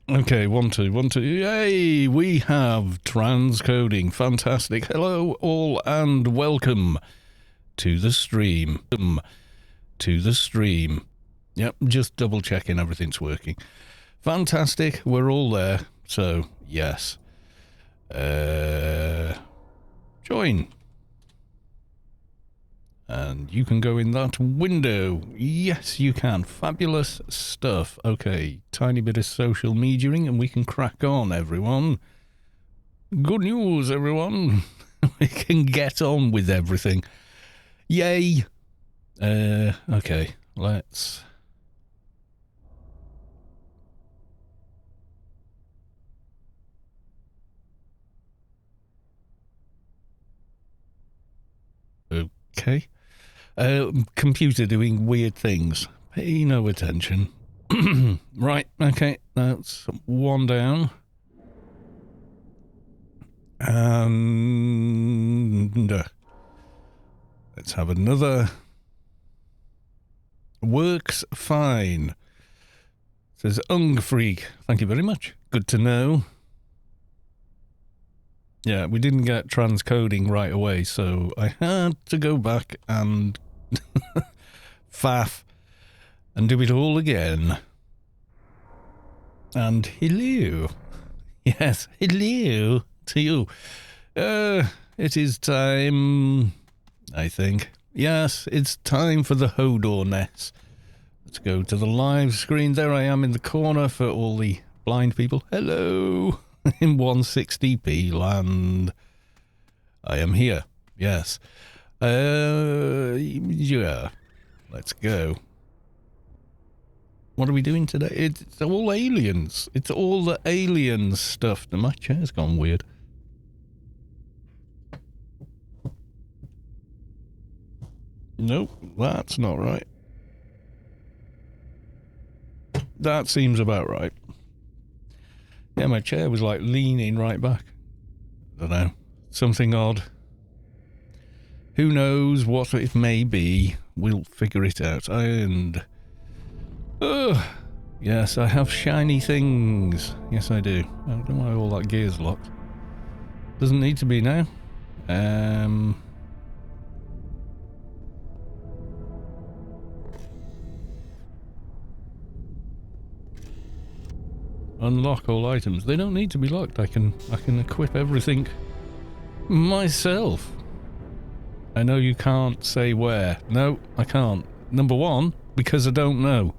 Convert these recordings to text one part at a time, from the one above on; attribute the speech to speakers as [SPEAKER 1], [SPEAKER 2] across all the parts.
[SPEAKER 1] Okay, 1, 2, 1, 2. Yay! We have transcoding. Fantastic. Hello, all, and welcome to the stream. Yep, just double checking everything's working. Fantastic. We're all there. So, yes. Join. And you can go in that window. Yes, you can. Fabulous stuff. Okay, tiny bit of social mediaing and we can crack on, everyone. Good news, everyone. We can get on with everything. Yay. Okay, let's... Okay. Computer doing weird things. Pay no attention. Right, okay, that's one down. And let's have another. Works fine. Says Ung Freak. Thank you very much. Good to know. Yeah, we didn't get transcoding right away, so I had to go back and faff and do it all again. And hello. Yes, hello to you. It is time, I think. Yes, it's time for the Hodor nest. Let's go to the live screen. There I am in the corner for all the blind people. Hello. In 160p land. I am here. Yes. Yeah. Let's go. What are we doing today? It's all aliens. It's all the alien stuff. My chair's gone weird. Nope, that's not right. That seems about right. Yeah, my chair was like leaning right back. I don't know. Something odd. Who knows what it may be? We'll figure it out. And... yes, I have shiny things. Yes, I do. I don't know why all that gear's locked. Doesn't need to be now. Unlock all items. They don't need to be locked. I can equip everything myself. I know you can't say where. No, I can't. Number one, because I don't know.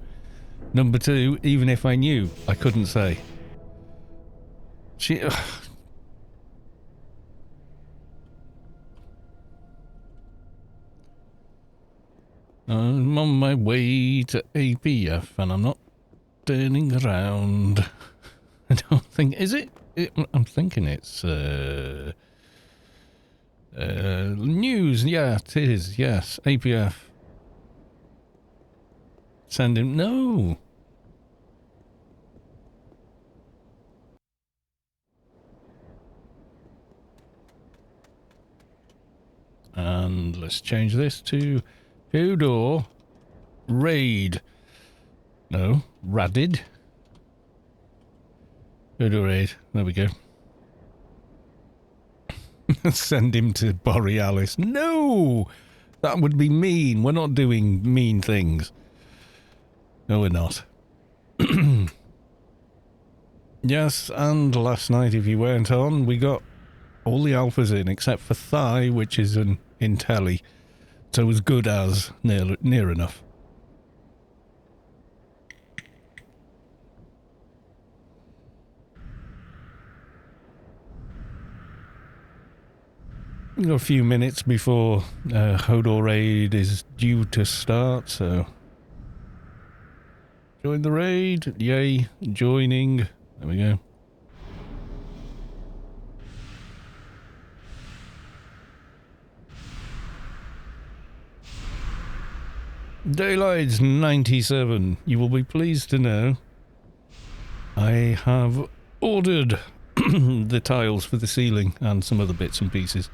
[SPEAKER 1] Number two, even if I knew, I couldn't say. I'm on my way to APF and I'm not turning around. I don't think... Is it? I'm thinking it's... news. Yeah, it is. Yes. APF. Send him... No! And let's change this to HodorRaid. No, Radded. HodorRaid. There we go. Send him to Borealis. No! That would be mean. We're not doing mean things. No, we're not. Yes, and last night, if you weren't on, we got all the alphas in, except for Thigh, which is an Intelli. So as good as near enough. We've got a few minutes before HodorRaid is due to start, so... Join the raid. Yay. Joining. There we go. Daylight's 97. You will be pleased to know I have ordered the tiles for the ceiling and some other bits and pieces.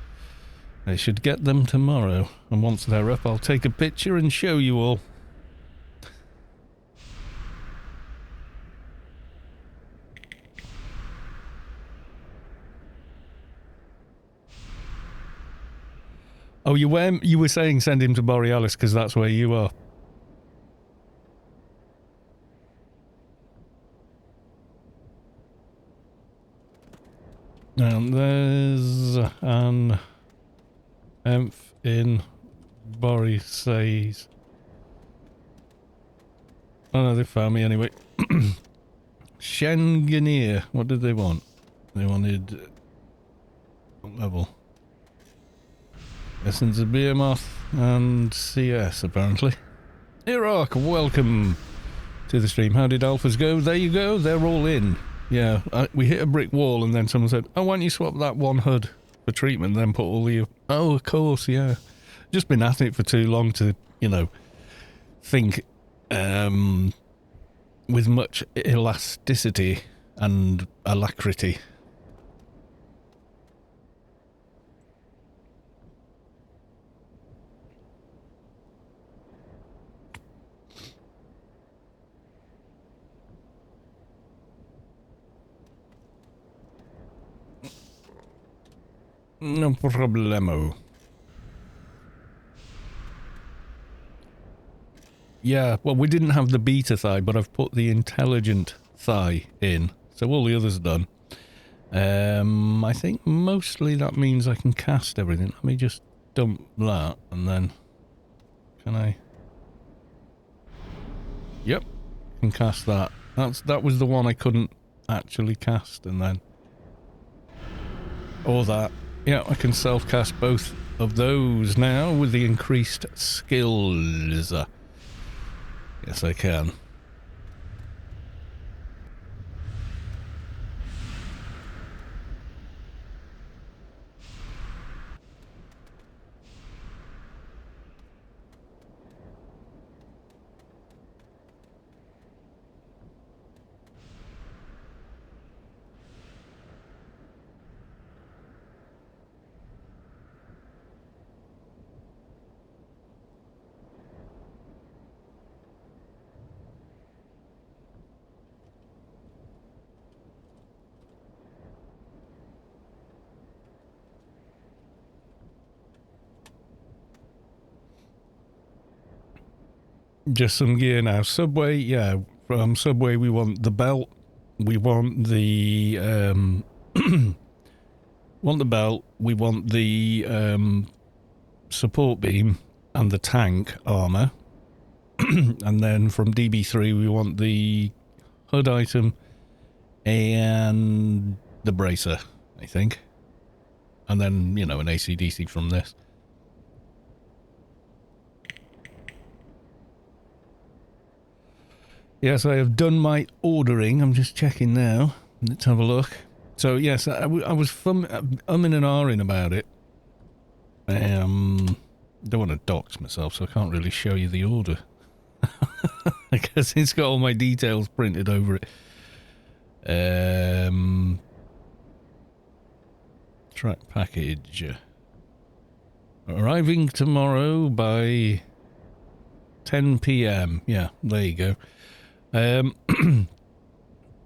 [SPEAKER 1] I should get them tomorrow, and once they're up I'll take a picture and show you all. Oh, you were saying send him to Borealis because that's where you are. And there's an Emph in Boris says. Oh no, they found me anyway. Shengineer. What did they want? They wanted what level? Essence of Behemoth and CS apparently. Iraq, welcome to the stream. How did alphas go? There you go, they're all in. Yeah, we hit a brick wall and then someone said, oh, why don't you swap that one HUD for treatment and then put all the... Oh, of course, yeah. Just been at it for too long to, you know, think with much elasticity and alacrity. No problemo. Yeah, well, we didn't have the beta thigh, but I've put the intelligent thigh in, so all the others are done. I think mostly that means I can cast everything. Let me just dump that, and then... Can I... Yep, can cast that. That was the one I couldn't actually cast, and then... Or that. Yeah, I can self-cast both of those now with the increased skills. Yes, I can. Just some gear now. Subway, yeah. From Subway we want the belt. We want the want the belt. We want the support beam and the tank armor. And then from DB3 we want the HUD item and the bracer, I think. And then, you know, an AC/DC from this. Yes, I have done my ordering. I'm just checking now. Let's have a look. So, yes, I was umming and ahhing about it. Don't want to dox myself, so I can't really show you the order. I guess it's got all my details printed over it. Track package. Arriving tomorrow by 10 p.m. Yeah, there you go.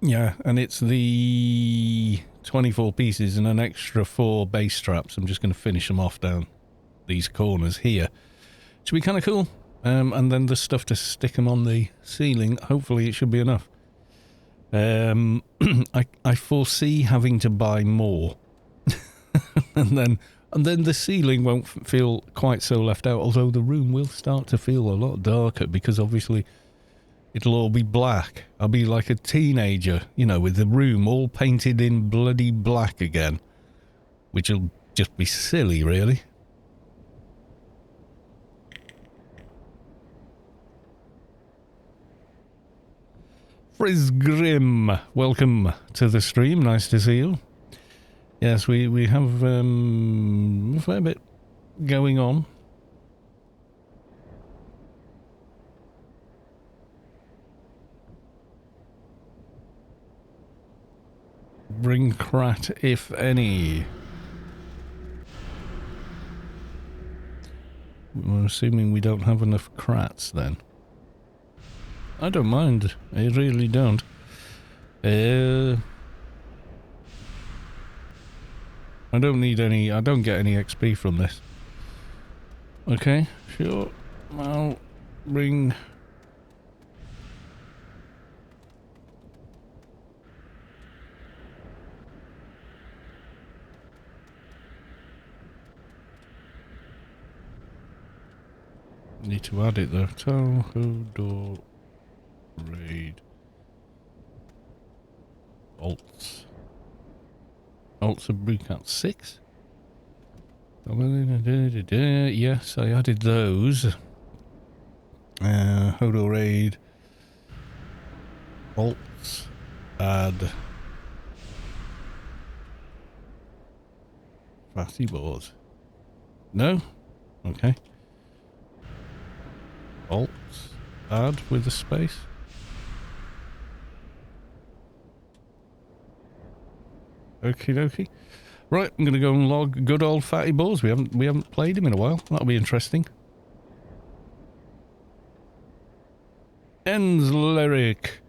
[SPEAKER 1] Yeah, and it's the 24 pieces and an extra 4 base straps. I'm just going to finish them off down these corners here. Should be kind of cool. And then the stuff to stick them on the ceiling. Hopefully it should be enough. I foresee having to buy more. and then the ceiling won't feel quite so left out, although the room will start to feel a lot darker because obviously it'll all be black. I'll be like a teenager, you know, with the room all painted in bloody black again. Which will just be silly, really. Frizzgrim, welcome to the stream. Nice to see you. Yes, we have a fair bit going on. Bring Crat, if any. We're assuming we don't have enough Crats then. I don't mind. I really don't. I don't need any... I don't get any XP from this. Okay, sure. I'll bring... Need to add it though. Tell HodorRaid. Alts. Alts of Breakout 6? Yes, I added those. HodorRaid. Alts. Add. Phattybaws. No? Okay. Alts. Add with a space. Okie dokie. Right, I'm gonna go and log good old Phattybaws. We haven't played him in a while. That'll be interesting. Ends lyric.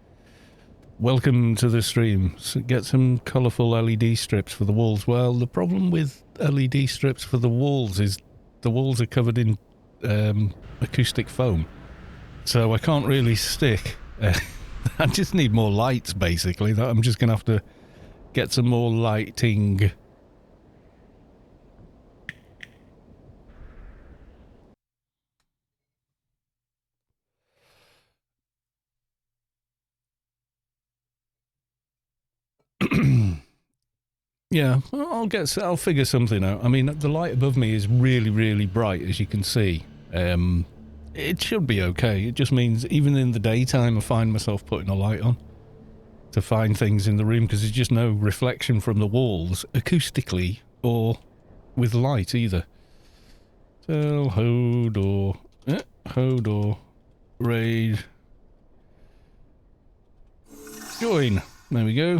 [SPEAKER 1] Welcome to the stream. So get some colourful LED strips for the walls. Well, the problem with LED strips for the walls is the walls are covered in acoustic foam. So I can't really stick. I just need more lights, basically. I'm just going to have to get some more lighting. Yeah, I'll figure something out. I mean, the light above me is really, really bright, as you can see. It should be okay. It just means even in the daytime, I find myself putting a light on to find things in the room because there's just no reflection from the walls acoustically or with light either. So HodorRaid. Join. There we go.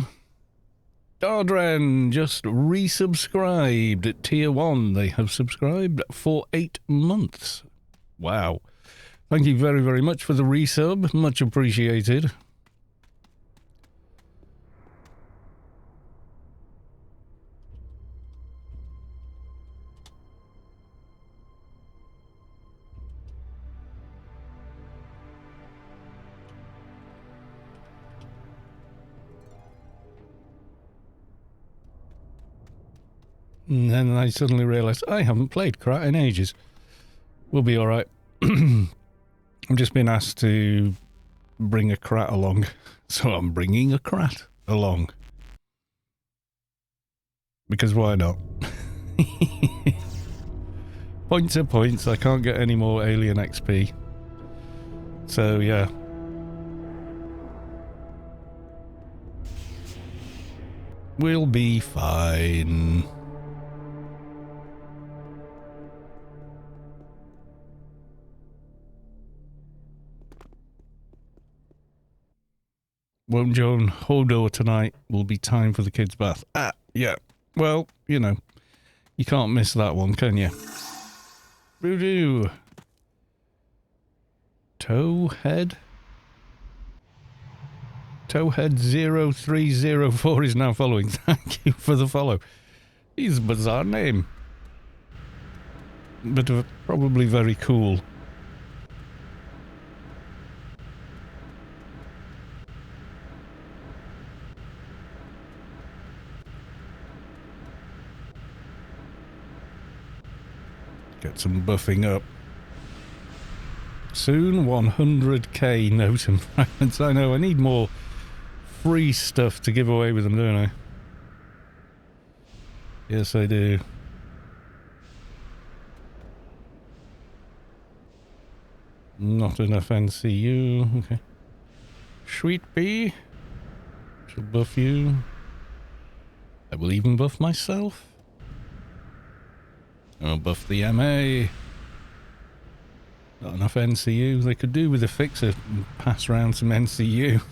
[SPEAKER 1] Dardran just resubscribed at tier 1. They have subscribed for 8 months. Wow. Thank you very, very much for the resub. Much appreciated. And then I suddenly realised I haven't played Crat in ages. We'll be alright. I've just been asked to bring a Crat along. So I'm bringing a Crat along. Because why not? Points are points. I can't get any more alien XP. So yeah. We'll be fine. Won't join Hodor tonight. Will be time for the kids' bath. Ah, yeah. Well, you know, you can't miss that one, can you? Voodoo. Towhead? Towhead0304 is now following. Thank you for the follow. He's a bizarre name. But probably very cool. Get some buffing up. Soon 100k note and fragments. I know, I need more free stuff to give away with them, don't I? Yes, I do. Not enough NCU. Okay. Sweet bee. Shall buff you. I will even buff myself. I'll buff the MA. Not enough NCU. They could do with a fixer and pass around some NCU.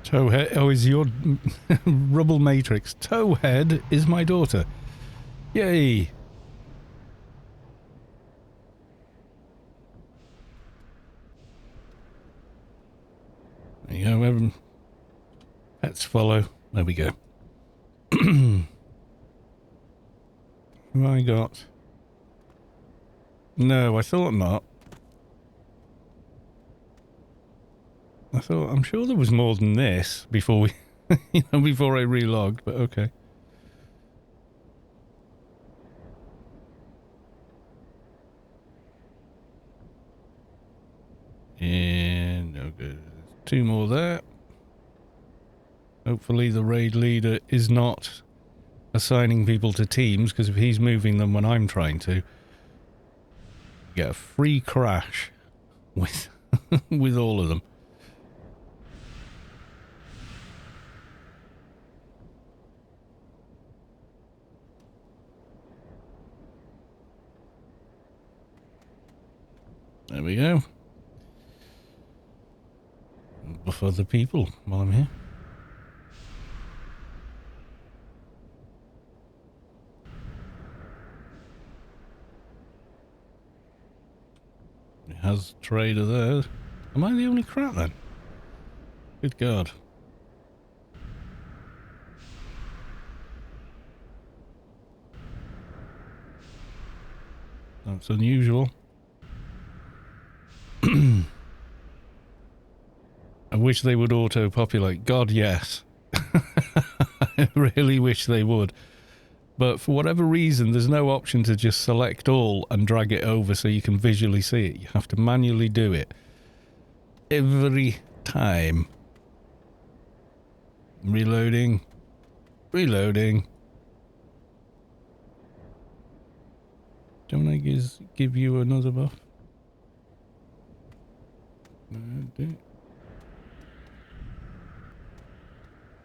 [SPEAKER 1] Towhead. Oh, is your Rubble Matrix. Towhead is my daughter. Yay. There you go, everyone. Pets follow. There we go. Who have I got? No, I thought not. I'm sure there was more than this before we, before I relogged, but okay. And no good. 2 more there. Hopefully the raid leader is not assigning people to teams, because if he's moving them when I'm trying to, you get a free crash with with all of them. There we go. Buff other people while I'm here. It has trader there. Am I the only Crat then? Good God. That's unusual. I wish they would auto-populate. God, yes. I really wish they would. But for whatever reason, there's no option to just select all and drag it over so you can visually see it. You have to manually do it. Every time. Reloading. Reloading. Don't I give you another buff?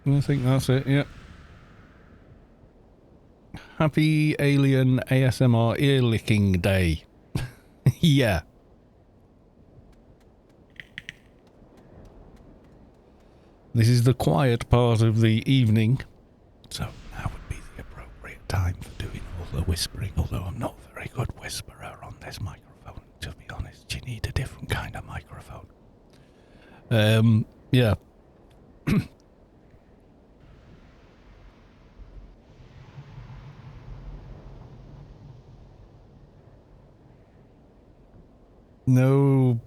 [SPEAKER 1] I think that's it, yeah. Happy Alien ASMR ear licking day. Yeah. This is the quiet part of the evening, so now would be the appropriate time for doing all the whispering, although I'm not a very good whisperer on this microphone, to be honest. You need a different kind of microphone. Yeah. No,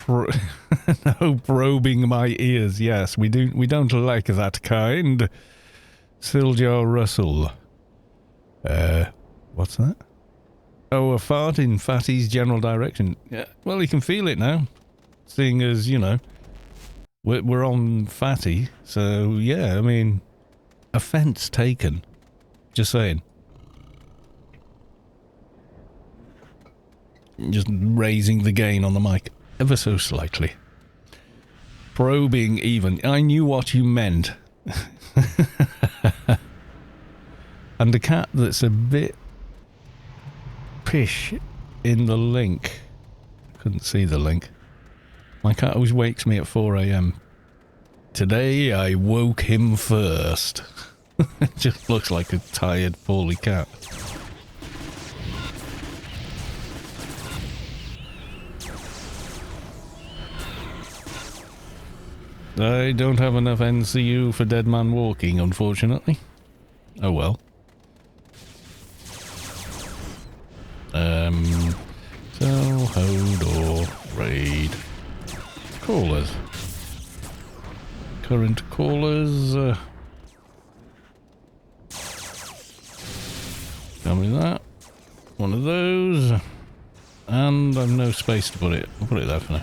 [SPEAKER 1] no probing my ears. Yes, we don't like that kind. Siljar Russell. What's that? Oh, a fart in Fatty's general direction. Yeah, well, you can feel it now, seeing as we're on Fatty. So yeah, I mean, offence taken. Just saying. Just raising the gain on the mic ever so slightly. Probing even. I knew what you meant. And a cat that's a bit pish in the link. Couldn't see the link. My cat always wakes me at 4 AM. Today I woke him first. It just looks like a tired, poorly cat. I don't have enough NCU for Dead Man Walking, unfortunately. Oh well. So HodorRaid. Callers. Current callers. Tell me that. One of those. And I've no space to put it. I'll put it there for now.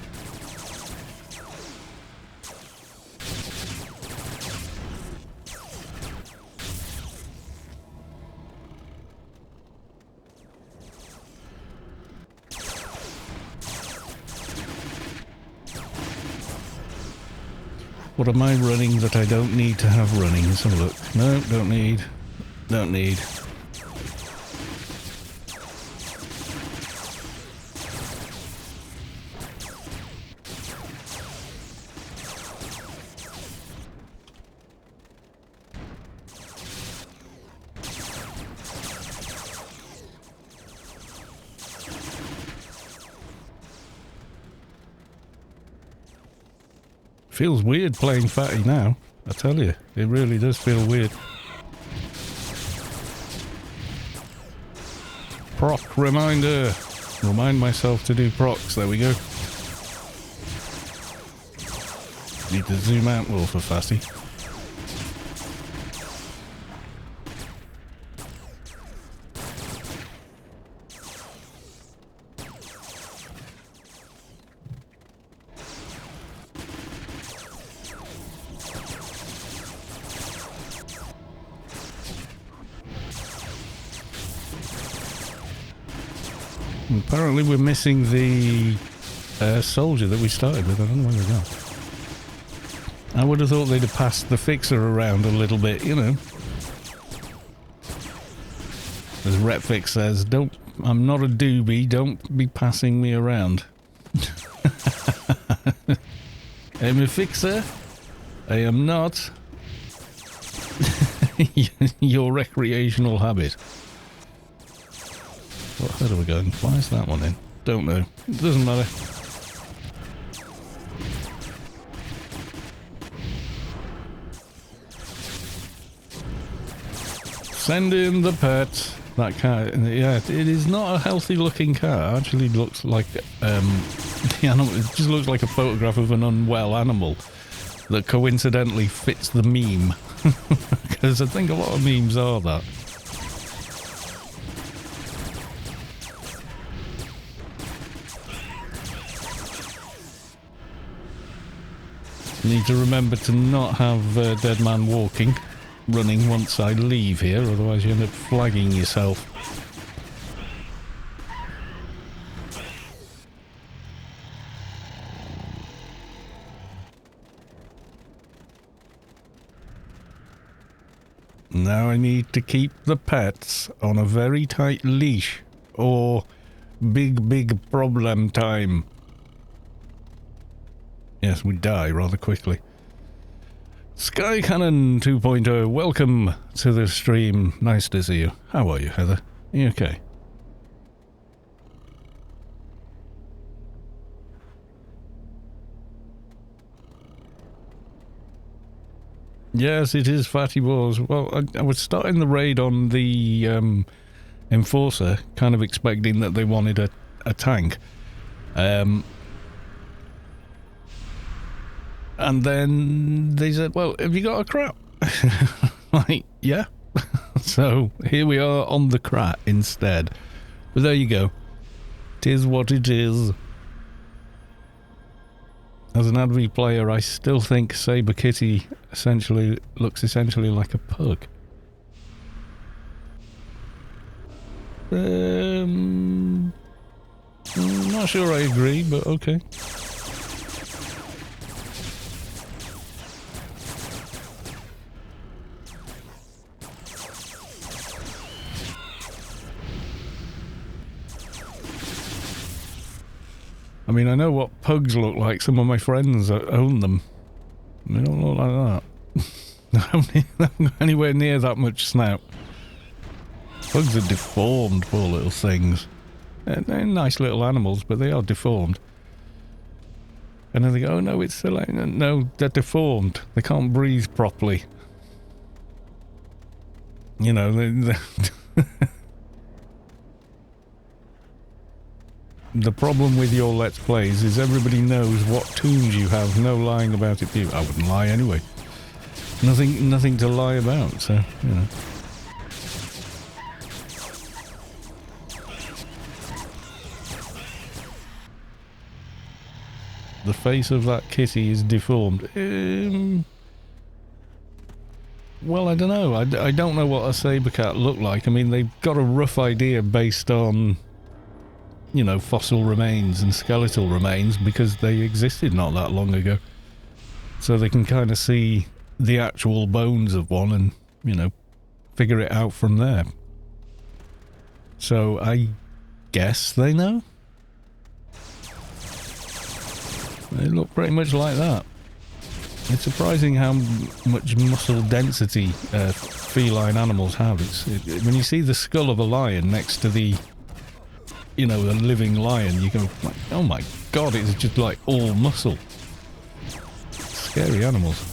[SPEAKER 1] What am I running that I don't need to have running? Let's have a look. No, don't need. Don't need. Feels weird playing Fatty now, I tell you. It really does feel weird. Proc reminder. Remind myself to do procs. There we go. Need to zoom out more for Fatty. Apparently we're missing the soldier that we started with. I don't know where they go. I would have thought they'd have passed the fixer around a little bit, you know. As Repfix says, I'm not a doobie, don't be passing me around. I'm a fixer. I am not your recreational habit. What herd are we going? Why is that one in? Don't know. It doesn't matter. Send in the pet. That car, yeah, it is not a healthy looking car. It actually looks like, the animal, it just looks like a photograph of an unwell animal that coincidentally fits the meme. Because I think a lot of memes are that. Need to remember to not have dead man running once I leave here, otherwise you end up flagging yourself. Now I need to keep the pets on a very tight leash, or big problem time. Yes, we die rather quickly. Sky Cannon 2.0, welcome to the stream. Nice to see you. How are you, Heather? Are you okay? Yes, it is Phattybaws. Well, I was starting the raid on the Enforcer, kind of expecting that they wanted a tank. And then they said, well, have you got a Crat? Like, yeah. So here we are on the Crat instead. But there you go. Tis what it is. As an Adv player, I still think Saber Kitty looks essentially like a pug. I'm not sure I agree, but okay. I mean, I know what pugs look like. Some of my friends own them. They don't look like that. They haven't got anywhere near that much snout. Pugs are deformed, poor little things. They're nice little animals, but they are deformed. And then they go, oh no, it's still like, no, they're deformed. They can't breathe properly. You know, the problem with your Let's Plays is everybody knows what tunes you have, no lying about it. I wouldn't lie anyway. Nothing to lie about, so, you know. The face of that kitty is deformed. Well, I don't know. I don't know what a saber cat looked like. I mean, they've got a rough idea based on, you know, fossil remains and skeletal remains because they existed not that long ago. So they can kind of see the actual bones of one and, you know, figure it out from there. So I guess they know. They look pretty much like that. It's surprising how much muscle density feline animals have. When you see the skull of a lion next to the, you know, a living lion, you go like, oh my god, it's just like all muscle. scary animals.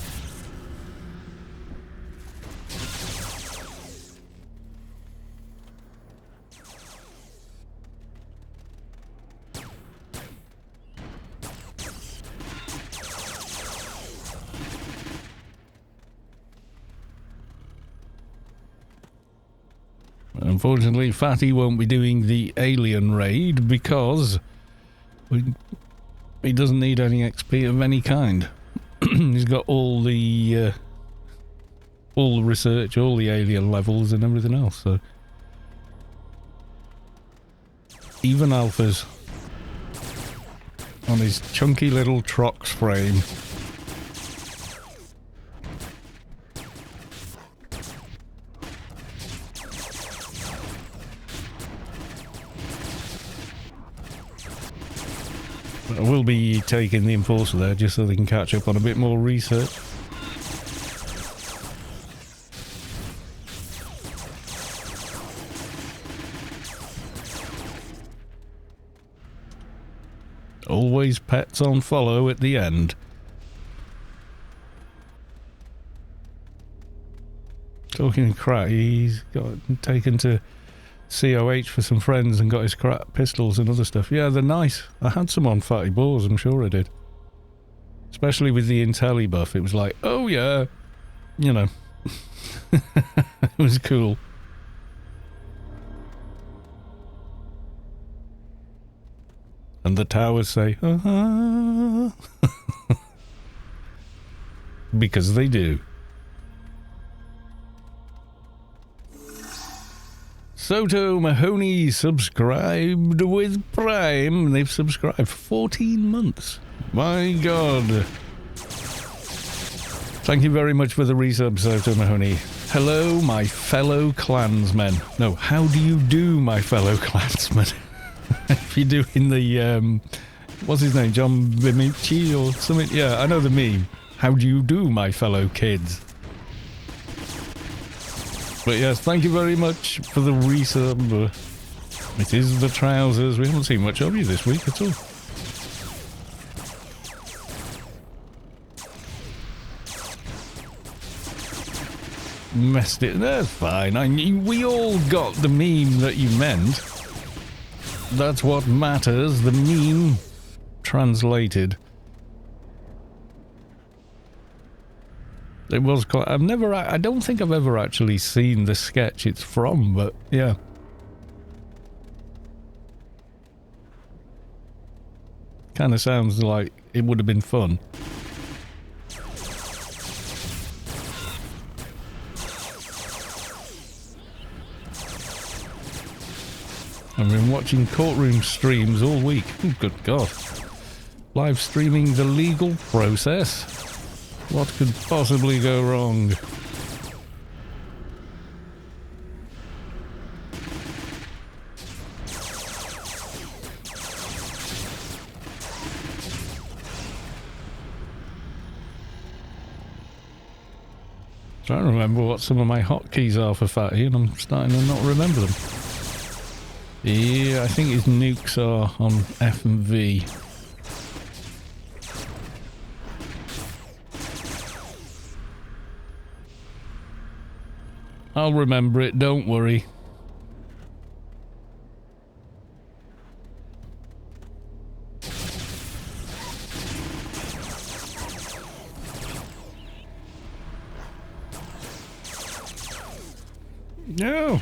[SPEAKER 1] Unfortunately, Fatty won't be doing the alien raid because he doesn't need any XP of any kind. He's got all the research, all the alien levels and everything else, so even alphas on his chunky little Trox frame. I will be taking the Enforcer there just so they can catch up on a bit more research. Always pets on follow at the end. Talking to Crat, he's got taken to COH for some friends and got his Crat pistols and other stuff. Yeah, they're nice. I had some on Phattybaws, I'm sure I did. Especially with the Intelli buff, it was like, oh yeah, you know. It was cool. And the towers say, because they do. Soto Mahoney subscribed with Prime. They've subscribed for 14 months. My God. Thank you very much for the resub, Soto Mahoney. Hello, my fellow clansmen. No, how do you do, my fellow clansmen? If you're doing the, what's his name, John Bimici or something? Yeah, I know the meme. How do you do, my fellow kids? But yes, thank you very much for the resub. It is the trousers. We haven't seen much of you this week at all. Messed it. That's fine. We all got the meme that you meant. That's what matters. The meme translated. It was quite... I don't think I've ever actually seen the sketch it's from, but yeah. Kind of sounds like it would have been fun. I've been watching courtroom streams all week. Oh, good God. Live streaming the legal process. What could possibly go wrong? Trying to remember what some of my hotkeys are for Fatty, and I'm starting to not remember them. Yeah, I think his nukes are on F and V. I'll remember it, don't worry. No.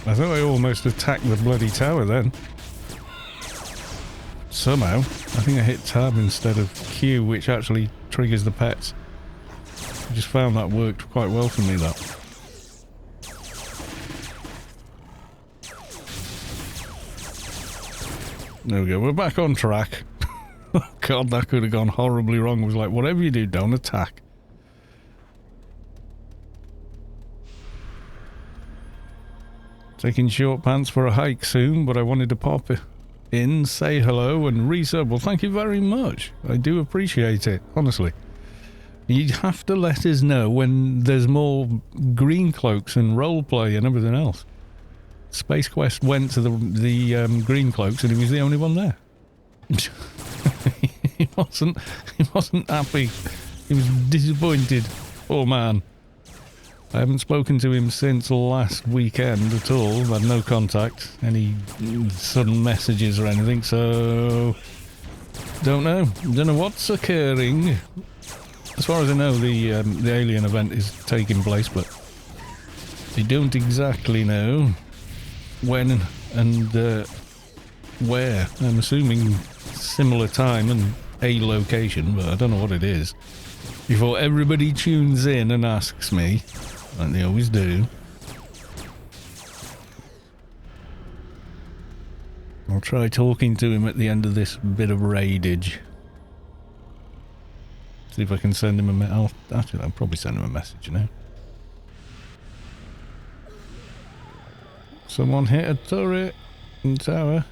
[SPEAKER 1] I thought I almost attacked the bloody tower then. Somehow. I think I hit tab instead of Q, which actually triggers the pets. I just found that worked quite well for me, that. There we go, we're back on track. Oh God, that could have gone horribly wrong. It was like, whatever you do, don't attack. Taking short pants for a hike soon, but I wanted to pop in, say hello and resub. Well, thank you very much. I do appreciate it, honestly. You have to let us know when there's more green cloaks and roleplay and everything else. SpaceQuest went to the green cloaks and he was the only one there. he wasn't happy. He was disappointed. Poor man. I haven't spoken to him since last weekend at all. I've had no contact, any sudden messages or anything, so don't know what's occurring. As far as I know, the alien event is taking place, but they don't exactly know when and where. I'm assuming similar time and a location, but I don't know what it is. Before everybody tunes in and asks me, like they always do, I'll try talking to him at the end of this bit of raidage. See if I can send him a actually, I'll probably send him a message now. Someone hit a turret in tower.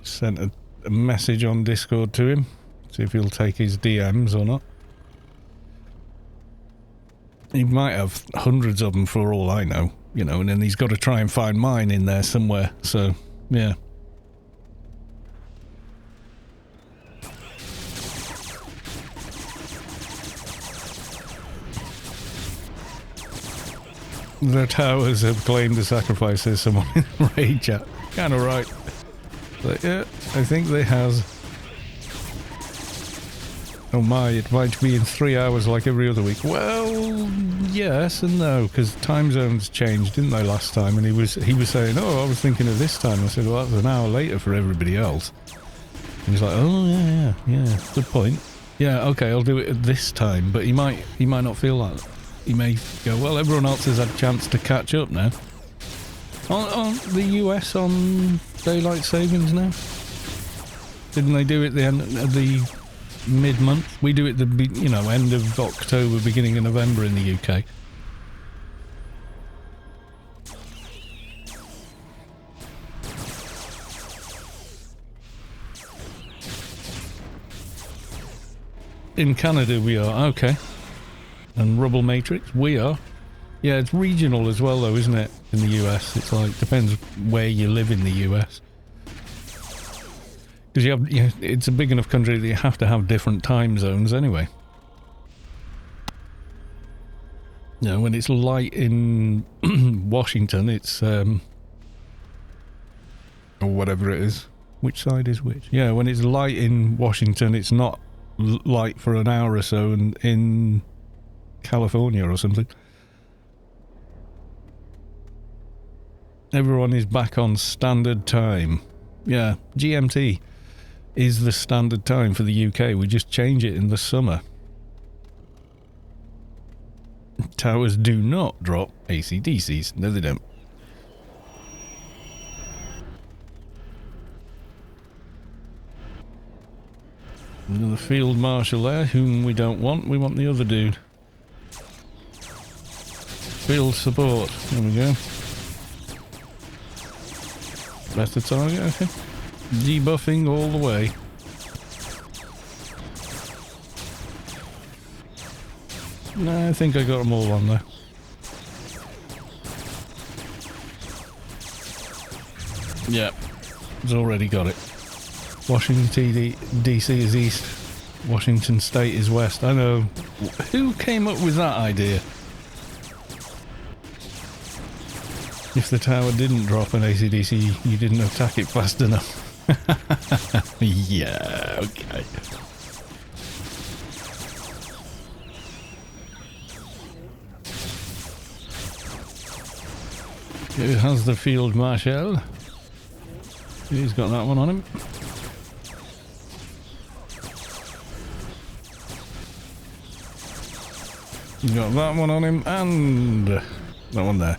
[SPEAKER 1] Sent a message on Discord to him. See if he'll take his DMs or not. He might have hundreds of them for all I know, you know, and then he's got to try and find mine in there somewhere, so, yeah. The towers have claimed the sacrifice, says someone in the raid chat. Kinda right. But yeah, I think they has. Oh my, it might be in 3 hours like every other week. Well, yes and no, because time zones changed, didn't they, last time? And he was saying, oh, I was thinking of this time. I said, well, that's an hour later for everybody else. And he's like, oh, yeah, good point. Yeah, okay, I'll do it at this time, but he might not feel that. He may go, well, everyone else has had a chance to catch up now. On the US on daylight savings now? Didn't they do it the end of the mid-month? We do it the, you know, end of October, beginning of November in the UK. In Canada we are, okay. And Rubble Matrix, we are. Yeah, it's regional as well though, isn't it? In the US, it's like, depends where you live in the US. Because it's a big enough country that you have to have different time zones anyway. You know, when it's light in Washington, it's, or whatever it is. Which side is which? Yeah, when it's light in Washington, it's not light for an hour or so in California or something. Everyone is back on standard time. Yeah, GMT is the standard time for the UK. We just change it in the summer. Towers do not drop AC/DCs. No, they don't. Another field marshal there, whom we don't want. We want the other dude. Field support. There we go. Better target, I think. Debuffing all the way. No, I think I got them all on there. Yeah, it's already got it. Washington DC is east. Washington State is west. I know. Who came up with that idea? If the tower didn't drop an AC/DC, you didn't attack it fast enough. Yeah, okay. Who has the field marshal? He's got that one on him. He's got that one on him and that one there.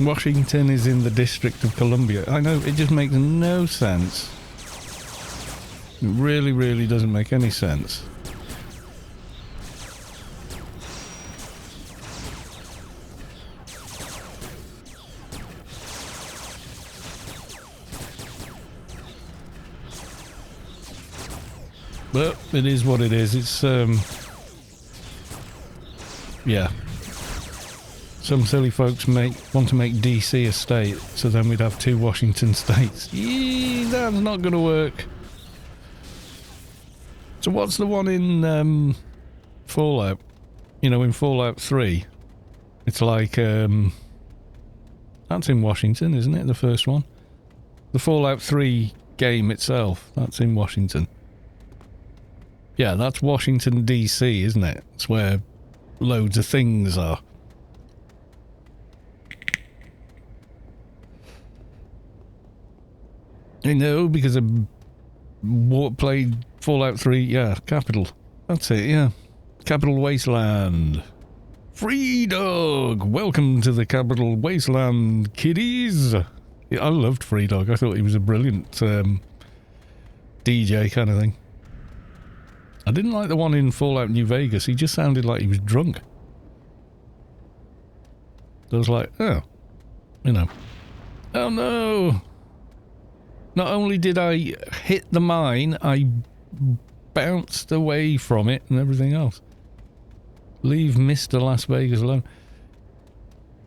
[SPEAKER 1] Washington is in the District of Columbia. I know, it just makes no sense. It really, really doesn't make any sense. But it is what it is. It's, yeah. Some silly folks want to make DC a state, so then we'd have 2 Washington states. Yee, that's not going to work. So what's the one in Fallout? You know, in Fallout 3, it's like, that's in Washington, isn't it, the first one? The Fallout 3 game itself, that's in Washington. Yeah, that's Washington, DC, isn't it? It's where loads of things are. I know, because I played Fallout 3, yeah, Capital. That's it, yeah. Capital Wasteland. Free Dog! Welcome to the Capital Wasteland, kiddies! Yeah, I loved Free Dog. I thought he was a brilliant DJ kind of thing. I didn't like the one in Fallout New Vegas. He just sounded like he was drunk. I was like, oh, you know. Oh no! Not only did I hit the mine, I bounced away from it and everything else. Leave Mr. Las Vegas alone.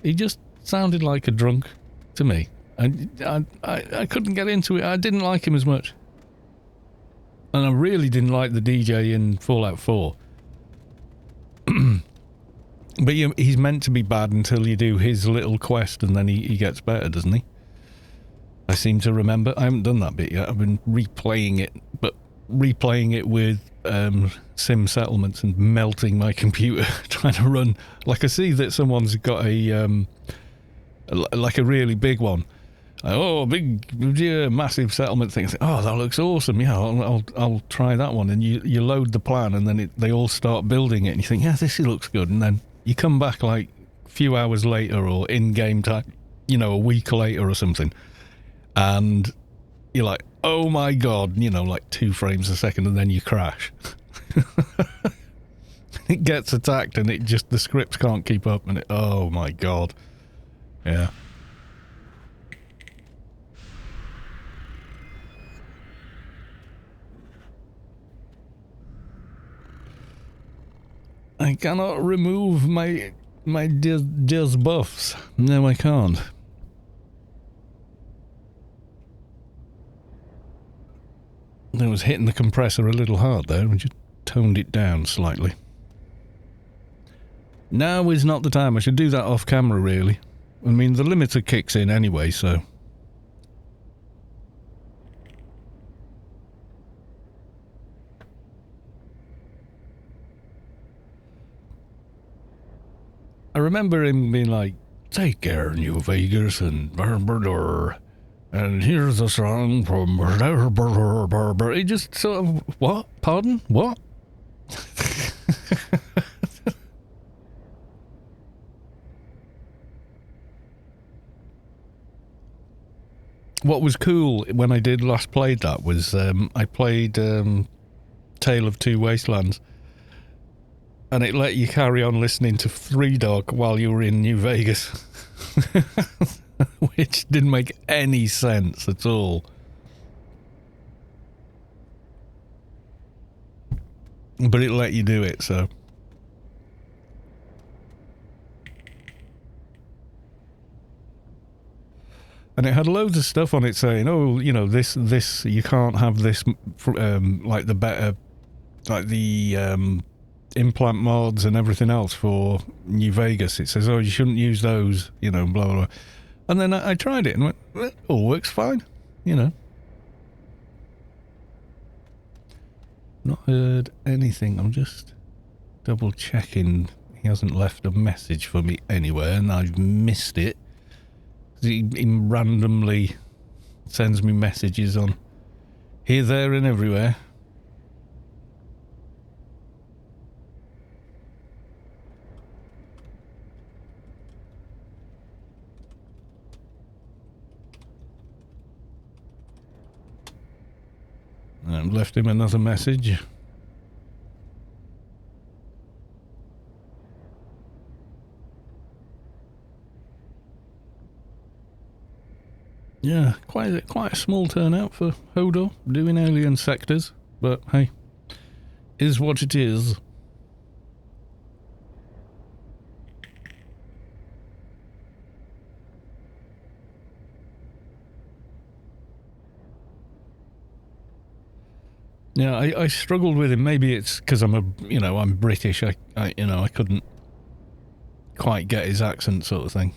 [SPEAKER 1] He just sounded like a drunk to me. I couldn't get into it. I didn't like him as much. And I really didn't like the DJ in Fallout 4. But he's meant to be bad until you do his little quest and then he gets better, doesn't he? I seem to remember. I haven't done that bit yet. I've been replaying it, but replaying it with sim settlements and melting my computer trying to run. Like I see that someone's got a like a really big one. Oh, big, yeah, massive settlement thing. Oh, that looks awesome. Yeah, I'll try that one. And you load the plan, and then they all start building it, and you think, yeah, this looks good. And then you come back like a few hours later or in game time, you know, a week later or something. And you're like, oh my god, you know, like 2 frames a second, and then you crash. It gets attacked, and the script can't keep up, and oh my god. Yeah. I cannot remove my dis buffs. No, I can't. I was hitting the compressor a little hard there and just toned it down slightly. Now is not the time. I should do that off camera, really. I mean, the limiter kicks in anyway, so... I remember him being like, take care, New Vegas, and here's a song from... He just sort of... What? Pardon? What? What was cool when I did last played that was I played Tale of Two Wastelands, and it let you carry on listening to Free Dog while you were in New Vegas, which didn't make any sense at all. But it let you do it, so... And it had loads of stuff on it saying, oh, you know, this, you can't have this, like the better, like the implant mods and everything else for New Vegas. It says, oh, you shouldn't use those, you know, blah, blah, blah. And then I tried it and went, well, it all works fine, you know. Not heard anything. I'm just double checking. He hasn't left a message for me anywhere and I've missed it. He randomly sends me messages on here, there, and everywhere. I've left him another message. Yeah, quite a small turnout for Hodor doing alien sectors, but hey, is what it is. Yeah, I struggled with him. Maybe it's because I'm I'm British. I couldn't quite get his accent sort of thing.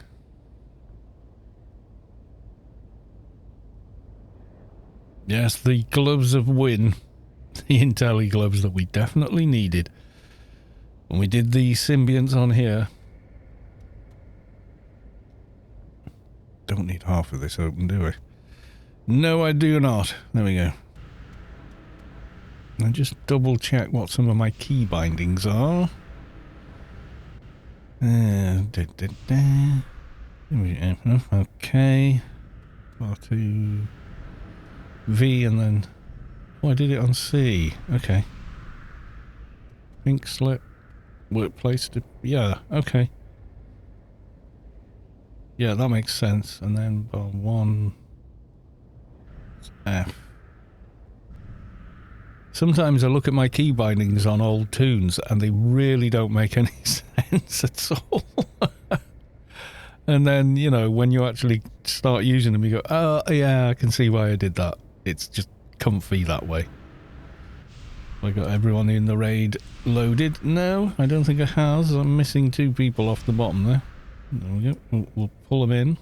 [SPEAKER 1] Yes, the gloves of Win. The Intelli gloves that we definitely needed when we did the symbionts on here. Don't need half of this open, do I? No, I do not. There we go. And just double check what some of my key bindings are. Okay. R2 V and then... Oh, I did it on C. Okay. Pink slip. Workplace to... Yeah, okay. Yeah, that makes sense. And then bar 1... F. Sometimes I look at my key bindings on old tunes and they really don't make any sense at all. And then, when you actually start using them, you go, oh, yeah, I can see why I did that. It's just comfy that way. I got everyone in the raid loaded. No, I don't think it has. I'm missing 2 people off the bottom there. There we go. We'll pull them in.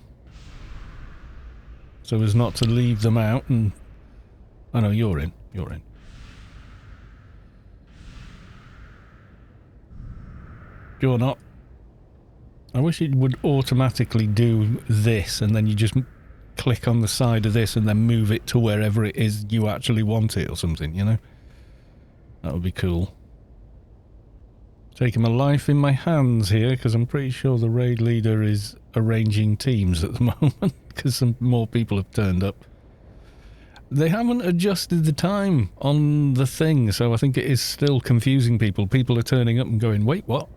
[SPEAKER 1] So as not to leave them out and... Oh no, you're in. You're in. You're not. I wish it would automatically do this and then you just click on the side of this and then move it to wherever it is you actually want it or something, That would be cool. Taking my life in my hands here because I'm pretty sure the raid leader is arranging teams at the moment because some more people have turned up. They haven't adjusted the time on the thing, so I think it is still confusing people. People are turning up and going, wait, what?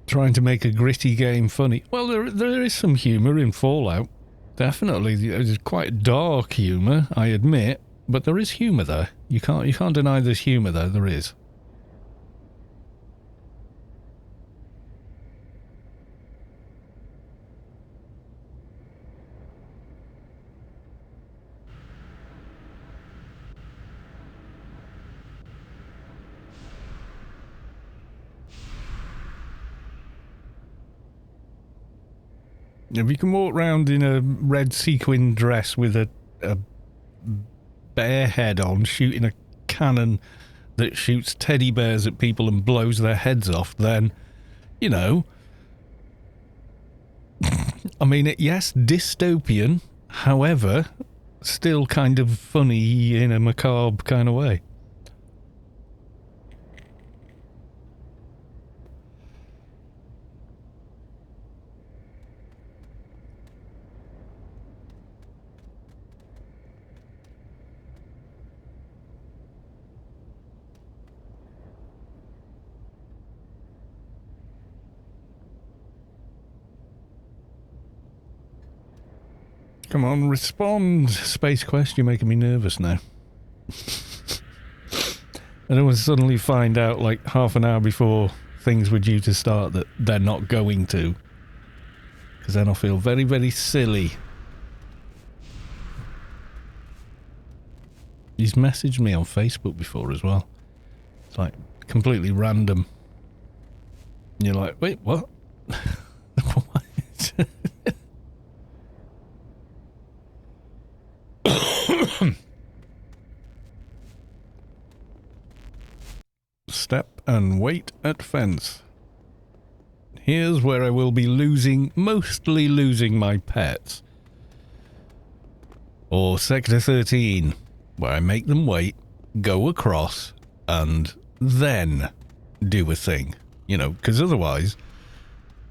[SPEAKER 1] Trying to make a gritty game funny. Well, there is some humour in Fallout. Definitely. There's quite dark humour, I admit, but there is humour there. You can't deny there's humour there. There is. If you can walk around in a red sequin dress with a bear head on, shooting a cannon that shoots teddy bears at people and blows their heads off, then, I mean, yes, dystopian, however, still kind of funny in a macabre kind of way. Come on, respond, SpaceQuest. You're making me nervous now. I don't want to suddenly find out, like, half an hour before things were due to start that they're not going to. Because then I'll feel very, very silly. He's messaged me on Facebook before as well. It's like, completely random. And you're like, wait, what? What? Step and wait at fence. Here's where I will be mostly losing my pets. Or Sector 13, where I make them wait, go across, and then do a thing. Because otherwise,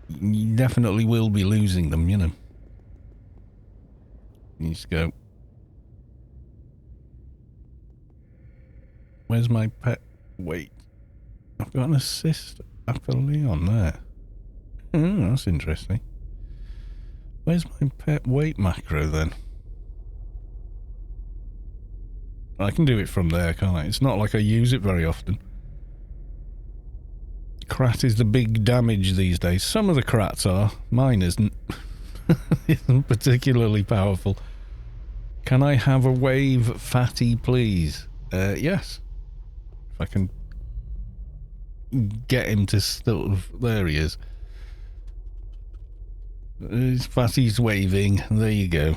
[SPEAKER 1] you definitely will be losing them, You just go. Where's my pet? Wait. I've got an assist after Leon there. Oh, that's interesting. Where's my pet weight macro then? I can do it from there, can't I? It's not like I use it very often. Crat is the big damage these days. Some of the crats are. Mine isn't. Isn't particularly powerful. Can I have a wave fatty, please? Yes. If I can get him to sort of... There he is. Fatty's waving. There you go.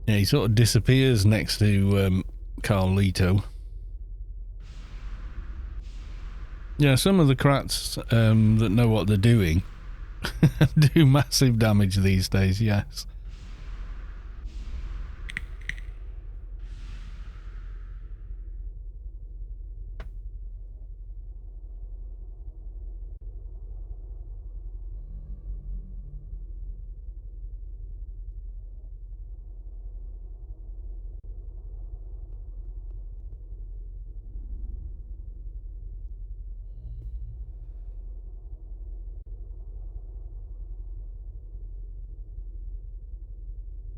[SPEAKER 1] Yeah, he sort of disappears next to Carlito. Yeah, some of the crats that know what they're doing do massive damage these days, yes.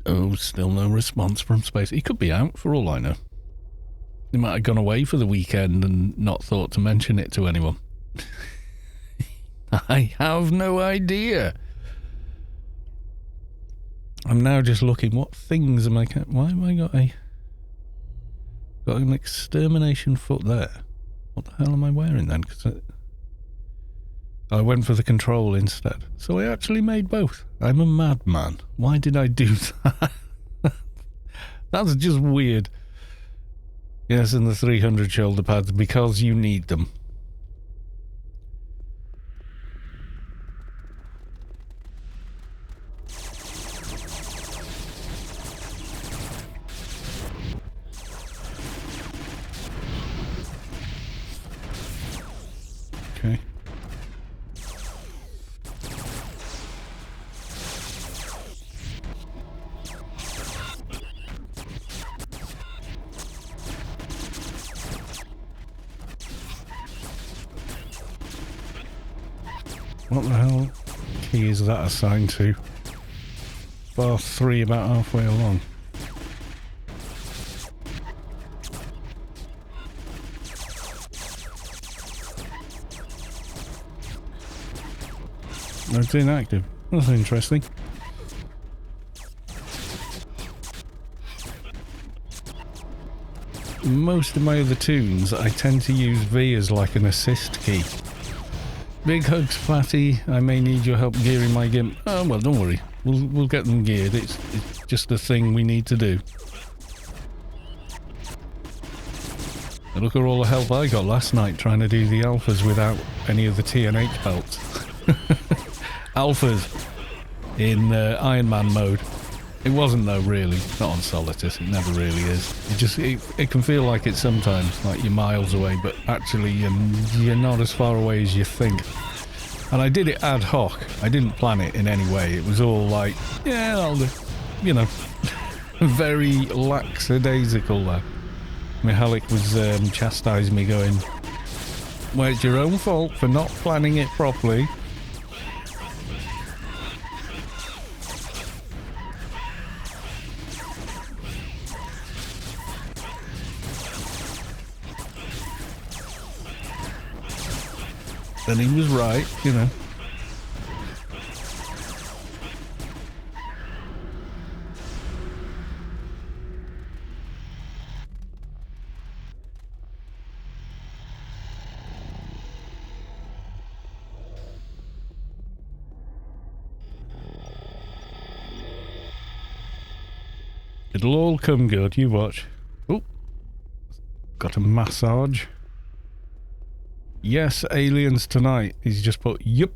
[SPEAKER 1] Oh, still no response from space. He could be out for all I know. He might have gone away for the weekend and not thought to mention it to anyone. I have no idea. I'm now just looking, what things am I... Why have I got an extermination foot there? What the hell am I wearing then? Because I went for the control instead. So I actually made both. I'm a madman. Why did I do that? That's just weird. Yes, and the 300 shoulder pads, because you need them. Okay. What the hell key is that assigned to? Bar 3 about halfway along. No, it's inactive. That's interesting. Most of my other tunes, I tend to use V as like an assist key. Big hugs, Fatty. I may need your help gearing my gimp. Oh, well, don't worry. We'll get them geared. It's just a thing we need to do. And look at all the help I got last night trying to do the alphas without any of the TNH belts. Alphas in Iron Man mode. It wasn't though, really. Not on Solitus. It never really is. It can feel like it sometimes, like you're miles away, but actually you're not as far away as you think. And I did it ad hoc. I didn't plan it in any way. It was all like, yeah, I'll do. You know, very lackadaisical there. Mihalik was chastising me going, well, it's your own fault for not planning it properly. And he was right, you know. It'll all come good, you watch. Oh, got a massage. Yes, aliens tonight. He's just put, yup.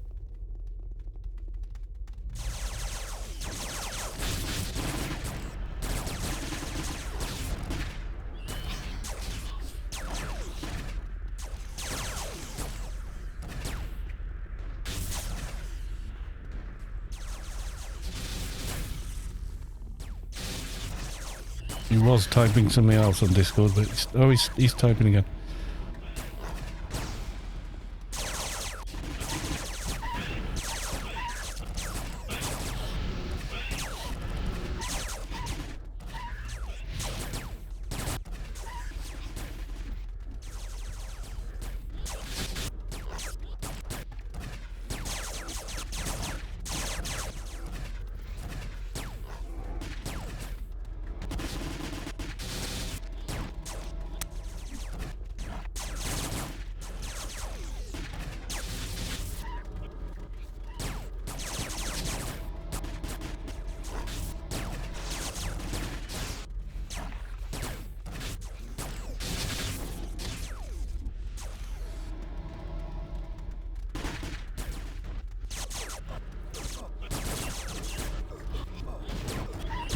[SPEAKER 1] He was typing something else on Discord, but he's typing again.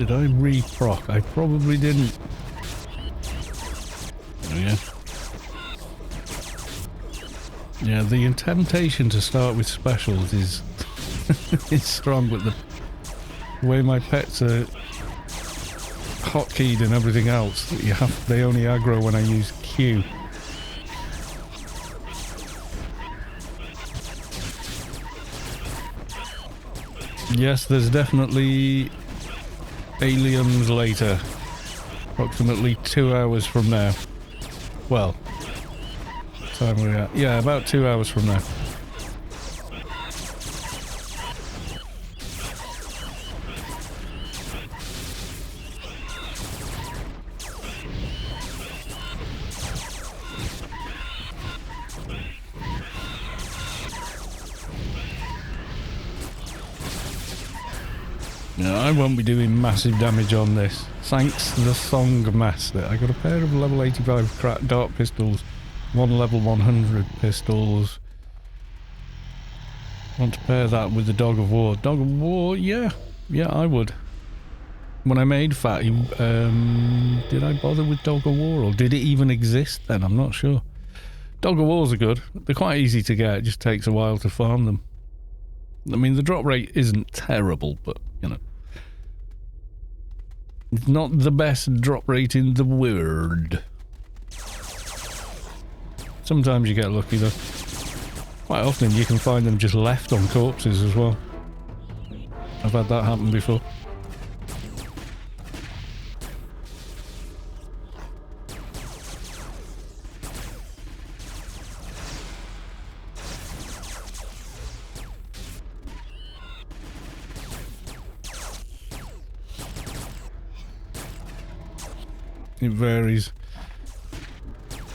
[SPEAKER 1] Did I re-proc? I probably didn't. Oh, yeah. Yeah, the temptation to start with specials is is strong, but the way my pets are hotkeyed and everything else, they only aggro when I use Q. Yes, there's definitely aliens later. Approximately 2 hours from now. Well, what time are we at? Yeah, about 2 hours from now. No, I won't be doing massive damage on this. Thanks to the Song Master. I got a pair of level 85 Crat dart pistols, one level 100 pistols. Want to pair that with the Dog of War. Dog of War, yeah. Yeah, I would. When I made Fatty, did I bother with Dog of War, or did it even exist then? I'm not sure. Dog of Wars are good. They're quite easy to get. It just takes a while to farm them. I mean, the drop rate isn't terrible, but, you know. It's not the best drop rate in the world. Sometimes you get lucky, though. Quite often you can find them just left on corpses as well. I've had that happen before. It varies.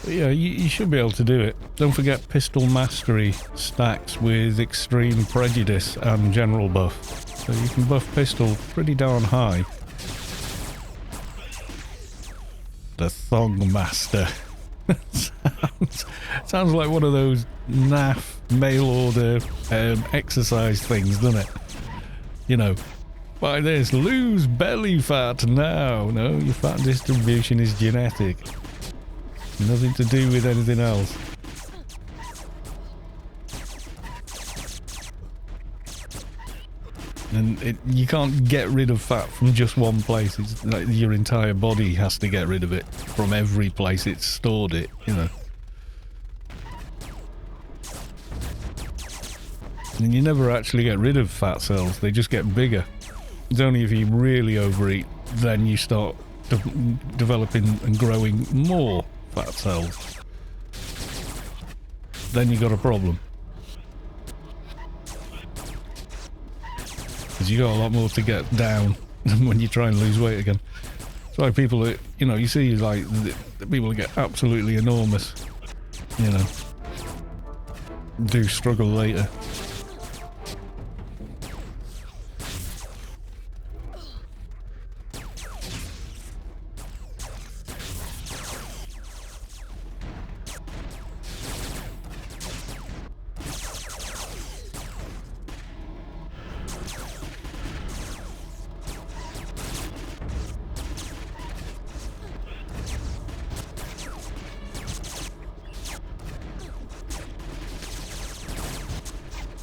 [SPEAKER 1] But yeah, you should be able to do it. Don't forget Pistol Mastery stacks with Extreme Prejudice and General buff. So you can buff Pistol pretty darn high. The Thong Master. sounds like one of those naff mail order exercise things, doesn't it? You know, buy this, lose belly fat now. No, your fat distribution is genetic. Nothing to do with anything else. And you can't get rid of fat from just one place. It's like your entire body has to get rid of it from every place it's stored it, you know. And you never actually get rid of fat cells, they just get bigger. It's only if you really overeat, then you start developing and growing more fat cells. Then you got a problem. Because you got a lot more to get down when you try and lose weight again. It's like people that, you know, you see like the people that get absolutely enormous, you know, do struggle later.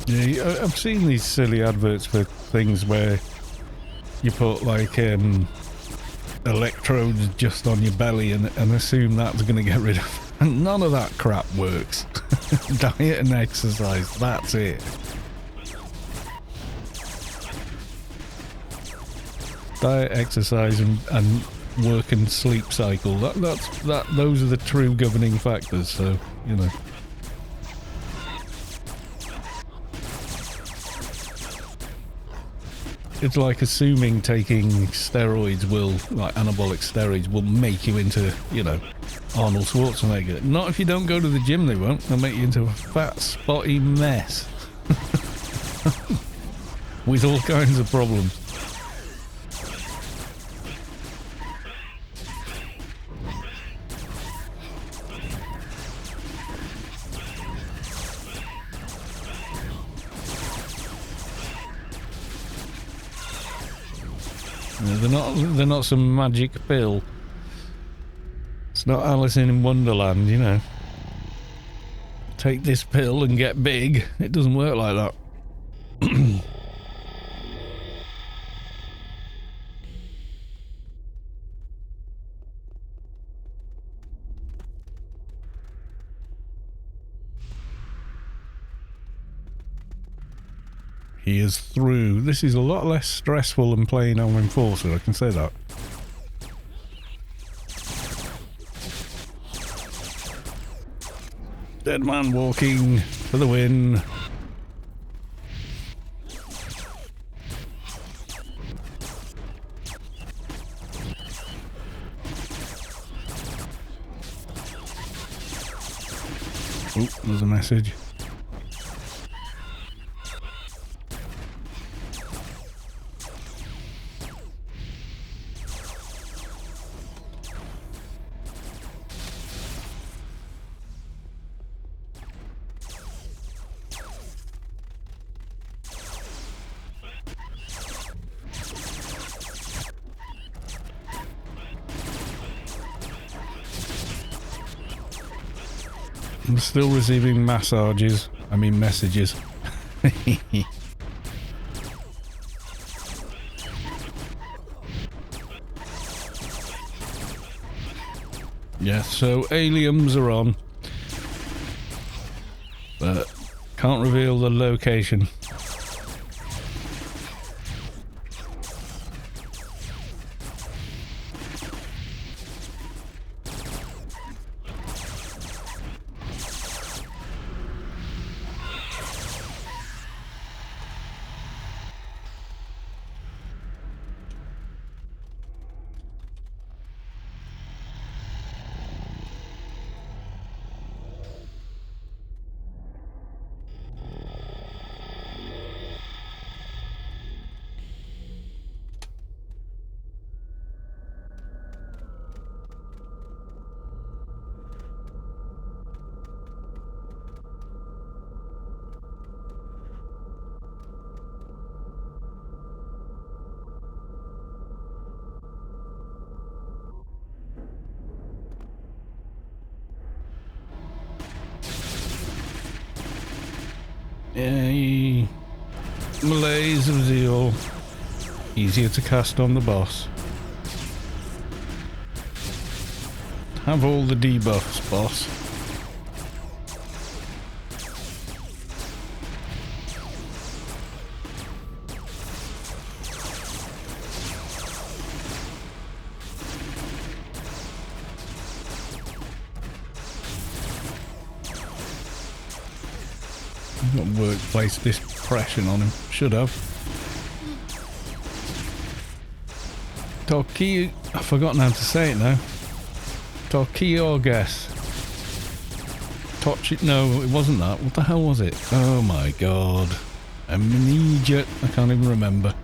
[SPEAKER 1] Yeah, I've seen these silly adverts for things where you put like electrodes just on your belly and assume that's going to get rid of. None of that crap works. Diet and exercise, that's it. Diet, exercise, and work and sleep cycle. Those are the true governing factors. So, you know. It's like assuming taking steroids will, like anabolic steroids, will make you into, you know, Arnold Schwarzenegger. Not if you don't go to the gym, they won't. They'll make you into a fat, spotty mess. With all kinds of problems. They're not some magic pill. It's not Alice in Wonderland, you know. Take this pill and get big. It doesn't work like that. He is through. This is a lot less stressful than playing on Enforcer, I can say that. Dead man walking for the win. Oh, there's a message. I'm still receiving messages. Yeah, so aliens are on. But can't reveal the location. Yay. Malaise of Zeal. Easier to cast on the boss. Have all the debuffs, boss. Got workplace depression on him. Should have. Torquillo. I've forgotten how to say it now. Torquillo guess. No, it wasn't that. What the hell was it? Oh my god. Amnesia. I can't even remember.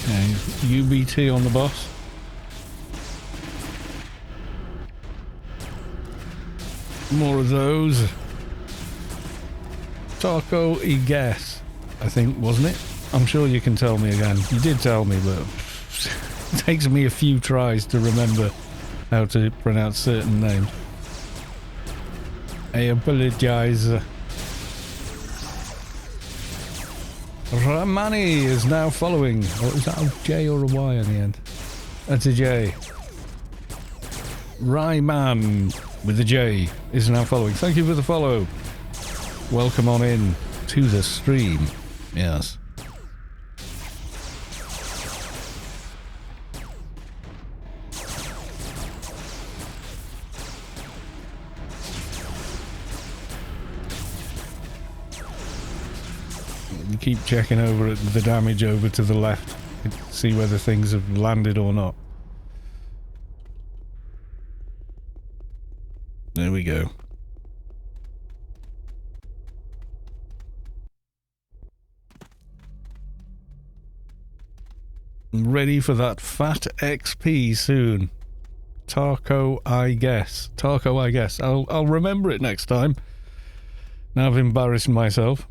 [SPEAKER 1] Okay, UBT on the boss. More of those. Taco y guess, I think, wasn't it? I'm sure you can tell me again. You did tell me, but it takes me a few tries to remember how to pronounce certain names. I apologize. Ramani is now following. Oh, is that a J or a Y in the end? That's a J. Ryman with a J is now following. Thank you for the follow. Welcome on in to the stream. Yes. You keep checking over at the damage over to the left. See whether things have landed or not. There we go. Ready for that fat XP soon. Taco, I guess. Taco, I guess. I'll remember it next time. Now I've embarrassed myself.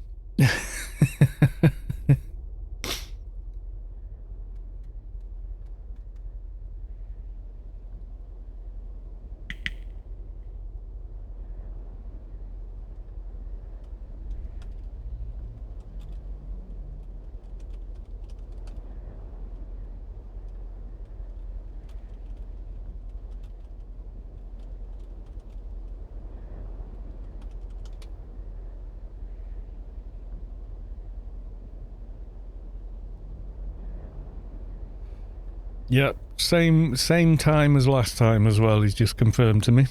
[SPEAKER 1] Yep, same time as last time as well, he's just confirmed to me.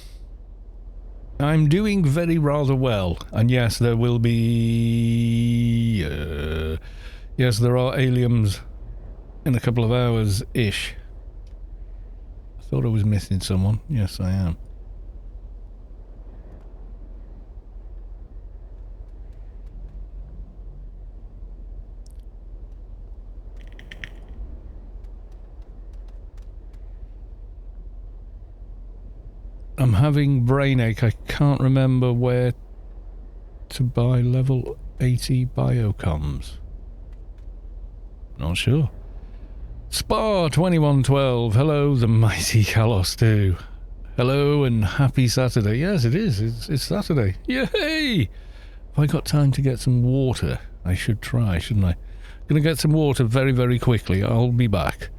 [SPEAKER 1] I'm doing very rather well, and yes, there will be... yes, there are aliens in a couple of hours-ish. I thought I was missing someone. Yes, I am. I'm having brain ache. I can't remember where to buy level 80 biocoms. Not sure. Spa 2112. Hello, the mighty Kalos too. Hello and happy Saturday. Yes, it is. It's Saturday. Yay! Have I got time to get some water? I should try, shouldn't I? Gonna get some water very, very quickly. I'll be back.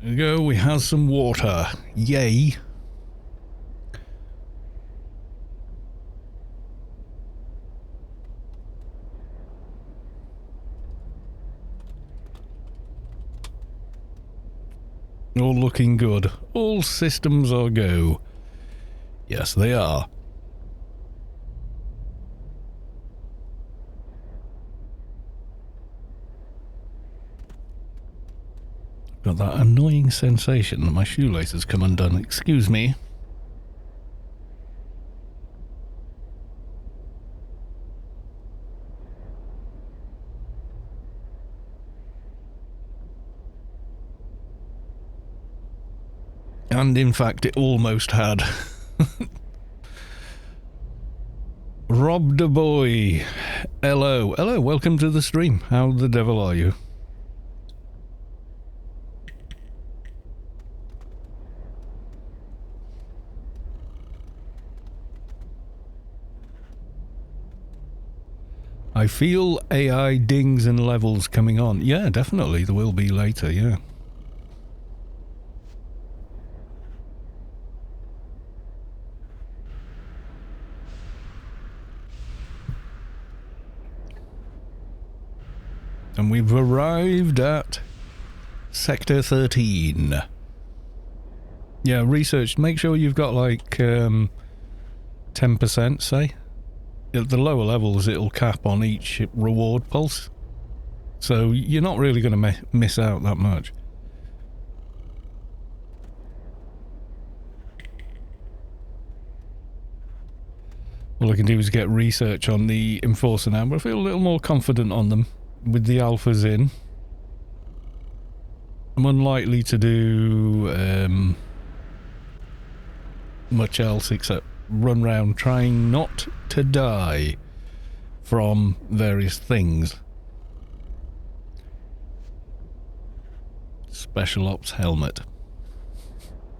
[SPEAKER 1] There we go, we have some water. Yay. All looking good. All systems are go. Yes, they are. Got that annoying sensation that my shoelace has come undone. Excuse me. And in fact, it almost had. Rob the boy. Hello. Hello, welcome to the stream. How the devil are you? I feel AI dings and levels coming on. Yeah, definitely. There will be later, yeah. And we've arrived at Sector 13. Yeah, research. Make sure you've got like 10%, say. At the lower levels, it'll cap on each reward pulse. So you're not really going to miss out that much. All I can do is get research on the Enforcer now, but I feel a little more confident on them with the alphas in. I'm unlikely to do much else except run round trying not to die from various things. Special Ops helmet.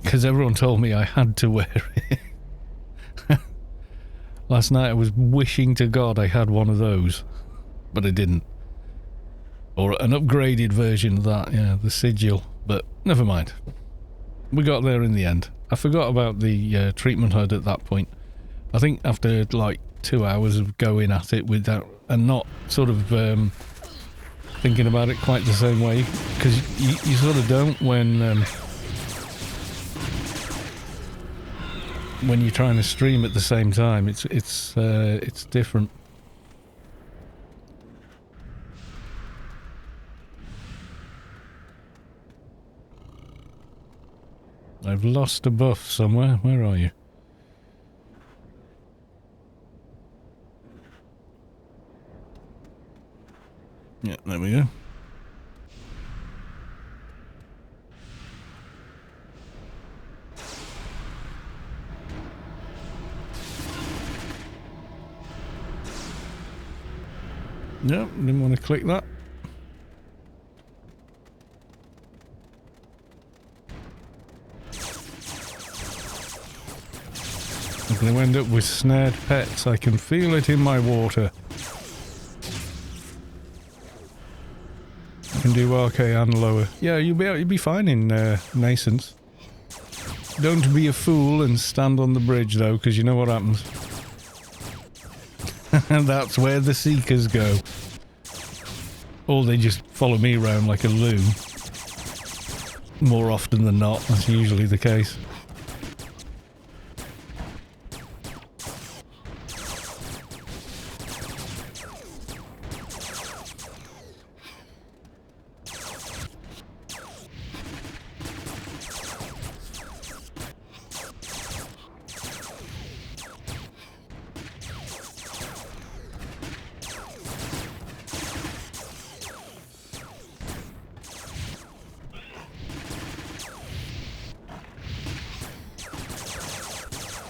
[SPEAKER 1] Because everyone told me I had to wear it. Last night I was wishing to God I had one of those, but I didn't. Or an upgraded version of that, yeah, the sigil. But never mind. We got there in the end. I forgot about the treatment HUD at that point. I think after like 2 hours of going at it without, and not sort of thinking about it quite the same way, because you sort of don't when you're trying to stream at the same time. It's different. I've lost a buff somewhere. Where are you? Yeah, there we go. No, didn't want to click that. I'm going to end up with snared pets. I can feel it in my water. I can do RK and lower. Yeah, you'll be fine in Nascence. Don't be a fool and stand on the bridge though, because you know what happens. That's where the Seekers go. Or they just follow me around like a loon. More often than not, that's usually the case.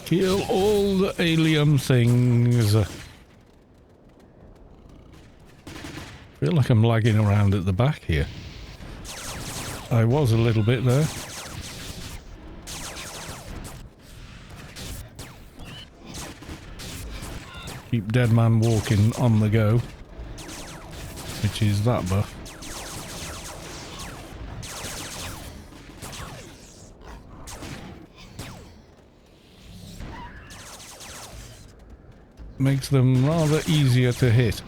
[SPEAKER 1] Kill all the alien things. I feel like I'm lagging around at the back here. I was a little bit there. Keep dead man walking on the go, which is that buff. Makes them rather easier to hit.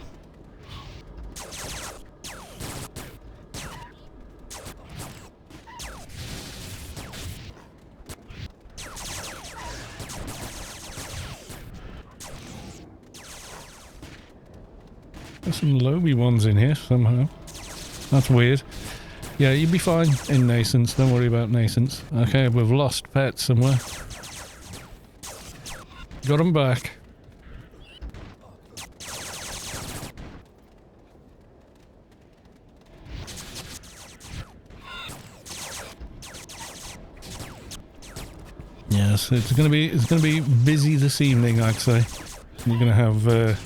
[SPEAKER 1] There's some Lobby ones in here somehow. That's weird. Yeah, you'd be fine in Nascence. Don't worry about Nascence. Okay, we've lost pets somewhere. Got them back. Yes, it's gonna be busy this evening, I'd say. You're gonna have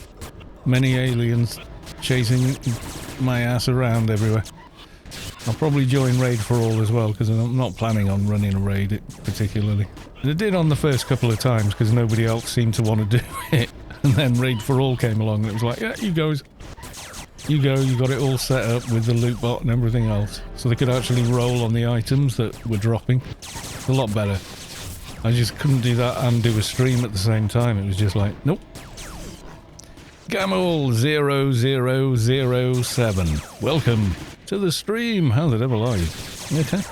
[SPEAKER 1] many aliens chasing my ass around everywhere. I'll probably join Raid for All as well, because I'm not planning on running a raid particularly. And I did on the first couple of times because nobody else seemed to want to do it, and then Raid for All came along and it was like, yeah, you guys, you go, you got it all set up with the loot bot and everything else, so they could actually roll on the items that were dropping. It's a lot better. I just couldn't do that and do a stream at the same time. It was just like, nope. Gamal0007. Welcome to the stream. How the devil are you? You okay?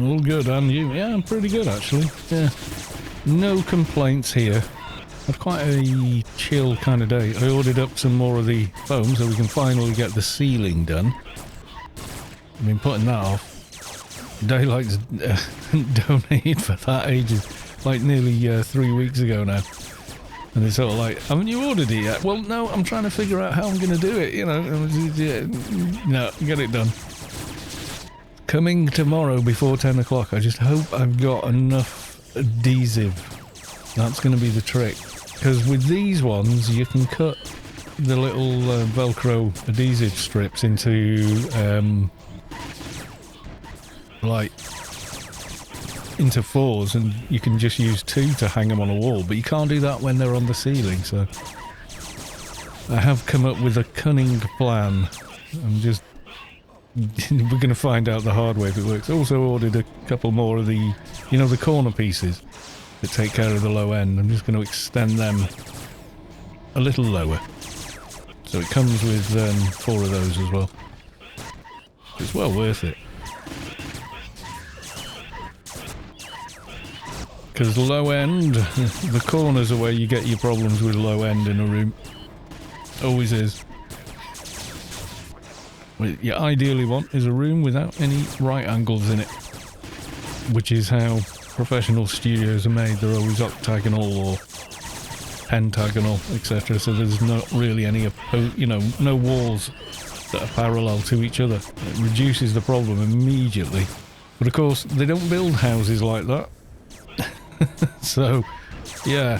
[SPEAKER 1] All good, and you? Yeah, I'm pretty good actually. Yeah, no complaints here. Had quite a chill kind of day. I ordered up some more of the foam so we can finally get the ceiling done. I've been putting that off. Daylight's donated for that ages, like nearly 3 weeks ago now. And it's sort of like, haven't you ordered it yet? Well, no, I'm trying to figure out how I'm going to do it, you know. No, get it done. Coming tomorrow before 10 o'clock. I just hope I've got enough adhesive. That's going to be the trick. Because with these ones, you can cut the little Velcro adhesive strips into, into 4s, and you can just use 2 to hang them on a wall, but you can't do that when they're on the ceiling. So I have come up with a cunning plan. I'm just we're going to find out the hard way if it works. Also ordered a couple more of the, you know, the corner pieces that take care of the low end. I'm just going to extend them a little lower, so it comes with 4 of those as well. It's well worth it. Because low end, the corners are where you get your problems with low end in a room. Always is. What you ideally want is a room without any right angles in it. Which is how professional studios are made. They're always octagonal or pentagonal, etc. So there's not really any, you know, no walls that are parallel to each other. It reduces the problem immediately. But of course, they don't build houses like that. So, yeah.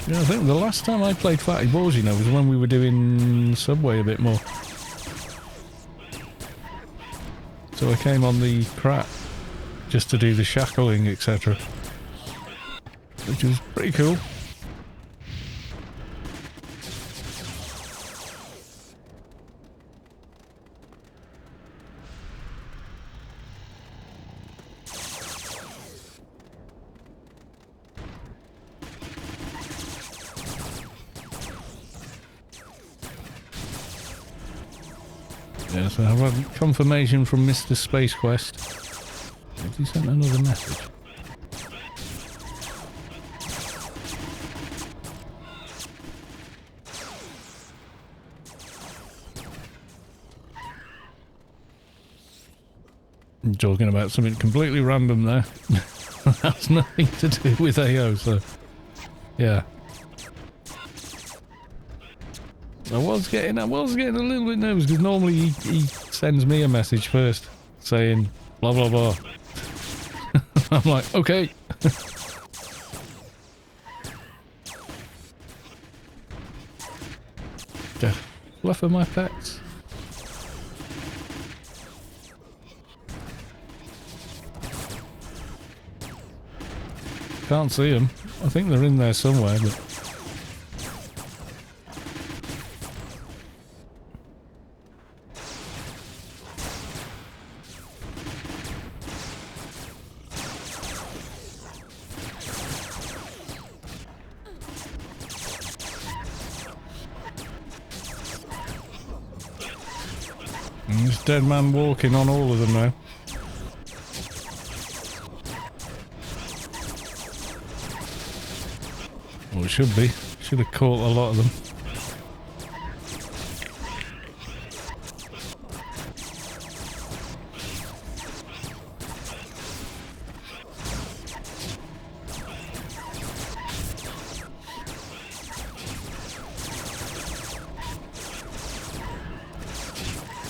[SPEAKER 1] Yeah, I think the last time I played Phattybaws, you know, was when we were doing Subway a bit more. So I came on the Crat just to do the shackling, etc. Which was pretty cool. Yes, I have a confirmation from Mr. SpaceQuest. Has he sent another message? I'm talking about something completely random there. That's nothing to do with AO, so yeah. I was getting a little bit nervous because normally he sends me a message first saying blah blah blah. I'm like, okay. Fluff of my pets. Can't see them. I think they're in there somewhere, but there's a dead man walking on all of them now. Well, it should be. Should have caught a lot of them.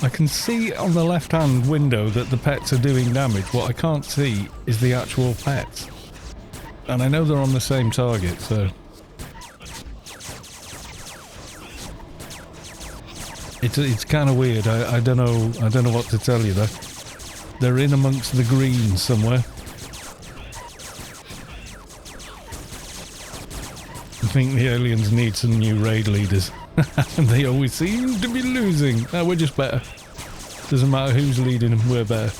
[SPEAKER 1] I can see on the left-hand window that the pets are doing damage. What I can't see is the actual pets. And I know they're on the same target, so it's kind of weird. I don't know what to tell you though. They're in amongst the greens somewhere. I think the aliens need some new raid leaders. And they always seem to be losing. No, we're just better. Doesn't matter who's leading them, we're better.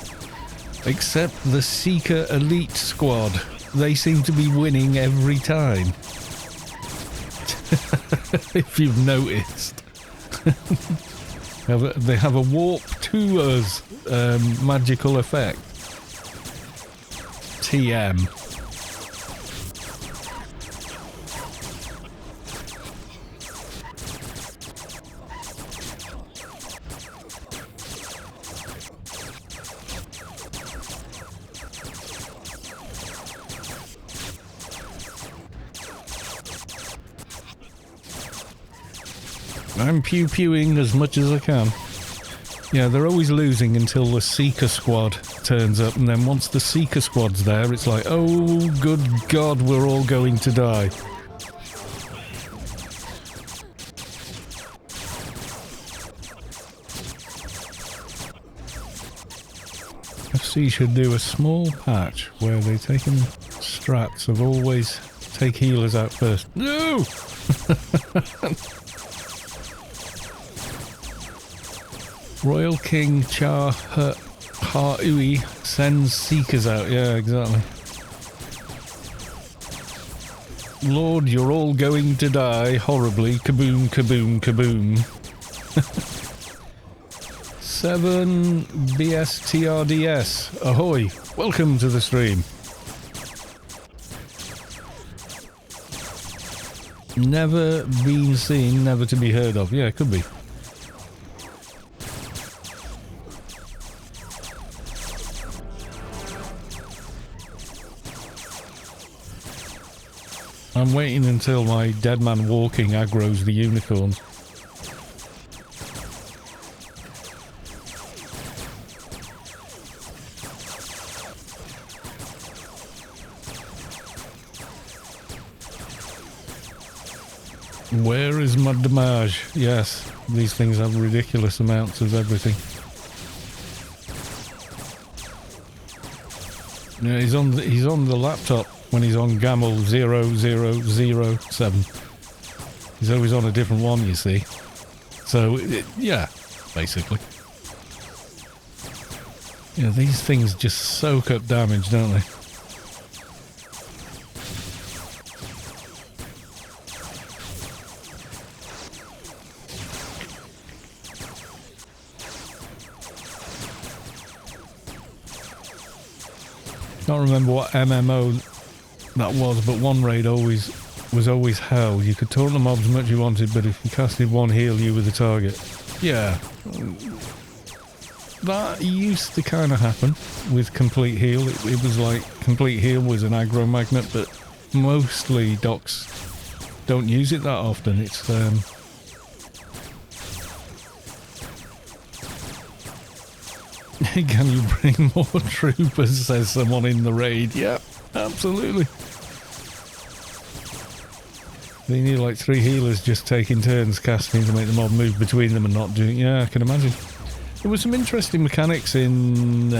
[SPEAKER 1] Except the Seeker Elite Squad. They seem to be winning every time. If you've noticed. They have a warp to us magical effect. TM. I'm pew-pewing as much as I can. Yeah, they're always losing until the Seeker Squad turns up, and then once the Seeker Squad's there, it's like, oh, good God, we're all going to die. FC should do a small patch where they take in strats of always take healers out first. No! Royal King Char Ui sends Seekers out. Yeah, exactly. Lord, you're all going to die horribly. Kaboom, kaboom, kaboom. 7 BSTRDS. Ahoy. Welcome to the stream. Never been seen, never to be heard of. Yeah, it could be. I'm waiting until my dead man walking aggroes the unicorns. Where is my damage? Yes, these things have ridiculous amounts of everything. Yeah, he's on the laptop when he's on Gamel 0007. He's always on a different one, you see. So, yeah, basically. Yeah, these things just soak up damage, don't they? Can't remember what MMO that was, but one raid was always hell. You could taunt the mobs as much as you wanted, but if you casted one heal, you were the target. Yeah. That used to kind of happen with Complete Heal. It was like Complete Heal was an aggro magnet, but mostly docs don't use it that often. It's can you bring more troopers, says someone in the raid. Yep, absolutely. They need like 3 healers just taking turns casting to make the mob move between them and not doing... Yeah, I can imagine. There was some interesting mechanics in...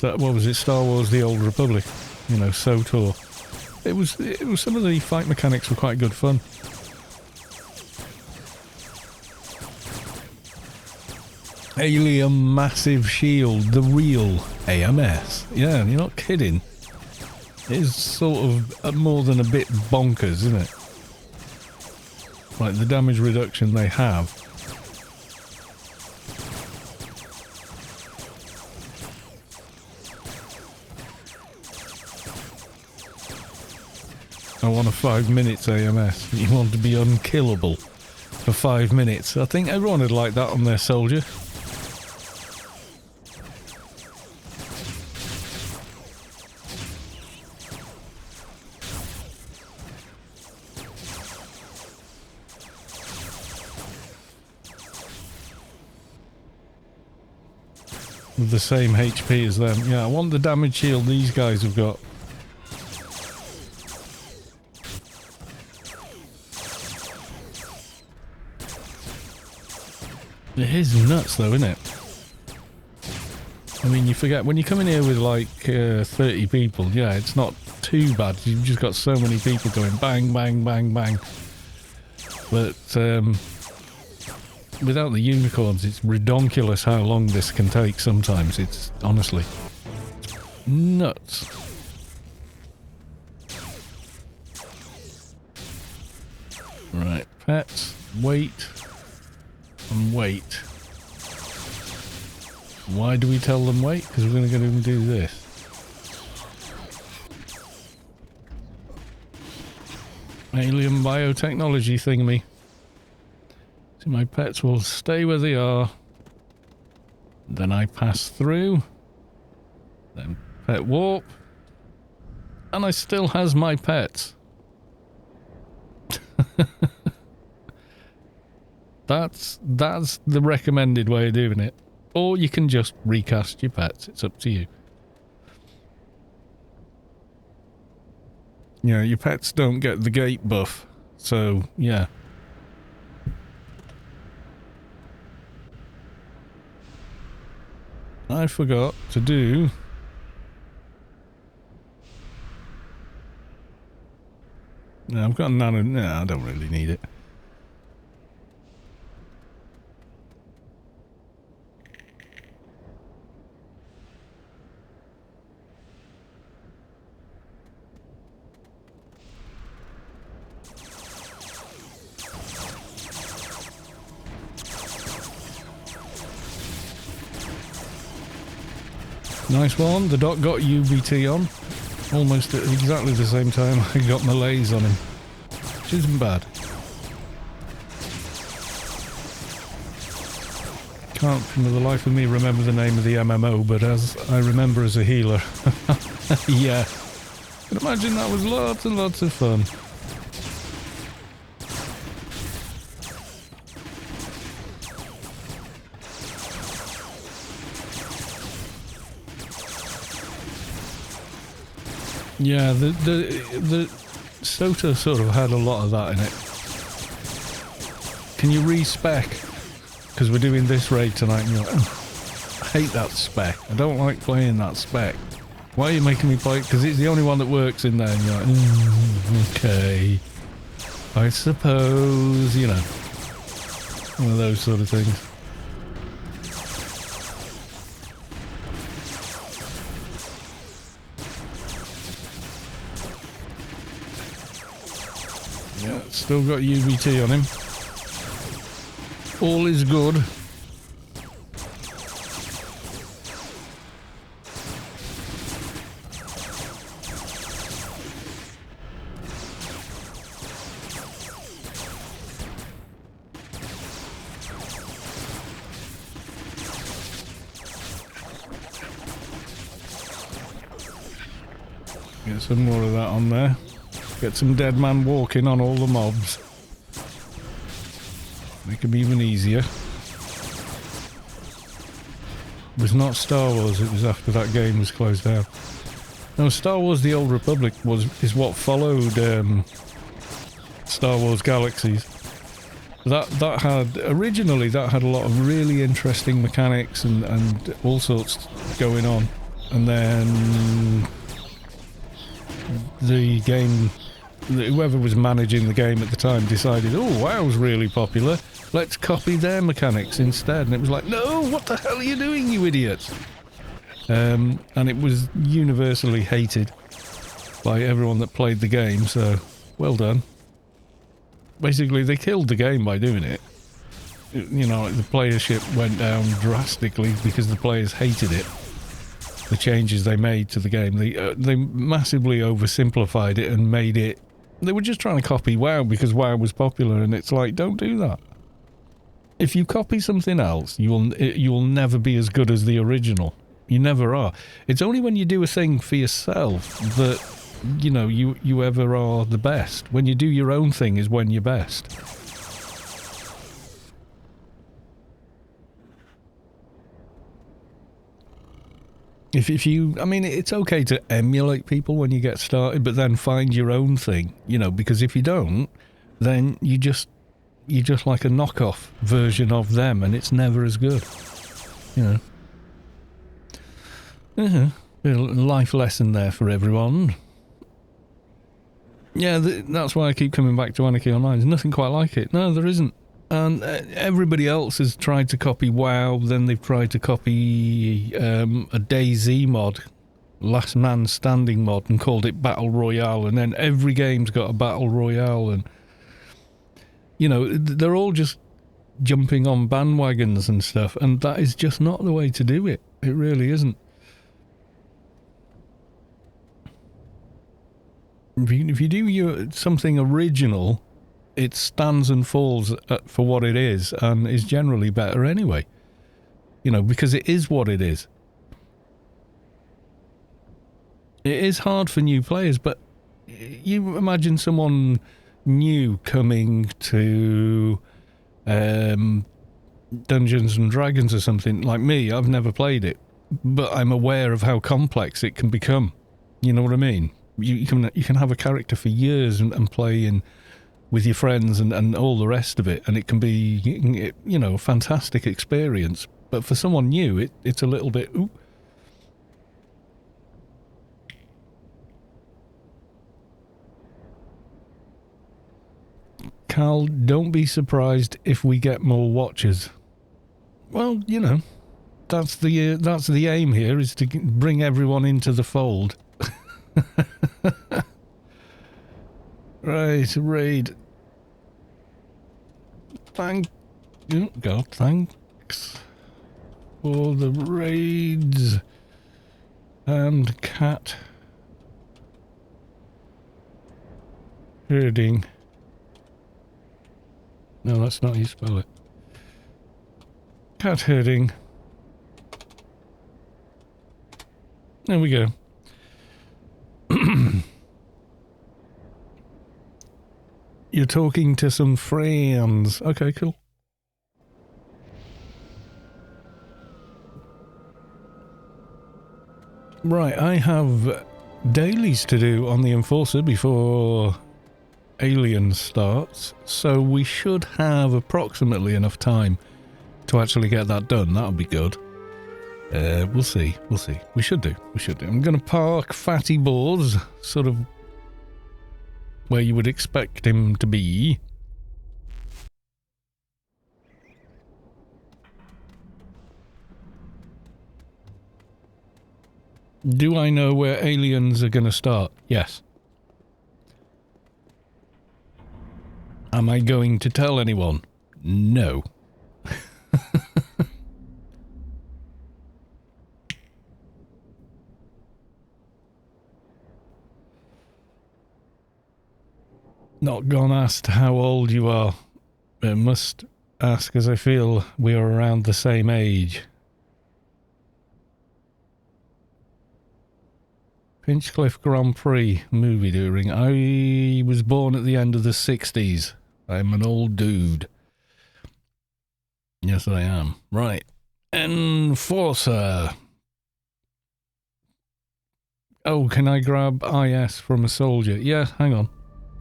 [SPEAKER 1] what was it? Star Wars The Old Republic. You know, SOTOR. It was some of the fight mechanics were quite good fun. Alien Massive Shield, the real AMS. Yeah, you're not kidding. It is sort of more than a bit bonkers, isn't it? Like the damage reduction they have. I want a 5 minutes AMS. You want to be unkillable for 5 minutes. I think everyone would like that on their soldier. With the same HP as them. Yeah, I want the damage shield these guys have got. It is nuts though, isn't it? I mean, you forget, when you come in here with like 30 people, yeah, it's not too bad. You've just got so many people going bang, bang, bang, bang. But, without the unicorns, it's redonkulous how long this can take sometimes. It's honestly nuts. Right, pets, wait, and wait. Why do we tell them wait? Because we're going to go and do this. Alien biotechnology thingy. My pets will stay where they are. Then I pass through. Then pet warp. And I still has my pets. That's the recommended way of doing it. Or you can just recast your pets. It's up to you. Yeah, your pets don't get the gate buff. So, yeah. I forgot to do... No, I've got a nano... No, I don't really need it. Nice one. The dot got UBT on. Almost at exactly the same time I got malaise on him. Which isn't bad. Can't for the life of me remember the name of the MMO, but as I remember as a healer. Yeah. I can imagine that was lots and lots of fun. Yeah, the Sota sort of had a lot of that in it. Can you respec? Because we're doing this raid tonight and you're like, oh, I hate that spec. I don't like playing that spec. Why are you making me play it? Because it's the only one that works in there and you're like, okay. I suppose, you know. One of those sort of things. Still got UBT on him. All is good. Get some more of that on there. Get some dead man walking on all the mobs. Make them even easier. It was not Star Wars, it was after that game was closed down. No, Star Wars The Old Republic is what followed Star Wars Galaxies. That had, originally that had a lot of really interesting mechanics and all sorts going on. And then the game, whoever was managing the game at the time decided, oh, WoW's really popular, let's copy their mechanics instead. And it was like, no, what the hell are you doing, you idiots? And it was universally hated by everyone that played the game, so well done. Basically, they killed the game by doing it. You know, the playership went down drastically because the players hated it. The changes they made to the game, they massively oversimplified it and made it. They were just trying to copy WoW because WoW was popular, and it's like, don't do that. If you copy something else, you will never be as good as the original. You never are. It's only when you do a thing for yourself that, you know, you ever are the best. When you do your own thing is when you're best. If you, I mean, it's okay to emulate people when you get started, but then find your own thing, you know, because if you don't, then you're just like a knockoff version of them, and it's never as good, you know. A life lesson there for everyone. Yeah, that's why I keep coming back to Anarchy Online. There's nothing quite like it. No, there isn't. And everybody else has tried to copy WoW, then they've tried to copy a DayZ mod, Last Man Standing mod, and called it Battle Royale, and then every game's got a Battle Royale, and, you know, they're all just jumping on bandwagons and stuff, and that is just not the way to do it. It really isn't. If you do something original, it stands and falls for what it is, and is generally better anyway. You know, because it is what it is. It is hard for new players, but you imagine someone new coming to Dungeons and Dragons or something, like me, I've never played it, but I'm aware of how complex it can become. You know what I mean? You can have a character for years and play in with your friends and all the rest of it, and it can be, you know, a fantastic experience. But for someone new, it's a little bit... Ooh. Cal, don't be surprised if we get more watchers. Well, you know, that's the aim here, is to bring everyone into the fold. Right, raid. Thanks for the raids. And cat herding. No, that's not how you spell it. Cat herding. There we go. You're talking to some friends. Okay, cool. Right, I have dailies to do on the Enforcer before Alien starts, so we should have approximately enough time to actually get that done. That'll be good. We'll see. We'll see. We should do. I'm going to park Phattybaws, sort of where you would expect him to be. Do I know where aliens are going to start? Yes. Am I going to tell anyone? No. Not gone asked how old you are. I must ask as I feel we are around the same age. Pinchcliffe Grand Prix movie during. I was born at the end of the 60s. I'm an old dude. Yes, I am. Right. Enforcer. Oh, can I grab IS from a soldier? Yeah, hang on.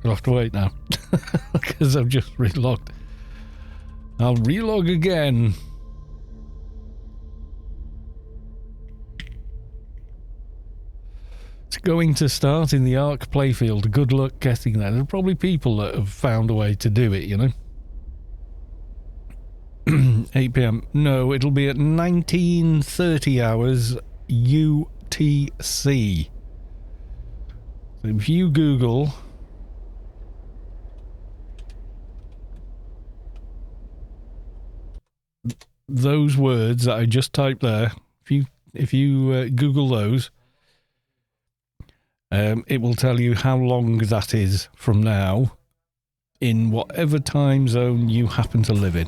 [SPEAKER 1] I'll have to wait now. Because I've just relogged. I'll relog again. It's going to start in the Ark playfield. Good luck getting there. There are probably people that have found a way to do it, you know. 8 PM. No, it'll be at 1930 hours UTC. So if you Google those words that I just typed there, if you Google those, it will tell you how long that is from now in whatever time zone you happen to live in.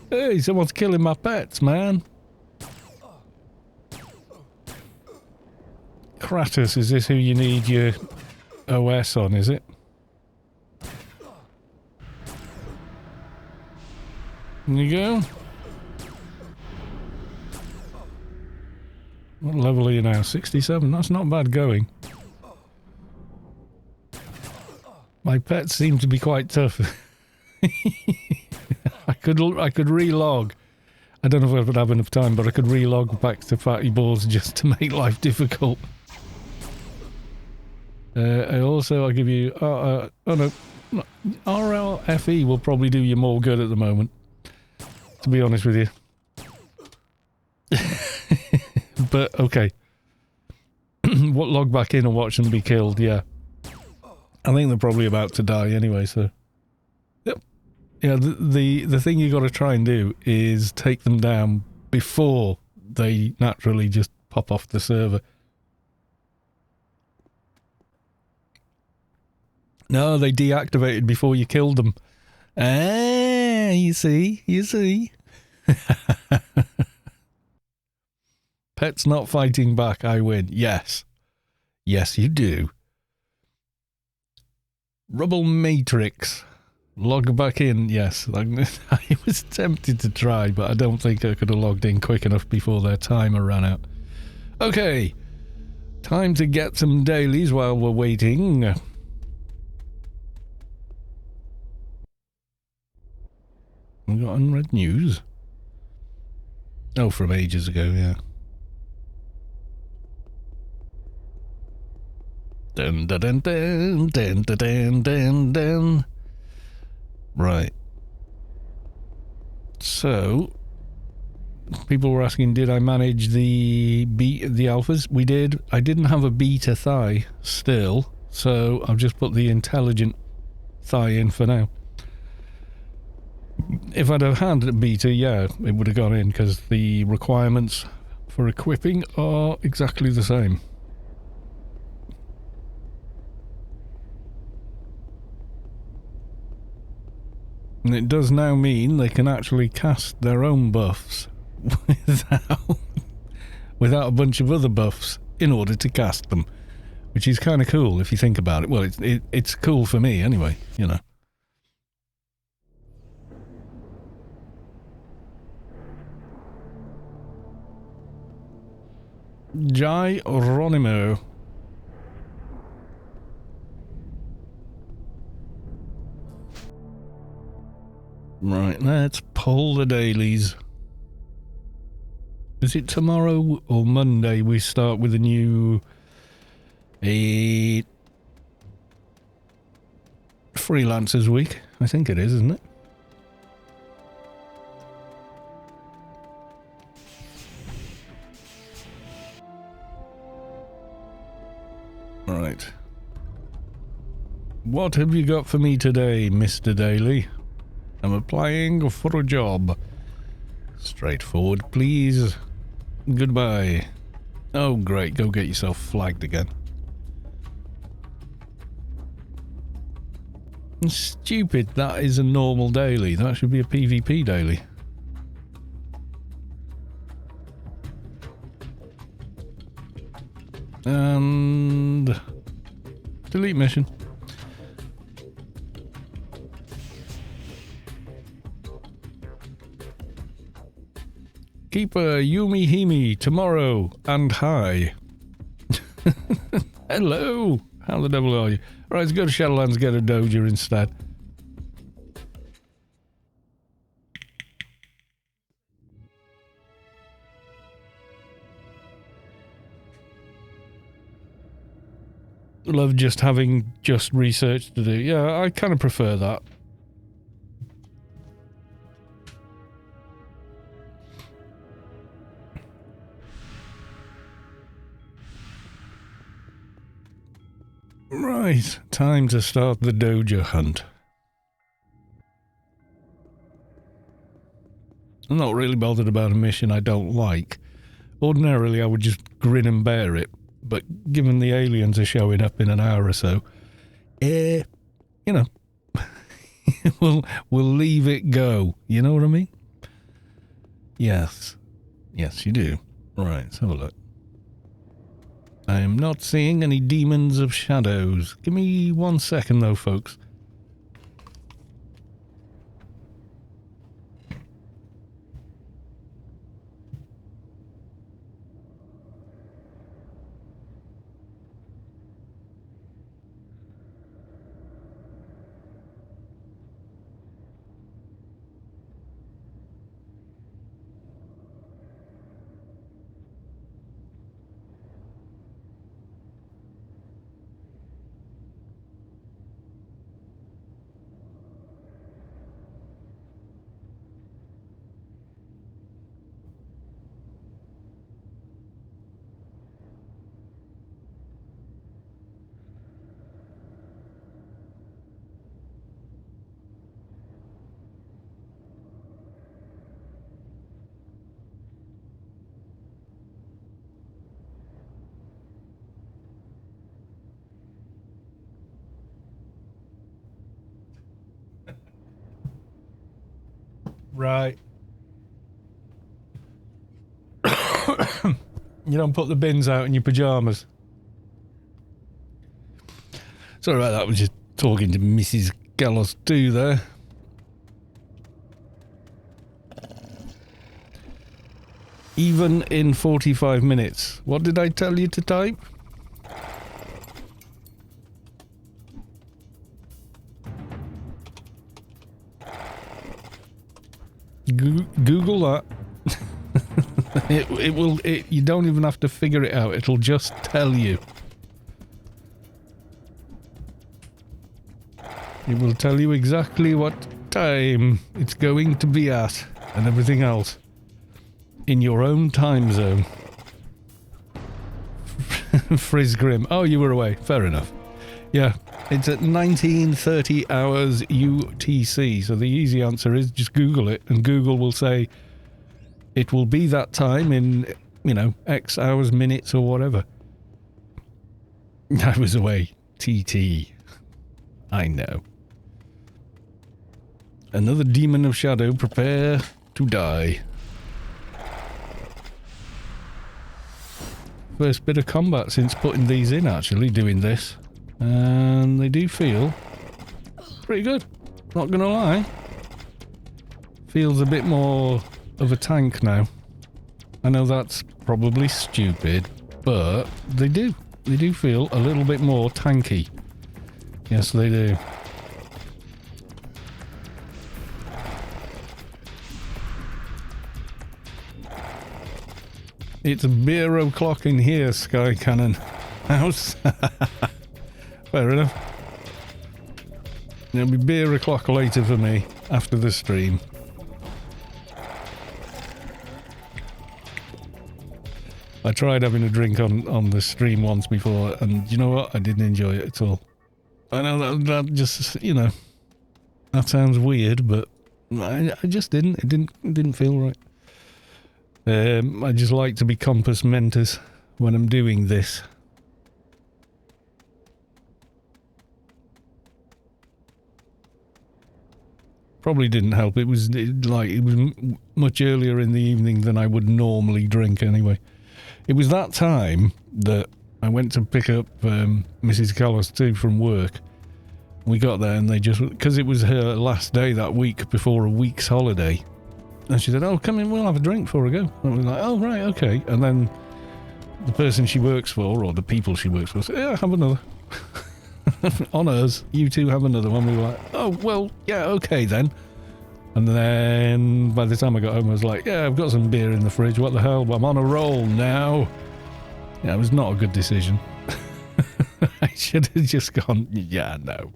[SPEAKER 1] Hey, someone's killing my pets, man. Kratos, is this who you need your OS on, is it? There you go. What level are you now? 67? That's not bad going. My pets seem to be quite tough. I could relog. I don't know if I would have enough time, but I could relog back to Phattybaws just to make life difficult. I'll give you... oh no. RLFE will probably do you more good at the moment, to be honest with you. But, okay. What, log back in and watch them be killed, yeah. I think they're probably about to die anyway, so... Yep. Yeah, the thing you got to try and do is take them down before they naturally just pop off the server. No, they deactivated before you killed them. Ah, you see. Pet's not fighting back, I win. Yes. Yes, you do. Rubble Matrix. Log back in, yes. I was tempted to try, but I don't think I could have logged in quick enough before their timer ran out. Okay. Time to get some dailies while we're waiting. We got unread news. Oh, from ages ago, yeah. Dun dun dun dun dun dun dun dun. Right. So, people were asking, did I manage the alphas? We did. I didn't have a beta thigh still, so I've just put the intelligent thigh in for now. If I'd have had a beta, yeah, it would have gone in, because the requirements for equipping are exactly the same. And it does now mean they can actually cast their own buffs without a bunch of other buffs in order to cast them, which is kind of cool if you think about it. Well, it's cool for me anyway, you know. Geronimo. Right, let's pull the dailies. Is it tomorrow or Monday we start with a new Freelancers Week? I think it is, isn't it? Right. What have you got for me today, Mr. Daily? I'm applying for a job. Straightforward, please. Goodbye. Oh, great. Go get yourself flagged again. Stupid. That is a normal daily. That should be a PvP daily. And... delete mission. Keep a Yumi Himi tomorrow and hi. Hello. How the devil are you? Alright, let's go to Shadowlands, get a Doja instead. Love just having just research to do. Yeah, I kind of prefer that. Right, time to start the Doja hunt. I'm not really bothered about a mission I don't like. Ordinarily, I would just grin and bear it, but given the aliens are showing up in an hour or so, you know, we'll leave it go. You know what I mean? Yes. Yes, you do. Right, let's have a look. I am not seeing any demons of shadows. Give me 1 second though, folks. Right. You don't put the bins out in your pyjamas. Sorry about that, I was just talking to Mrs. Gallows too there. Even in 45 minutes. What did I tell you to type? Google that. it will. You don't even have to figure it out. It'll just tell you. It will tell you exactly what time it's going to be at and everything else in your own time zone. Frizzgrim. Oh, you were away. Fair enough. Yeah, it's at 19:30 hours UTC. So the easy answer is just Google it, and Google will say it will be that time in, you know, X hours, minutes, or whatever. I was away. TT. I know. Another demon of shadow, prepare to die. First bit of combat since putting these in, actually, doing this. And they do feel pretty good, not gonna lie. Feels a bit more of a tank now. I know that's probably stupid, but they do feel a little bit more tanky. Yes, they do. It's beer o'clock in here, Sky Cannon House. Fair enough. It'll be beer o'clock later for me, after the stream. I tried having a drink on the stream once before, and you know what? I didn't enjoy it at all. I know that just, you know, that sounds weird, but I just didn't. It didn't feel right. I just like to be compos mentis when I'm doing this. Probably didn't help. It was much earlier in the evening than I would normally drink anyway. It was that time that I went to pick up Mrs. Callis too from work. We got there and they just, because it was her last day that week before a week's holiday. And she said, oh, come in, we'll have a drink before we go. And I was like, oh, right, okay. And then the person she works for, or the people she works for, said, yeah, have another. On us, you two have another one. We were like, oh, well, yeah, okay then. And then by the time I got home, I was like, yeah, I've got some beer in the fridge. What the hell? I'm on a roll now. Yeah, it was not a good decision. I should have just gone, yeah, no.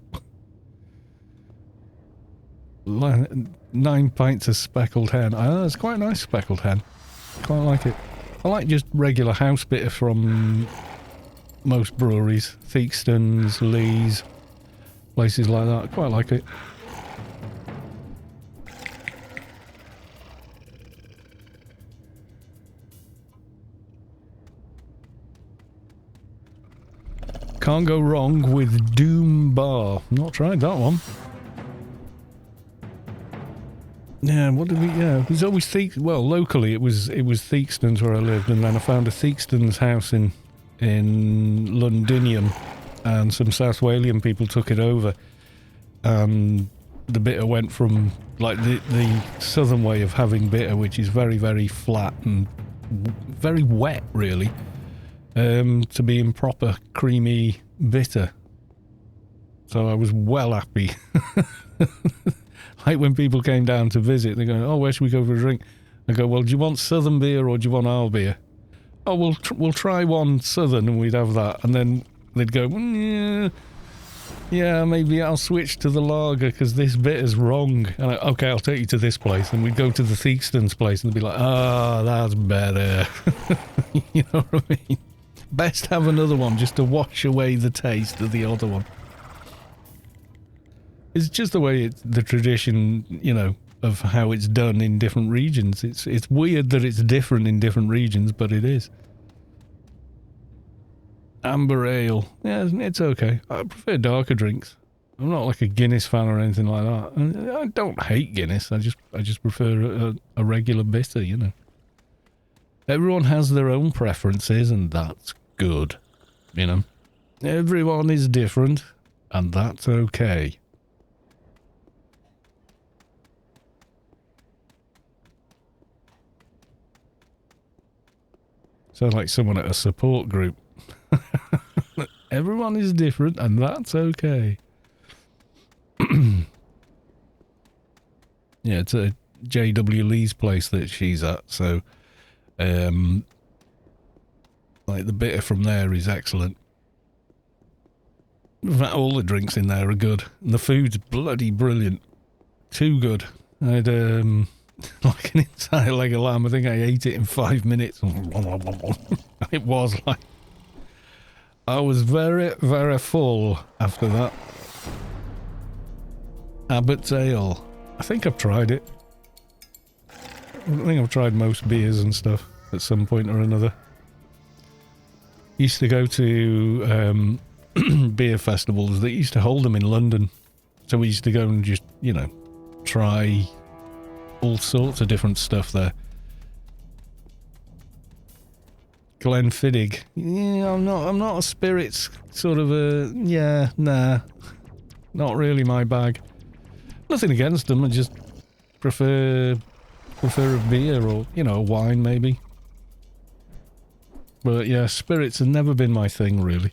[SPEAKER 1] 9 pints of speckled hen. It's quite a nice speckled hen. Quite like it. I like just regular house bitter from most breweries. Theakston's, Lee's, places like that. I quite like it. Can't go wrong with Doom Bar. Not tried that one. Yeah, what did we... Yeah, it was always well, locally it was Theakston's where I lived, and then I found a Theakston's house in Londinium, and some South Walian people took it over, and the bitter went from like the southern way of having bitter, which is very, very flat and very wet, really, to being proper creamy bitter. So I was well happy. Like when people came down to visit, they're going, oh, where should we go for a drink? I go, well, do you want southern beer or do you want our beer? Oh, we'll try one southern, and we'd have that. And then they'd go, yeah, maybe I'll switch to the lager because this bit is wrong. And okay, I'll take you to this place. And we'd go to the Theakston's place and they'd be like, that's better. You know what I mean? Best have another one just to wash away the taste of the other one. It's just the way the tradition, you know, of how it's done in different regions. It's weird that it's different in different regions, but it is. Amber ale. Yeah, it's okay. I prefer darker drinks. I'm not like a Guinness fan or anything like that. And I don't hate Guinness. I just prefer a regular bitter, you know. Everyone has their own preferences, and that's good. You know? Everyone is different, and that's okay. Sounds like someone at a support group. Everyone is different, and that's okay. Yeah, it's a J.W. Lee's place that she's at, so like the bitter from there is excellent. In fact, all the drinks in there are good, and the food's bloody brilliant. Too good. I had like an entire leg of lamb. I think I ate it in 5 minutes. It was like, I was very, very full after that. Abbott's Ale. I think I've tried it. I think I've tried most beers and stuff at some point or another. Used to go to beer festivals. They used to hold them in London. So we used to go and just, you know, try all sorts of different stuff there. Glenfiddich. Yeah, I'm not a spirits sort of a, yeah, nah. Not really my bag. Nothing against them, I just prefer a beer or, you know, a wine maybe. But yeah, spirits have never been my thing really.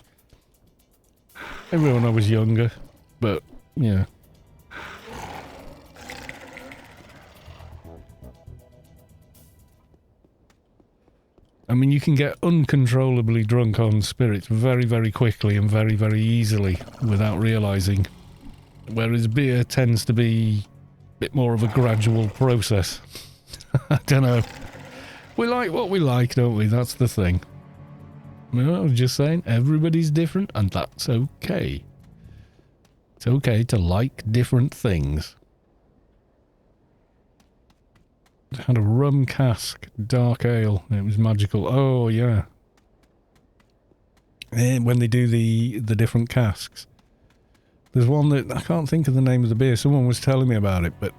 [SPEAKER 1] Maybe when I was younger, but yeah. I mean, you can get uncontrollably drunk on spirits very, very quickly and very, very easily without realising. Whereas beer tends to be a bit more of a gradual process. I don't know. We like what we like, don't we? That's the thing. No, I was just saying, everybody's different, and that's okay. It's okay to like different things. I had a rum cask, dark ale, and it was magical. Oh, yeah. And when they do the different casks. There's one that, I can't think of the name of the beer, someone was telling me about it, but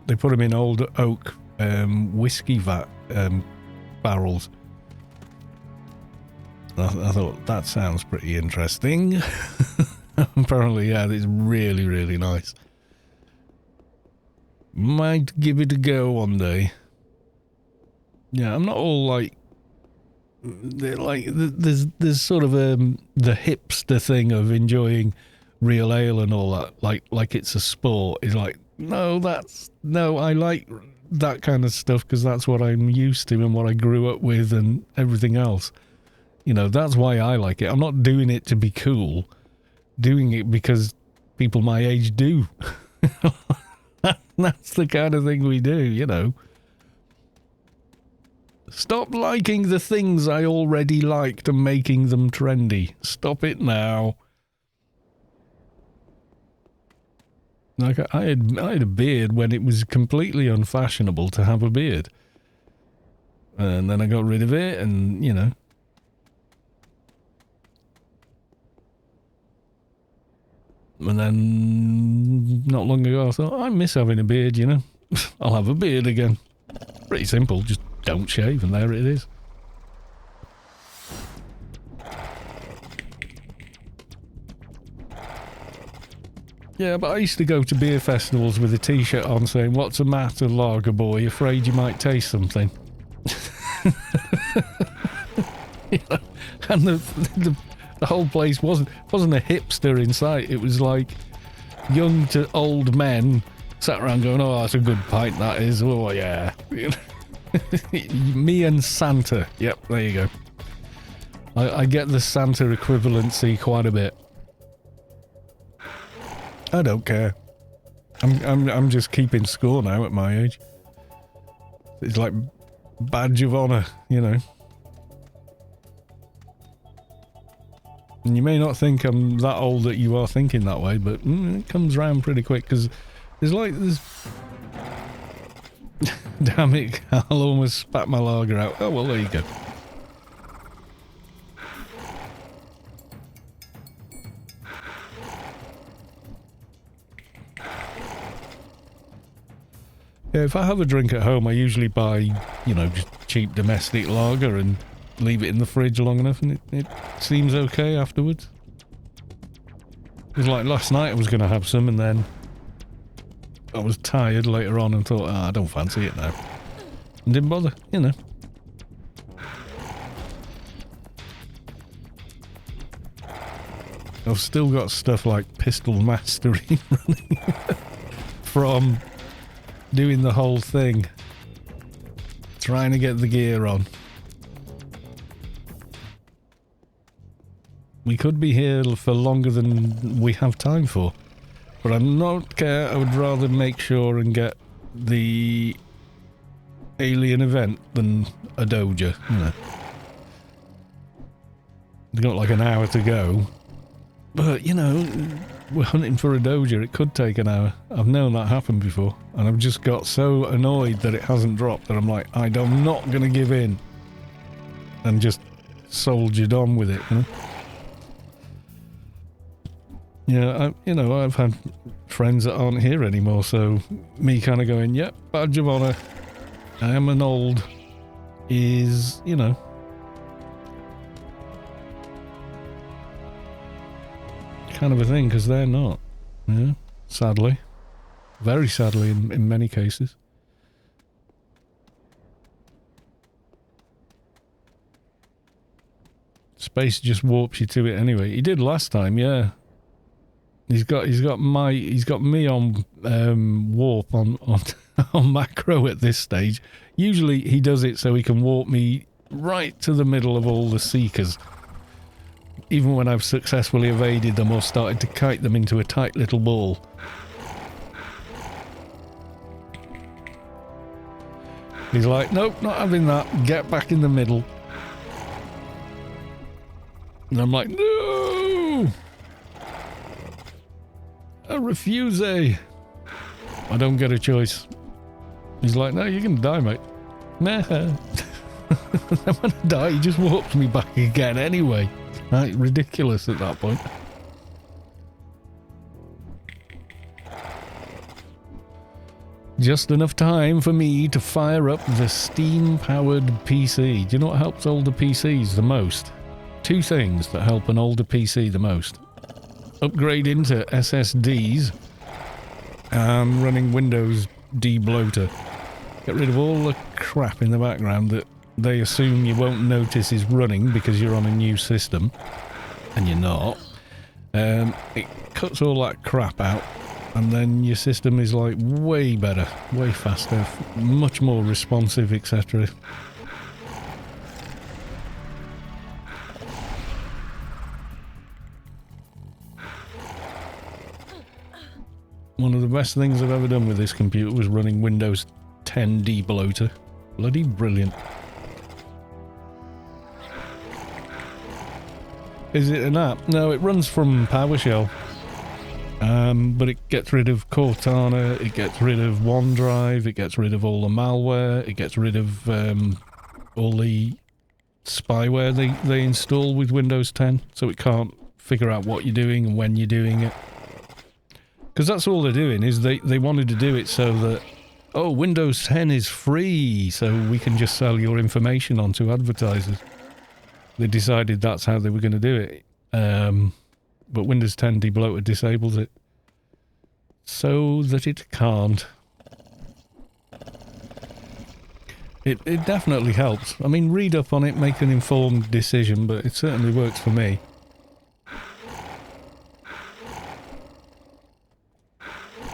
[SPEAKER 1] they put them in old oak whiskey vat barrels. I thought, that sounds pretty interesting. Apparently, yeah, it's really, really nice. Might give it a go one day. Yeah, I'm not all like there's sort of the hipster thing of enjoying real ale and all that, like it's a sport. It's like, no, I like that kind of stuff because that's what I'm used to and what I grew up with and everything else. You know, that's why I like it. I'm not doing it to be cool. Doing it because people my age do. That's the kind of thing we do, you know. Stop liking the things I already liked and making them trendy. Stop it now. Like, I had a beard when it was completely unfashionable to have a beard. And then I got rid of it and, you know. And then, not long ago, I thought, I miss having a beard, you know. I'll have a beard again. Pretty simple, just don't shave and there it is. Yeah, but I used to go to beer festivals with a t-shirt on saying, "What's the matter, lager boy? Afraid you might taste something?" You know, and the whole place wasn't a hipster in sight. It was like young to old men sat around going, "Oh, that's a good pint, that is. Oh, yeah." Me and Santa. Yep, there you go. I get the Santa equivalency quite a bit. I don't care. I'm just keeping score now at my age. It's like badge of honor, you know. And you may not think I'm that old that you are thinking that way, but it comes round pretty quick because there's damn it, I'll almost spat my lager out. Oh well, there you go. Yeah, if I have a drink at home, I usually buy, you know, just cheap domestic lager and leave it in the fridge long enough and it seems okay afterwards. It was like last night I was going to have some and then I was tired later on and thought, I don't fancy it now. And didn't bother, you know. I've still got stuff like pistol mastery running from doing the whole thing. Trying to get the gear on. We could be here for longer than we have time for. But I'm not care. I would rather make sure and get the alien event than a Doja, you know. We've got like an hour to go. But, you know, we're hunting for a Doja. It could take an hour. I've known that happened before. And I've just got so annoyed that it hasn't dropped that I'm like, I'm not going to give in. And just soldiered on with it, you know? Yeah, I've had friends that aren't here anymore, so me kind of going, yep, badge of honour. I am an old is, you know. Kind of a thing, because they're not. Yeah, sadly. Very sadly in many cases. Space just warps you to it anyway. He did last time, yeah. He's got me on warp on on macro at this stage. Usually he does it so he can warp me right to the middle of all the seekers. Even when I've successfully evaded them or started to kite them into a tight little ball. He's like, nope, not having that. Get back in the middle. And I'm like, no! I refuse. I don't get a choice. He's like, no, you're going to die, mate. Nah. Then when I die, he just warps me back again anyway. Right, ridiculous at that point. Just enough time for me to fire up the steam-powered PC. Do you know what helps older PCs the most? Two things that help an older PC the most. Upgrading to SSDs and running Windows debloater. Get rid of all the crap in the background that they assume you won't notice is running because you're on a new system, and you're not. It cuts all that crap out, and then your system is like way better, way faster, much more responsive, etc. One of the best things I've ever done with this computer was running Windows 10 debloater. Bloody brilliant. Is it an app? No, it runs from PowerShell. But it gets rid of Cortana, it gets rid of OneDrive, it gets rid of all the malware, it gets rid of all the spyware they install with Windows 10, so it can't figure out what you're doing and when you're doing it. Because that's all they're doing, is they wanted to do it so that, oh, Windows 10 is free, so we can just sell your information on to advertisers. They decided that's how they were going to do it. But Windows 10 debloater disables it. So that it can't. It definitely helps. I mean, read up on it, make an informed decision, but it certainly works for me.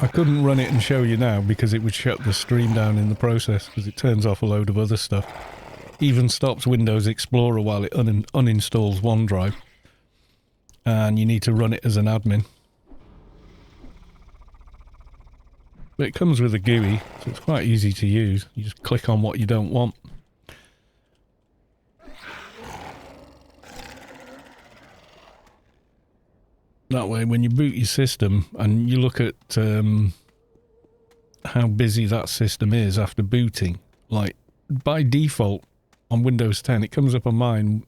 [SPEAKER 1] I couldn't run it and show you now because it would shut the stream down in the process, because it turns off a load of other stuff. Even stops Windows Explorer while it uninstalls OneDrive. And you need to run it as an admin. But it comes with a GUI, so it's quite easy to use. You just click on what you don't want. That way, when you boot your system and you look at how busy that system is after booting, like by default on Windows 10, it comes up on mine,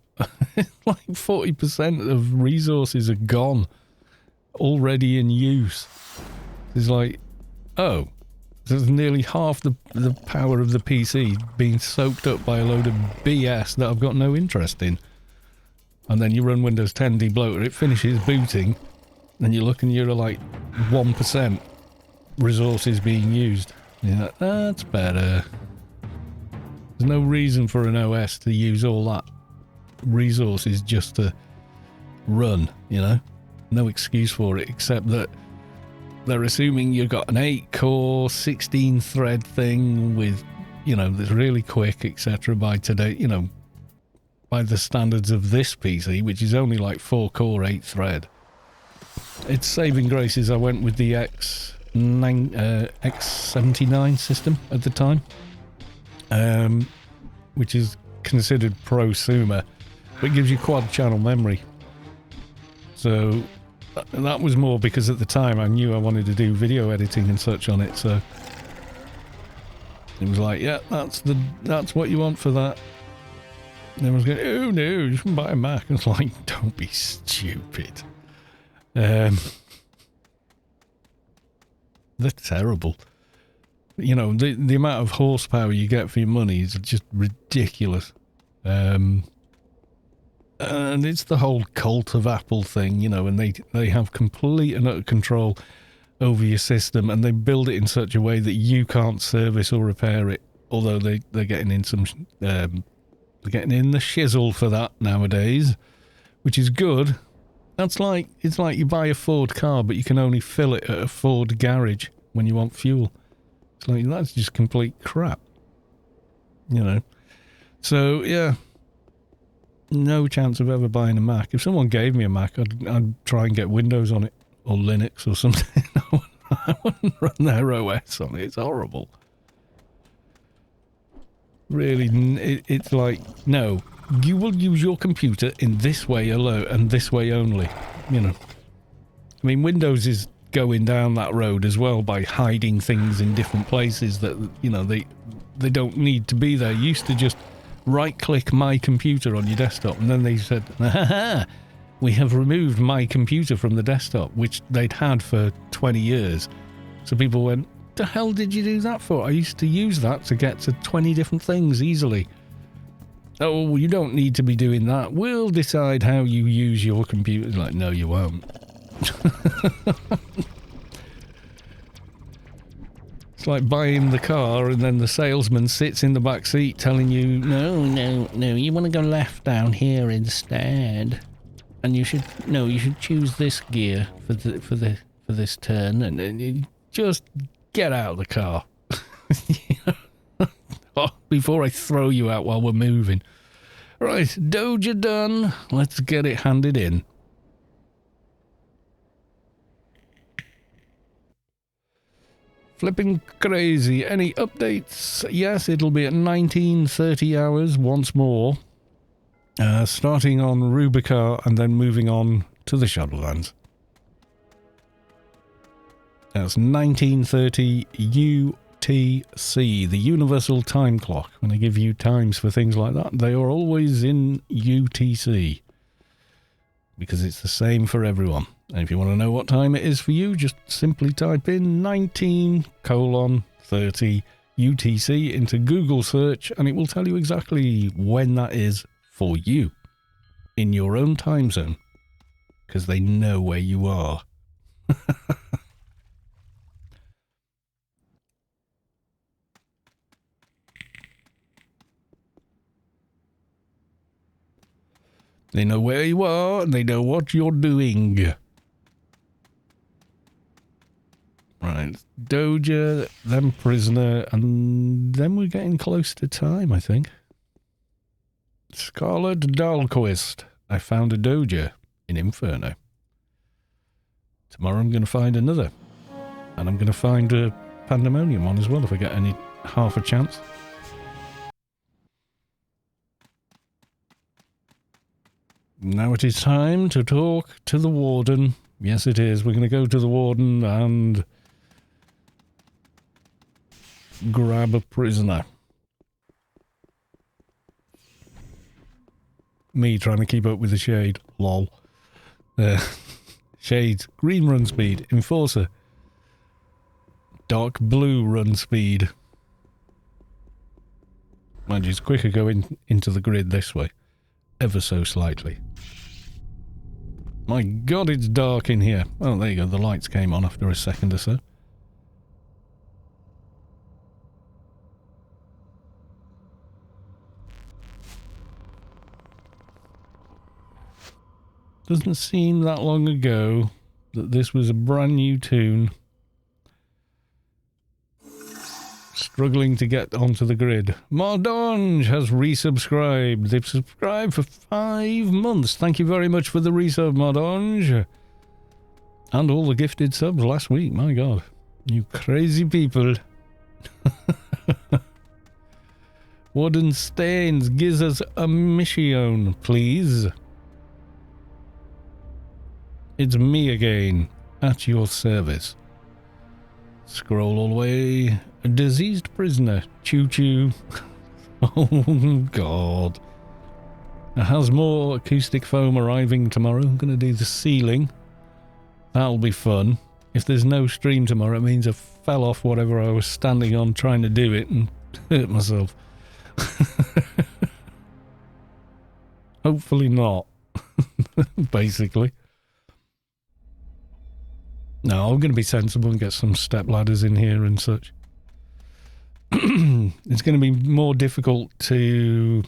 [SPEAKER 1] like 40% of resources are gone, already in use. It's like, oh, There's nearly half the power of the PC being soaked up by a load of BS that I've got no interest in. And then you run Windows 10 debloater, it finishes booting, and you look and you're like 1% resources being used. You're like, that's better. There's no reason for an OS to use all that resources just to run, you know? No excuse for it, except that they're assuming you've got an 8-core, 16-thread thing with, you know, that's really quick, etc. by today, you know, by the standards of this PC, which is only like 4-core, 8-thread. Its saving grace is I went with the X79 system at the time, which is considered prosumer, but gives you quad-channel memory. So that was more because at the time I knew I wanted to do video editing and such on it, so it was like, yeah, that's what you want for that. And everyone's going, oh no, you shouldn't buy a Mac. I was like, don't be stupid. They're terrible. You know, the amount of horsepower you get for your money is just ridiculous. And it's the whole cult of Apple thing, you know, and they have complete and utter control over your system, and they build it in such a way that you can't service or repair it, although they're getting in some... they're getting in the shizzle for that nowadays, which is good. It's like you buy a Ford car, but you can only fill it at a Ford garage when you want fuel. It's like, that's just complete crap. You know? So, yeah. No chance of ever buying a Mac. If someone gave me a Mac, I'd try and get Windows on it, or Linux or something. I wouldn't run their OS on it. It's horrible. Really, it's like, no, you will use your computer in this way alone and this way only, you know. I mean, Windows is going down that road as well by hiding things in different places that, you know, they don't need to be there. You used to just right-click My Computer on your desktop, and then they said, ha, we have removed My Computer from the desktop, which they'd had for 20 years. So people went, the hell did you do that for? I used to use that to get to 20 different things easily. Oh, you don't need to be doing that. We'll decide how you use your computer. Like, no, you won't. It's like buying the car and then the salesman sits in the back seat telling you, no, you want to go left down here instead. And you should choose this gear for this turn, and you just get out of the car. Oh, before I throw you out while we're moving. Right, Doja done. Let's get it handed in. Flipping crazy. Any updates? Yes, it'll be at 19:30 hours once more. Starting on Rubicar and then moving on to the Shadowlands. That's 19:30 UTC, the Universal Time Clock. When I give you times for things like that, they are always in UTC. Because it's the same for everyone. And if you want to know what time it is for you, just simply type in 19:30 UTC into Google search, and it will tell you exactly when that is for you. In your own time zone. Because they know where you are. They know where you are, and they know what you're doing. Right, Doja, then Prisoner, and then we're getting close to time, I think. Scarlet Dahlquist. I found a Doja in Inferno. Tomorrow I'm going to find another. And I'm going to find a Pandemonium one as well if I get any half a chance. Now it is time to talk to the Warden. Yes, it is. We're going to go to the Warden and grab a prisoner. Me trying to keep up with the Shade. Lol. Shades. Green run speed. Enforcer. dark blue run speed. Mind you, it's quicker going into the grid this way. Ever so slightly. My god, it's dark in here. Oh, there you go. The lights came on after a second or so. Doesn't seem that long ago that this was a brand new tune. Struggling to get onto the grid. Mardonge has resubscribed. They've subscribed for 5 months. Thank you very much for the resub, Mardonge. And all the gifted subs last week. My god. You crazy people. Wooden Stains gives us a mission, please. It's me again, at your service. Scroll all the way. A diseased prisoner. Choo-choo. Oh, God. It has more acoustic foam arriving tomorrow. I'm going to do the ceiling. That'll be fun. If there's no stream tomorrow, it means I fell off whatever I was standing on trying to do it and hurt myself. Hopefully not. Basically. No, I'm going to be sensible and get some step ladders in here and such. It's going to be more difficult to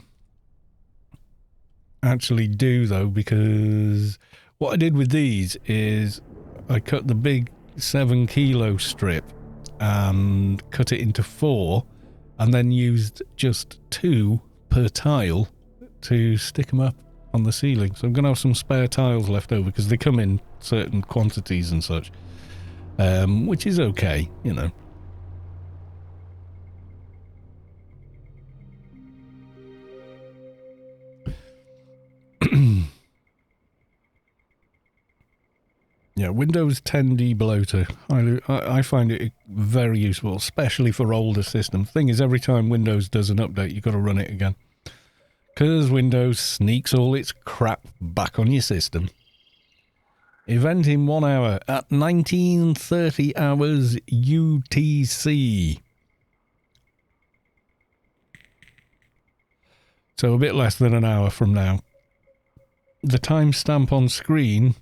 [SPEAKER 1] actually do, though, because what I did with these is I cut the big 7 kilo strip and cut it into 4 and then used just 2 per tile to stick them up on the ceiling. So I'm going to have some spare tiles left over because they come in certain quantities and such, which is okay, you know. Yeah, Windows 10 debloater. I find it very useful, especially for older systems. Thing is, every time Windows does an update, you've got to run it again. Because Windows sneaks all its crap back on your system. Event in 1 hour at 19:30 hours UTC. So a bit less than an hour from now. The timestamp on screen,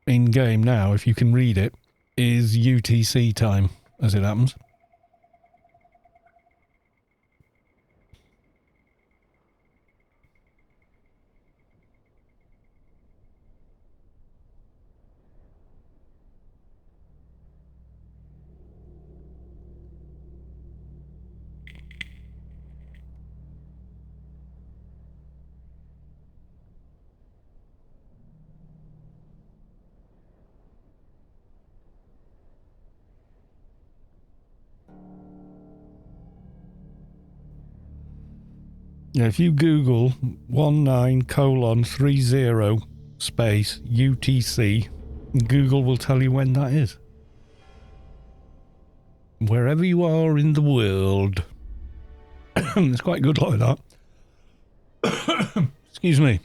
[SPEAKER 1] in game now, if you can read it, is UTC time, as it happens. Yeah, if you Google 19:30 space UTC, Google will tell you when that is. Wherever you are in the world. It's quite good like that. Excuse me.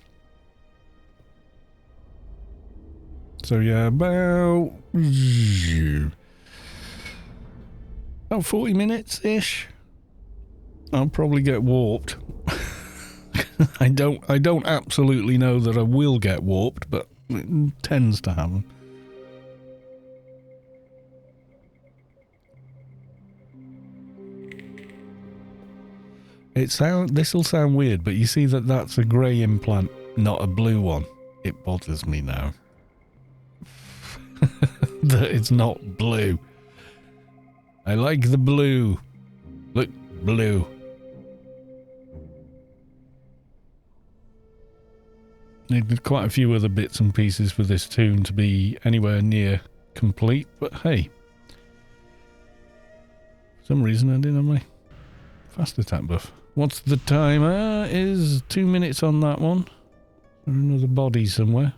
[SPEAKER 1] So yeah, about 40 minutes-ish. I'll probably get warped. I don't absolutely know that I will get warped, but it tends to happen. This'll sound weird, but you see that that's a grey implant, not a blue one. It bothers me now. That it's not blue. I like the blue. Look, blue. Needed quite a few other bits and pieces for this tune to be anywhere near complete, but hey. For some reason I didn't have my fast attack buff. What's the timer? Is 2 minutes on that one. There's another body somewhere.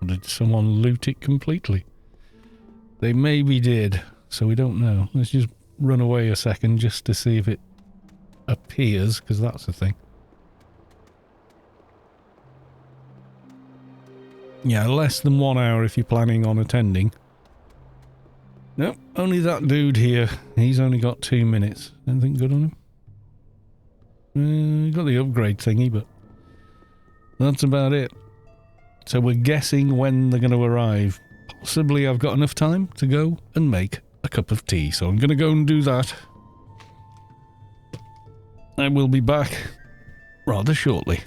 [SPEAKER 1] Or did someone loot it completely? They maybe did, so we don't know. Let's just run away a second just to see if it appears, because that's the thing. Yeah, less than 1 hour if you're planning on attending. Nope, only that dude here. He's only got 2 minutes. Anything good on him? Got the upgrade thingy, but that's about it. So we're guessing when they're going to arrive. Possibly I've got enough time to go and make a cup of tea. So I'm going to go and do that. I will be back rather shortly.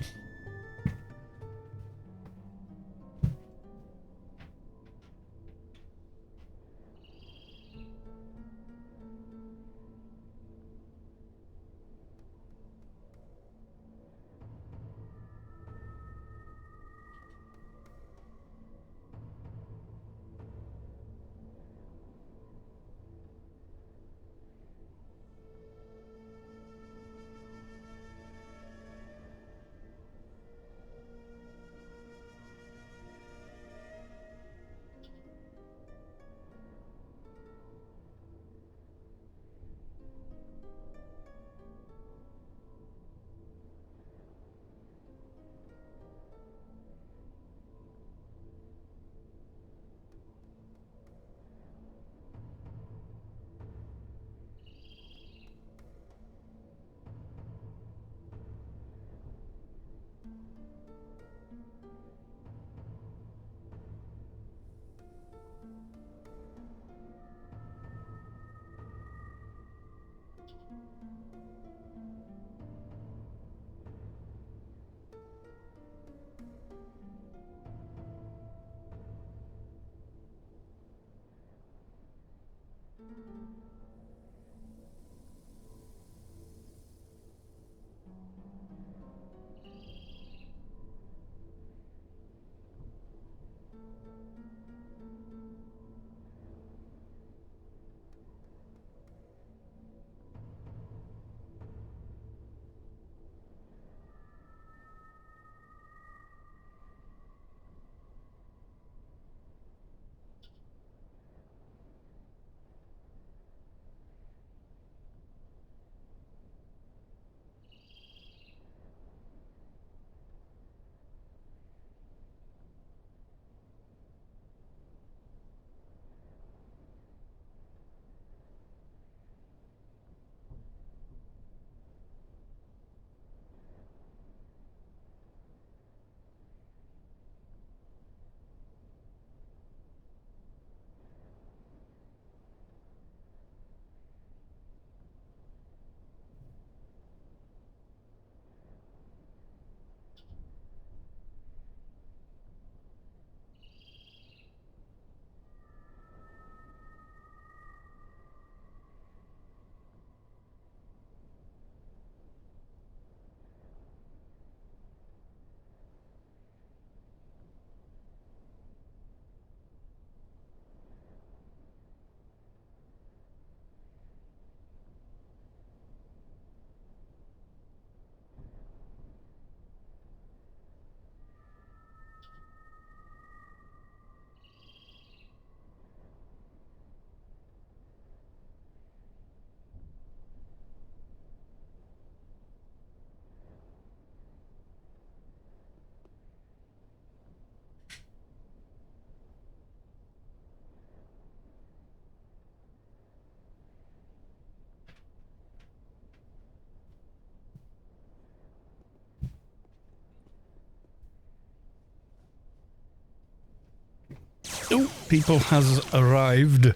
[SPEAKER 1] Oh, people has arrived.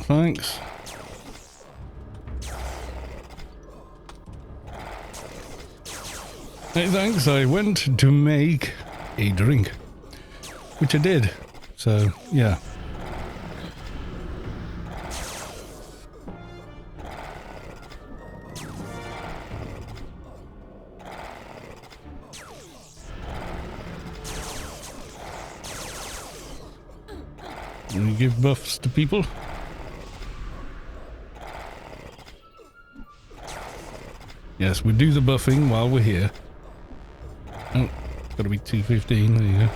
[SPEAKER 1] Thanks. Hey, thanks. I went to make a drink, which I did. So, yeah. And you give buffs to people. Yes, we do the buffing while we're here. Got to be 215. There you go.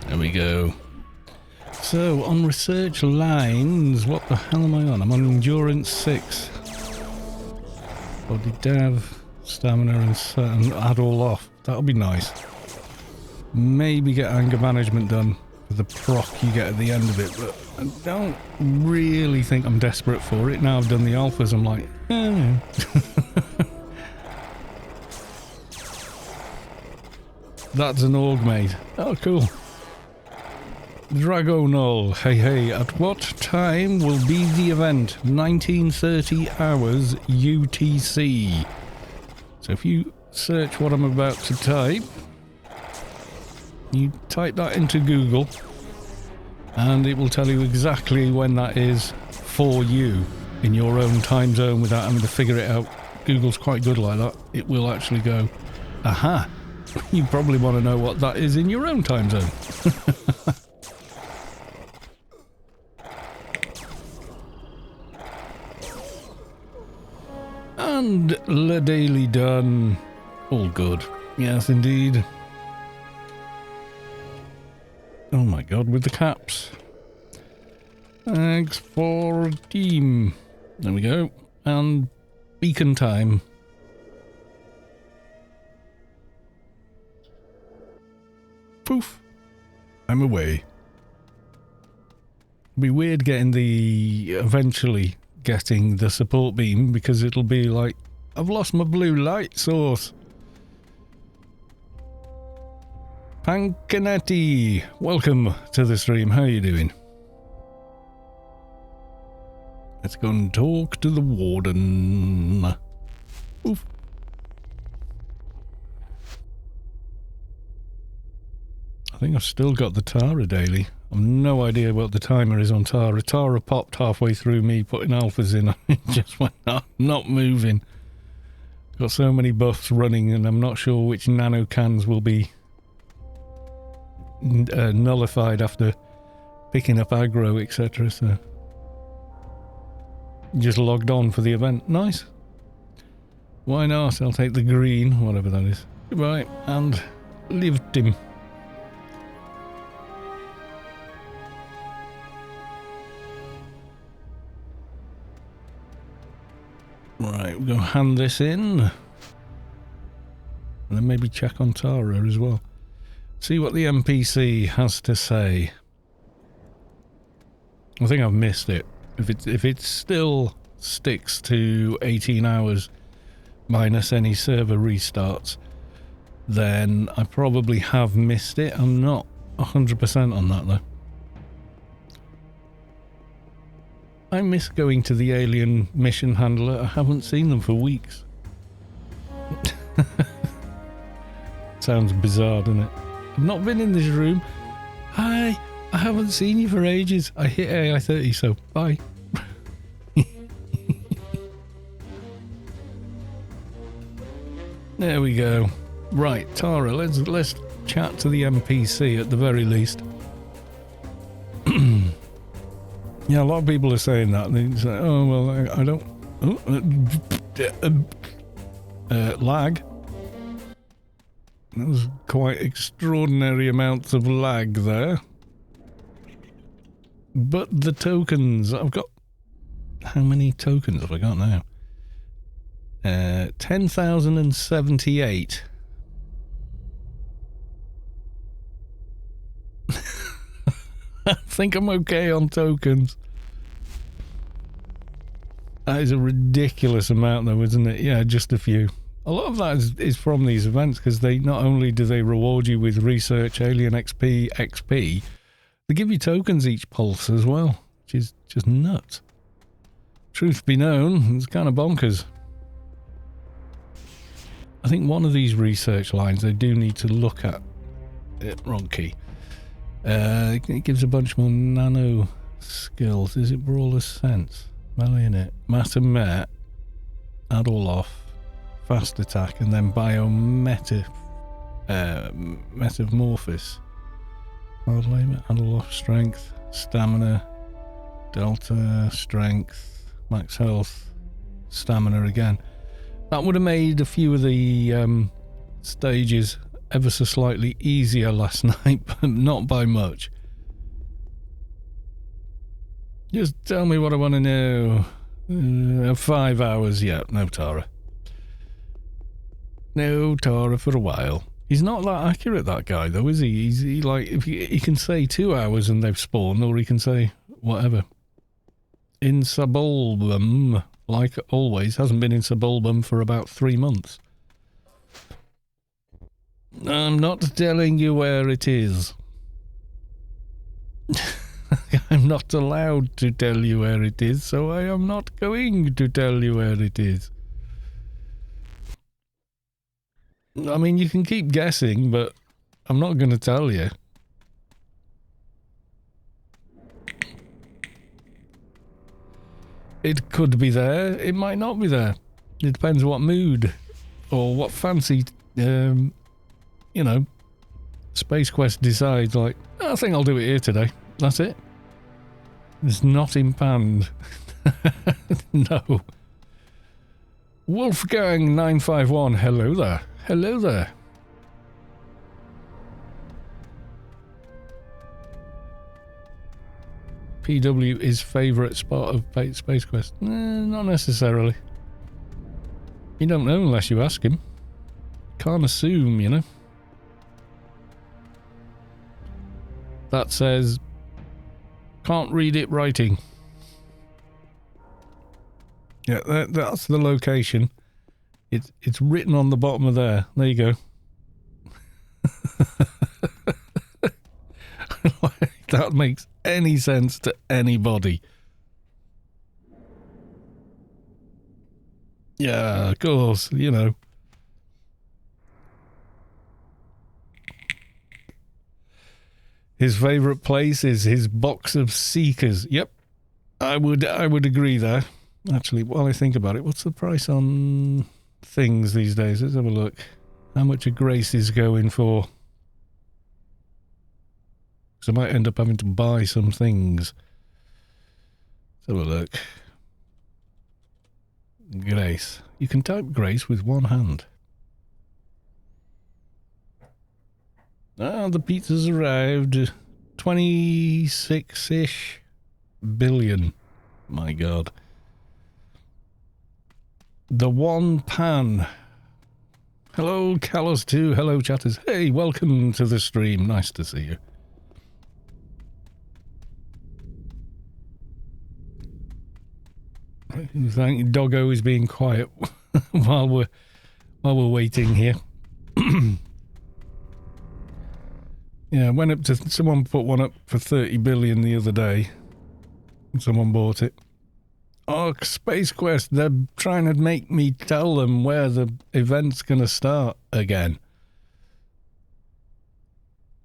[SPEAKER 1] There we go. So, on research lines, what the hell am I on? I'm on endurance 6. Body dev, stamina and add all off. That'll be nice. Maybe get anger management done for the proc you get at the end of it, but I don't really think I'm desperate for it. Now I've done the alphas, I'm like, eh. That's an org mate. Oh, cool. Dragonol, hey, at what time will be the event? 1930 hours UTC. So if you search what I'm about to type, you type that into Google, and it will tell you exactly when that is for you in your own time zone without having to figure it out. Google's quite good like that. It will actually go, aha, you probably want to know what that is in your own time zone. And the daily done. All good. Yes, indeed. Oh my god, with the caps. Thanks for team. There we go. And beacon time. Poof. I'm away. It'll be weird eventually getting the support beam, because it'll be like, I've lost my blue light source. Pancanetti, welcome to the stream. How are you doing? Let's go and talk to the warden. Oof. I think I've still got the Tara daily. I've no idea what the timer is on Tara. Tara popped halfway through me putting alphas in. It just went not moving. Got so many buffs running, and I'm not sure which nano cans will be nullified after picking up aggro, etc. So just logged on for the event. Nice. Why not? I'll take the green, whatever that is. Goodbye, and lived him. Right, we're going to hand this in. And then maybe check on Tara as well. See what the NPC has to say. I think I've missed it. If it still sticks to 18 hours minus any server restarts, then I probably have missed it. I'm not 100% on that though. I miss going to the alien mission handler. I haven't seen them for weeks. Sounds bizarre, doesn't it? I've not been in this room. Hi, I haven't seen you for ages. I hit AI30, so bye. There we go. Right, Tara, let's chat to the NPC at the very least. Yeah, a lot of people are saying that. They say, oh, well, I don't... lag. That was quite extraordinary amounts of lag there. But the tokens, I've got... How many tokens have I got now? 10,078. I think I'm okay on tokens. That is a ridiculous amount though, isn't it? Yeah, just a few. A lot of that is from these events, because they not only do they reward you with research, alien XP, they give you tokens each pulse as well, which is just nuts. Truth be known, it's kind of bonkers. I think one of these research lines they do need to look at. Wrong key. It gives a bunch more nano skills. Is it Brawler's Sense? Melee in it. Matter Met. Add all off. Fast attack. And then Metamorphosis. Hard labour, handle off strength, stamina, delta, strength, max health, stamina again. That would have made a few of the stages ever so slightly easier last night, but not by much. Just tell me what I want to know. 5 hours, yeah, no Tara. No Tara for a while. He's not that accurate, that guy, though, is he? He like, if he can say 2 hours and they've spawned, or he can say whatever. In Subalbum, like always, hasn't been in Subalbum for about 3 months. I'm not telling you where it is. I'm not allowed to tell you where it is, so I am not going to tell you where it is. I mean, you can keep guessing, but I'm not going to tell you. It could be there, it might not be there. It depends what mood or what fancy, you know, SpaceQuest decides, like, I think I'll do it here today. That's it. It's not impanned. No. Wolfgang951, hello there. Hello there. PW is favourite spot of SpaceQuest? Not necessarily. You don't know unless you ask him. Can't assume, you know. That says, can't read it writing. Yeah, that's the location. It's written on the bottom of there. There you go. That makes any sense to anybody. Yeah, of course, you know. His favourite place is his box of Seekers. Yep, I would agree there. Actually, while I think about it, what's the price on things these days? Let's have a look. How much a Grace is going for? Because I might end up having to buy some things. Let's have a look. Grace. You can type Grace with one hand. Ah, the pizza's arrived. 26-ish billion. My God. The one pan. Hello, Callos2. Hello, chatters. Hey, welcome to the stream. Nice to see you. Thank Doggo is being quiet while we're waiting here. Yeah, went up to someone put one up for 30 billion the other day. Someone bought it. Oh, SpaceQuest, they're trying to make me tell them where the event's going to start again.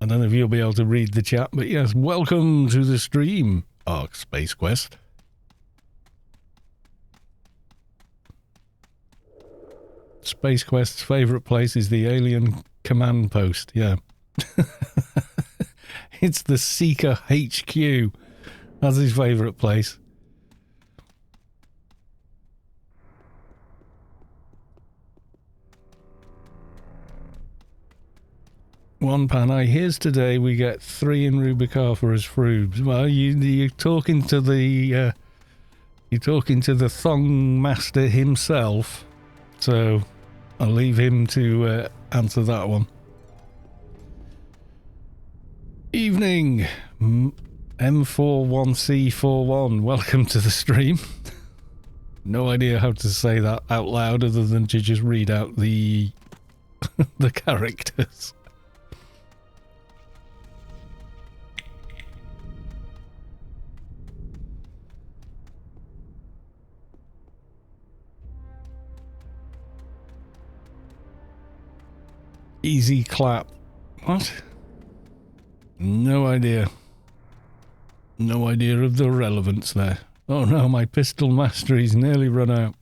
[SPEAKER 1] I don't know if you'll be able to read the chat, but yes, welcome to the stream, SpaceQuest. SpaceQuest's favourite place is the alien command post, yeah. It's the Seeker HQ. That's his favourite place. One pan. Here's today we get 3 in Rubicar for his frubes. Well, you're talking to the Thong Master himself, so I'll leave him to answer that one. Evening, M41C41. Welcome to the stream. No idea how to say that out loud other than to just read out the the characters. Easy clap. What? No idea. No idea of the relevance there. Oh no, my pistol mastery's nearly run out.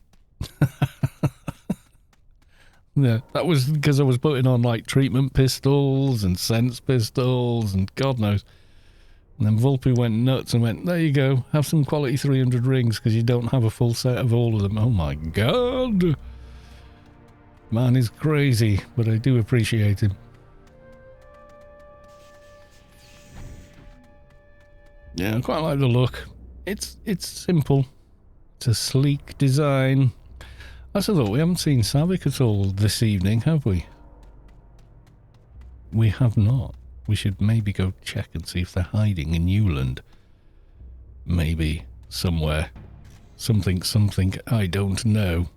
[SPEAKER 1] Yeah, that was because I was putting on like treatment pistols and sense pistols and God knows. And then Volpe went nuts and went, there you go, have some quality 300 rings because you don't have a full set of all of them. Oh my God. Man is crazy, but I do appreciate him. Yeah, I quite like the look. It's simple. It's a sleek design. I thought we haven't seen Savik at all this evening, have we? We have not. We should maybe go check and see if they're hiding in Newland. Maybe somewhere. Something I don't know.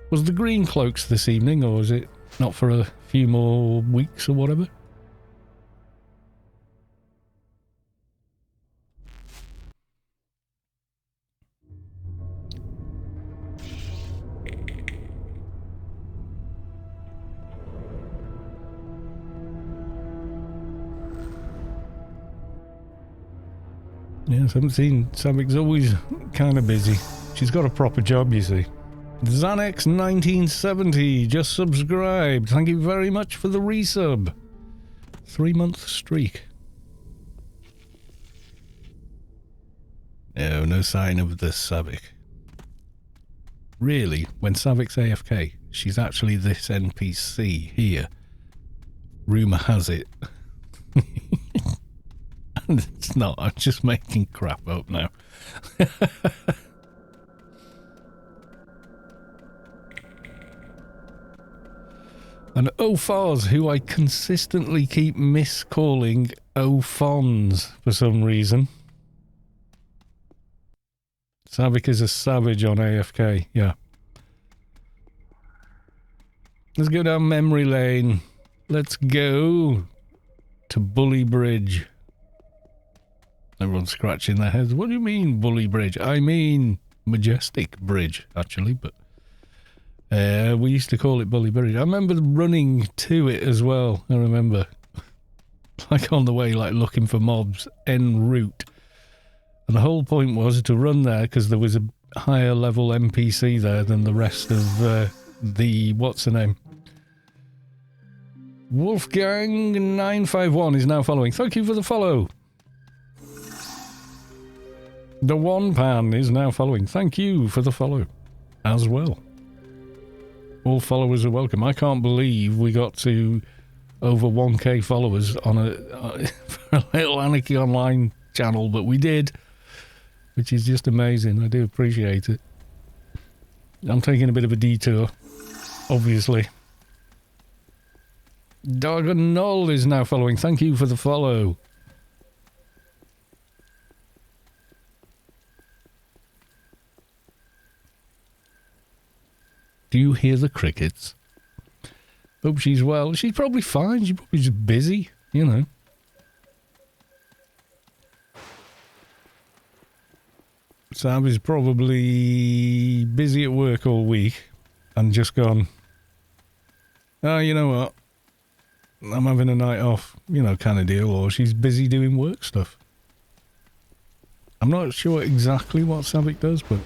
[SPEAKER 1] Was the green cloaks this evening, or was it not for a few more weeks or whatever? Yes, I haven't seen Savik's always kind of busy. She's got a proper job, you see. Xanax 1970 just subscribed. Thank you very much for the resub. 3-month streak. No sign of the Savik. Really, when Savik's AFK, she's actually this NPC here. Rumour has it. And it's not, I'm just making crap up now. And Ophars, who I consistently keep miscalling Ophons for some reason. Savik is a savage on AFK, yeah. Let's go down memory lane. Let's go to Bully Bridge. Everyone's scratching their heads. What do you mean, Bully Bridge? I mean Majestic Bridge, actually, but we used to call it Bully Bridge. I remember running to it as well. I remember, like on the way, like looking for mobs en route. And the whole point was to run there because there was a higher level NPC there than the rest of the, what's the name? Wolfgang951 is now following. Thank you for the follow. The One Pan is now following. Thank you for the follow as well. All followers are welcome. I can't believe we got to over 1k followers on for a little Anarchy Online channel, but we did, which is just amazing. I do appreciate it. I'm taking a bit of a detour, obviously. Dargon Null is now following. Thank you for the follow. Do you hear the crickets? Hope she's well. She's probably fine. She's probably just busy, you know. Sam is probably busy at work all week and just gone, oh, you know what? I'm having a night off, you know, kind of deal. Or she's busy doing work stuff. I'm not sure exactly what Savik does, but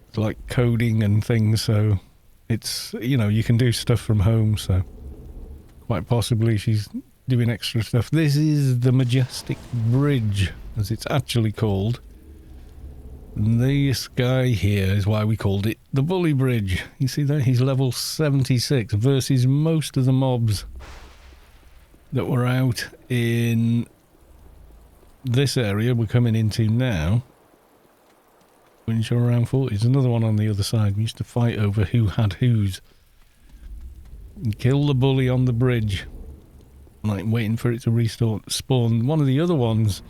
[SPEAKER 1] it's like coding and things, so it's, you know, you can do stuff from home, so quite possibly she's doing extra stuff. This is the Majestic Bridge, as it's actually called. This guy here is why we called it the Bully Bridge. You see there? He's level 76 versus most of the mobs that were out in this area we're coming into now. Which are around 40. There's another one on the other side. We used to fight over who had whose. And kill the bully on the bridge. Like waiting for it to respawn. One of the other ones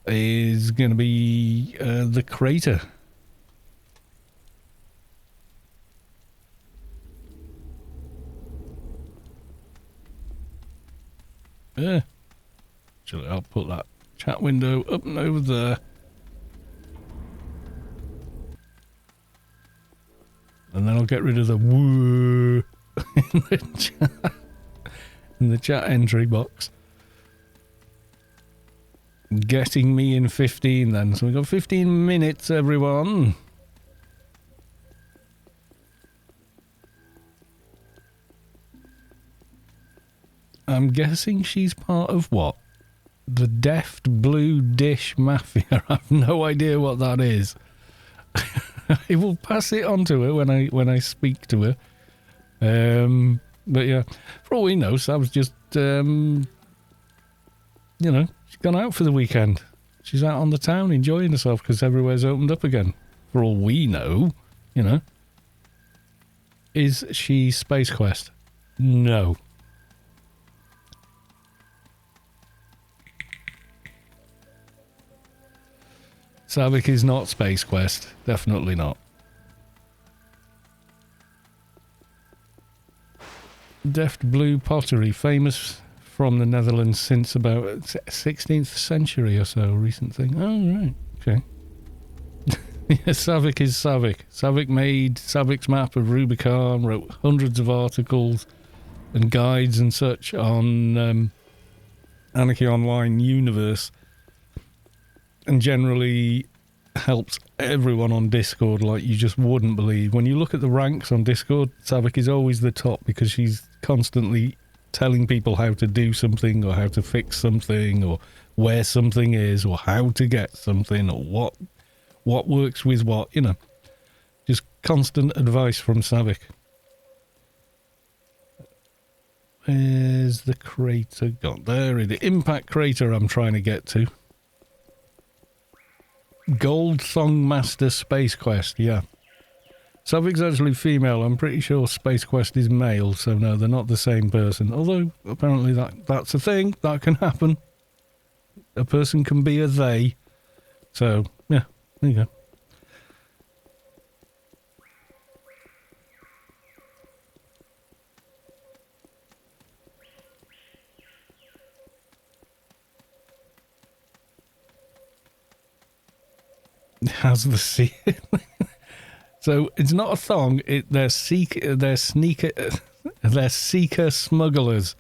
[SPEAKER 1] is going to be the crater. Yeah. Actually, I'll put that chat window up and over there. And then I'll get rid of the woo in the chat entry box. Getting me in 15 then. So we've got 15 minutes, everyone. I'm guessing she's part of what? The Deft Blue Dish Mafia. I have no idea what that is. I will pass it on to her when I speak to her. But yeah, for all we know, Sav's just, you know, she's gone out for the weekend. She's out on the town enjoying herself because everywhere's opened up again. For all we know, you know. Is she SpaceQuest? No. Savik is not SpaceQuest. Definitely not. Deft Blue Pottery, famous from the Netherlands since about 16th century or so, recent thing. Oh, right. Okay. Yeah, Savik is Savik. Savik made Savik's map of Rubicon, wrote hundreds of articles and guides and such on Anarchy Online universe, and generally helps everyone on Discord like you just wouldn't believe. When you look at the ranks on Discord, Savik is always the top because she's constantly telling people how to do something or how to fix something or where something is or how to get something or what works with what, you know. Just constant advice from Savik. Where's the crater gone? There it is. Impact crater I'm trying to get to. Gold Thong Master SpaceQuest, yeah. Savik's actually female. I'm pretty sure SpaceQuest is male, so no, they're not the same person. Although, apparently that's a thing. That can happen. A person can be a they. So, yeah, there you go. Has the sea. So it's not a thong. They're seeker smugglers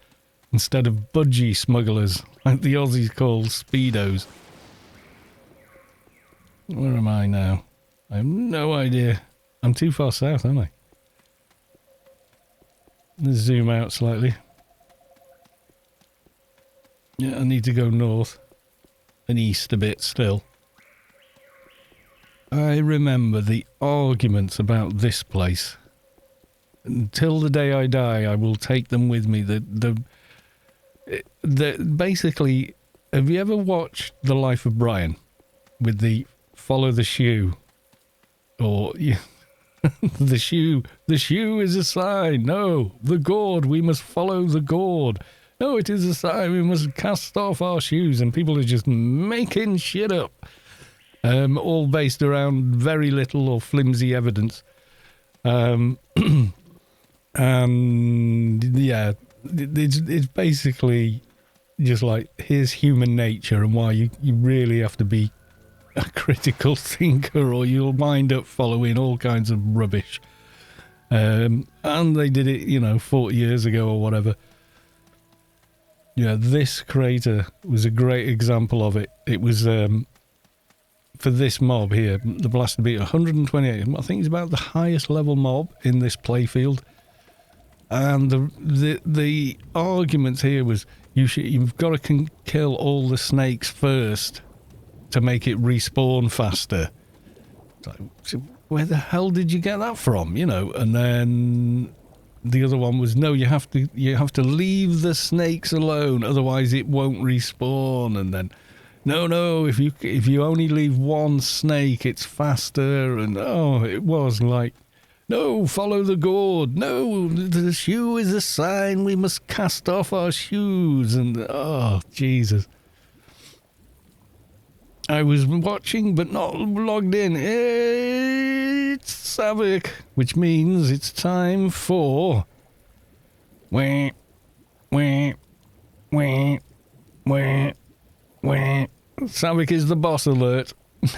[SPEAKER 1] instead of budgie smugglers, like the Aussies call speedos. Where am I now? I have no idea. I'm too far south, aren't I? Let's zoom out slightly. Yeah, I need to go north and east a bit still. I remember the arguments about this place. Until the day I die, I will take them with me. Basically, have you ever watched The Life of Brian with the follow the shoe? Or, yeah, the shoe is a sign. No, the gourd, we must follow the gourd. No, it is a sign, we must cast off our shoes. And people are just making shit up. All based around very little or flimsy evidence. And yeah, it's basically just like, here's human nature and why you really have to be a critical thinker or you'll wind up following all kinds of rubbish. And they did it, 40 years ago or whatever. Yeah, this crater was a great example of it. It was... for this mob here, the Blaster Beat 128, I think it's about the highest level mob in this playfield. And the arguments here was you've got to kill all the snakes first to make it respawn faster. Like, where the hell did you get that from? And then the other one was no, you have to leave the snakes alone, otherwise it won't respawn. And then no, if you only leave one snake, it's faster. And it was like, no, follow the gourd. No, the shoe is a sign. We must cast off our shoes. And Jesus. I was watching but not logged in. It's Savik, which means it's time for wah, wah, wah, wah. Wah. Savik is the boss alert. If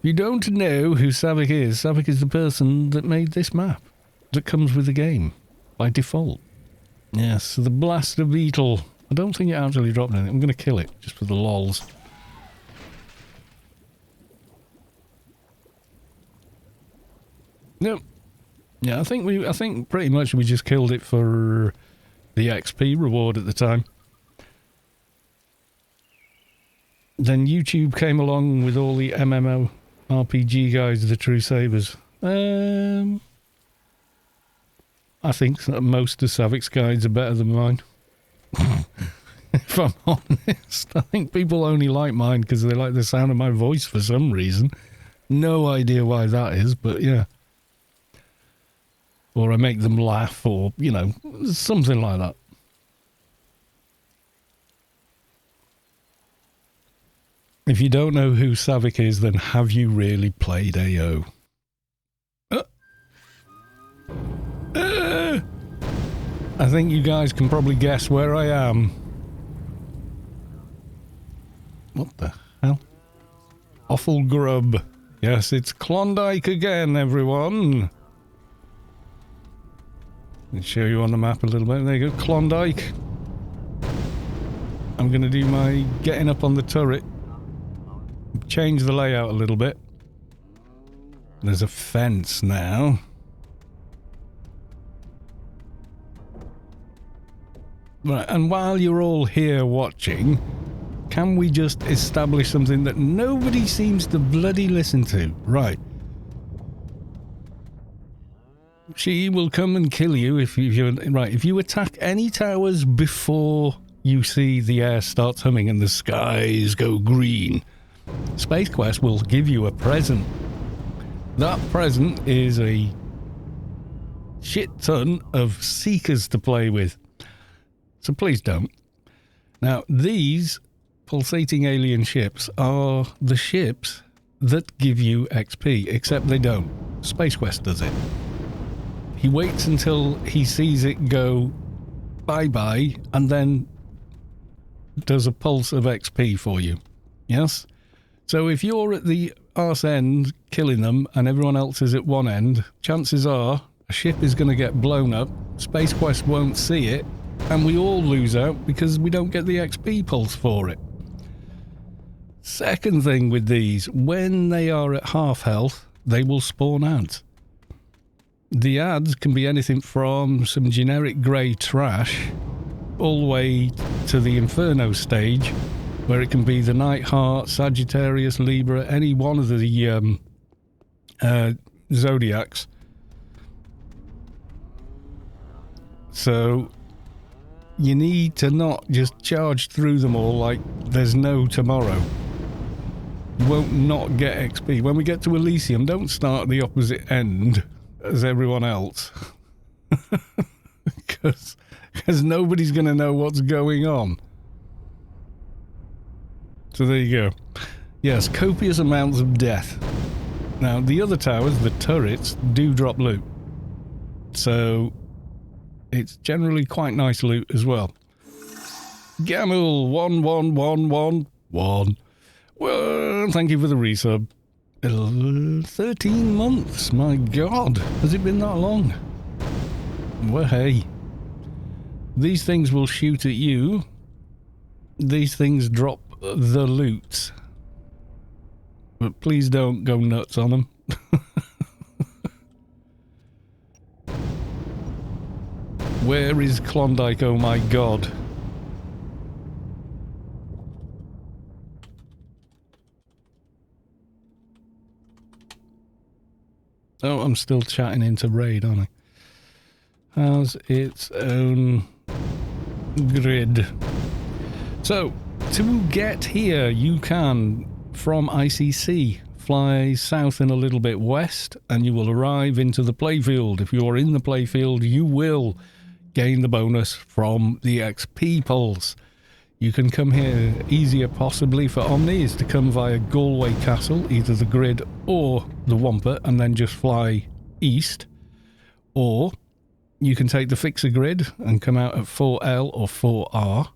[SPEAKER 1] you don't know who Savik is the person that made this map that comes with the game by default. Yes, the Blaster Beetle. I don't think it actually dropped anything. I'm going to kill it just for the lols. Yep. Yeah, I think pretty much we just killed it for the XP reward at the time. Then YouTube came along with all the MMO RPG guides, the True Sabers. I think that most of Savic's guides are better than mine. If I'm honest, I think people only like mine because they like the sound of my voice for some reason. No idea why that is, but yeah. Or I make them laugh, or, you know, something like that. If you don't know who Savic is, then have you really played AO? I think you guys can probably guess where I am. What the hell? Awful grub. Yes, it's Clondyke again, everyone. Let me show you on the map a little bit. There you go, Clondyke. I'm going to do my getting up on the turret. Change the layout a little bit. There's a fence now. Right, and while you're all here watching, can we just establish something that nobody seems to bloody listen to? Right. She will come and kill you if you attack any towers before you see the air starts humming and the skies go green. SpaceQuest will give you a present. That present is a shit ton of seekers to play with. So please don't. Now, these pulsating alien ships are the ships that give you XP, except they don't. SpaceQuest does it. He waits until he sees it go bye-bye and then does a pulse of XP for you. Yes? So if you're at the arse end killing them and everyone else is at one end, chances are a ship is going to get blown up, SpaceQuest won't see it, and we all lose out because we don't get the XP pulse for it. Second thing with these, when they are at half health, they will spawn ads. The ads can be anything from some generic grey trash all the way to the Inferno stage, where it can be the Nightheart, Sagittarius, Libra, any one of the zodiacs. So you need to not just charge through them all like there's no tomorrow. You won't not get XP. When we get to Elysium, don't start at the opposite end as everyone else. Because nobody's going to know what's going on. So there you go. Yes, copious amounts of death. Now, the other towers, the turrets, do drop loot. So it's generally quite nice loot as well. Gamul 11111. Well, thank you for the resub. 13 months, my god. Has it been that long? Well, hey. These things will shoot at you. These things drop the loot. But please don't go nuts on them. Where is Clondyke, oh my god? Oh, I'm still chatting into Raid, aren't I? Has its own grid. So, to get here, you can, from ICC, fly south and a little bit west, and you will arrive into the playfield. If you're in the playfield, you will gain the bonus from the XP pulse. You can come here easier possibly for Omni is to come via Galway Castle, either the grid or the Wampa, and then just fly east. Or you can take the Fixer grid and come out at 4L or 4R.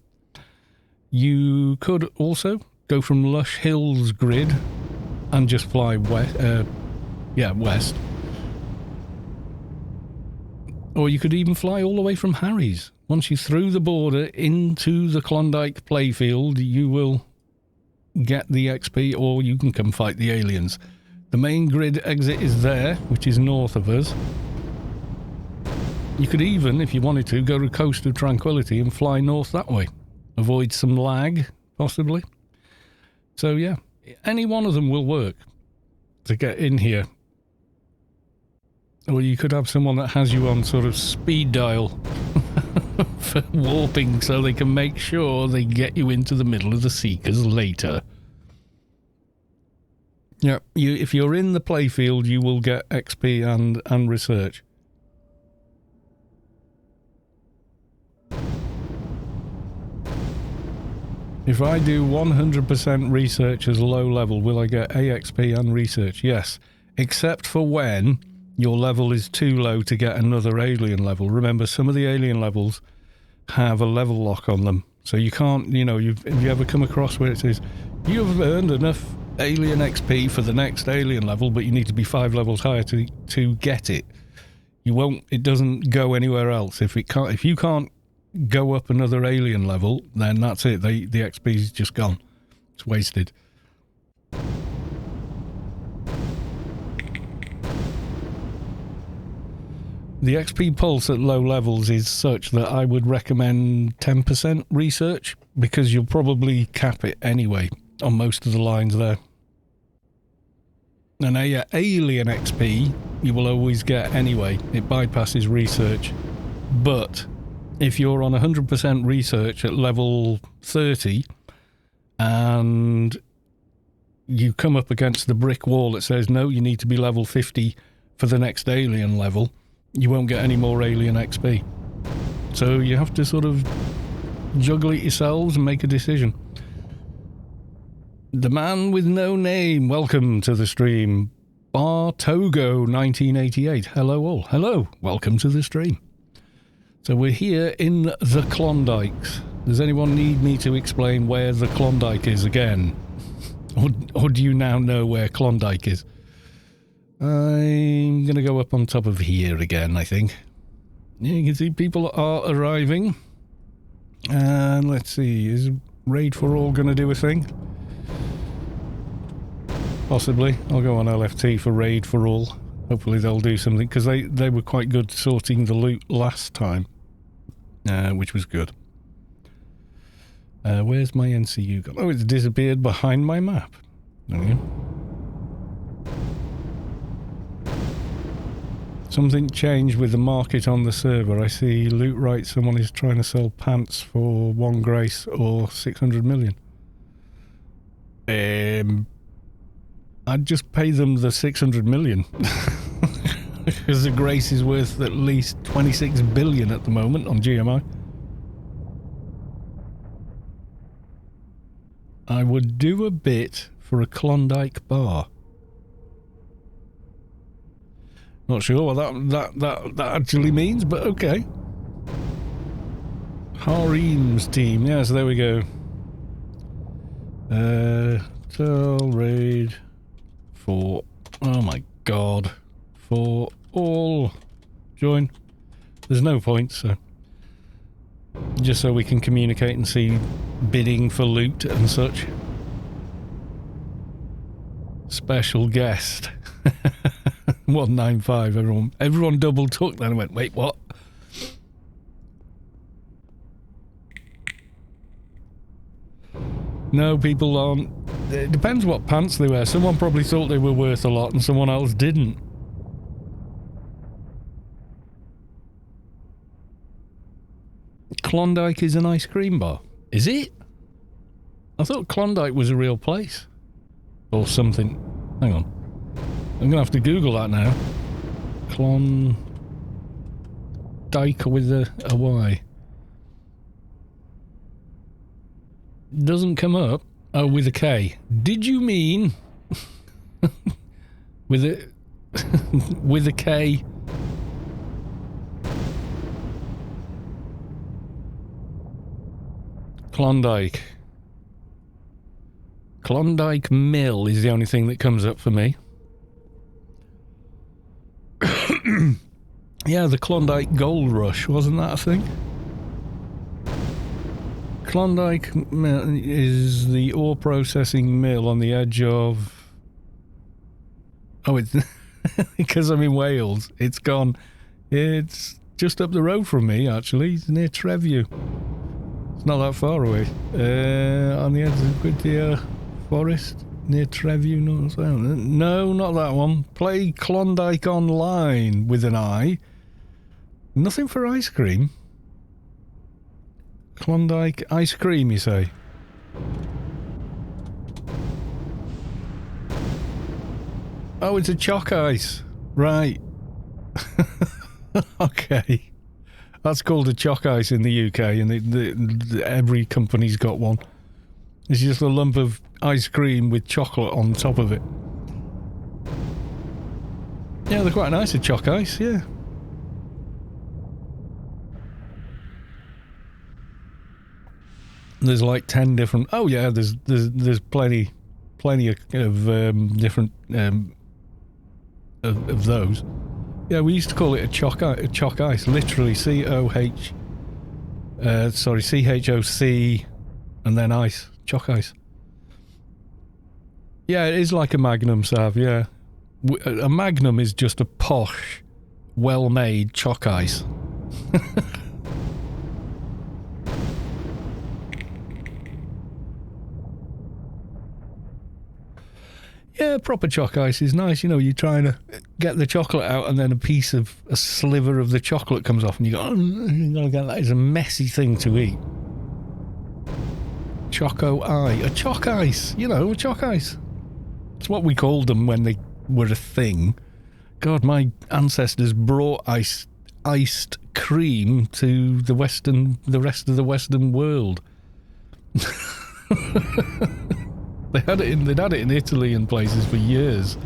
[SPEAKER 1] You could also go from Lush Hills grid and just fly west. West. Or you could even fly all the way from Harry's. Once you through the border into the Clondyke playfield, you will get the XP, or you can come fight the aliens. The main grid exit is there, which is north of us. You could even, if you wanted to, go to Coast of Tranquility and fly north that way. Avoid some lag, possibly. So yeah, any one of them will work to get in here. Or you could have someone that has you on sort of speed dial for warping so they can make sure they get you into the middle of the Seekers later. Yeah, if you're in the playfield, you will get XP and research. If I do 100% research as low level, will I get AXP and research? Yes, except for when your level is too low to get another alien level. Remember, some of the alien levels have a level lock on them. So you can't, you know, if you ever come across where it says, you've earned enough alien XP for the next alien level, but you need to be 5 levels higher to get it. You won't, it doesn't go anywhere else. If you can't go up another alien level, then that's it. The XP is just gone. It's wasted. The XP pulse at low levels is such that I would recommend 10% research, because you'll probably cap it anyway on most of the lines there. And alien XP you will always get anyway. It bypasses research. But if you're on 100% research at level 30 and you come up against the brick wall that says, no, you need to be level 50 for the next alien level, you won't get any more alien XP. So you have to sort of juggle it yourselves and make a decision. The man with no name, welcome to the stream. Bartogo 1988, hello all. Hello, welcome to the stream. So we're here in the Clondikes. Does anyone need me to explain where the Clondyke is again? Or do you now know where Clondyke is? I'm going to go up on top of here again, I think. Yeah, you can see people are arriving. And let's see, is Raid for All going to do a thing? Possibly. I'll go on LFT for Raid for All. Hopefully they'll do something, because they were quite good sorting the loot last time. Which was good. Where's my NCU gone? Oh, it's disappeared behind my map. There we go. Something changed with the market on the server. I see Loot Right, someone is trying to sell pants for 1 grace or 600 million. I'd just pay them the 600 million. Because the grace is worth at least 26 billion at the moment on GMI. I would do a bit for a Clondyke bar. Not sure what that actually means, but okay. Hareem's team. Yes, there we go. HodorRaid for... Oh my god. For all. Join. There's no point, so... Just so we can communicate and see bidding for loot and such. Special guest. 195, everyone double took then and went, wait, what? No, people aren't. It depends what pants they wear. Someone probably thought they were worth a lot and someone else didn't. Clondyke is an ice cream bar. Is it? I thought Clondyke was a real place. Or something. Hang on. I'm going to have to Google that now. Clondyke with a Y. Doesn't come up. Oh, with a K. Did you mean... with a... with a K... Clondyke. Clondyke Mill is the only thing that comes up for me. Yeah, the Clondyke Gold Rush, wasn't that a thing? Clondyke is the ore processing mill on the edge of Oh, it's because I'm in Wales. It's gone. It's just up the road from me, actually. It's near Treviw. It's not that far away. On the edge of the Gwydir Forest, near Treviw. No, not that one. Play Clondyke online with an I. Nothing for ice cream. Clondyke ice cream, you say? Oh, it's a choc ice. Right. Okay. That's called a choc ice in the UK, and every company's got one. It's just a lump of ice cream with chocolate on top of it. Yeah, they're quite nice, a choc ice, yeah. There's like 10 different... Oh yeah, there's plenty of different of those. Yeah, we used to call it a choc ice, literally CHOC, and then ice, choc ice. Yeah, it is like a Magnum, Sav. Yeah, a Magnum is just a posh, well-made choc ice. Yeah, proper choc ice is nice. You know, you're trying to get the chocolate out and then a sliver of the chocolate comes off and you go, oh, you gotta get that. It's a messy thing to eat. A choc ice. You know, a choc ice. It's what we called them when they were a thing. God, my ancestors brought iced cream to the rest of the Western world. They'd had it in Italy and places for years,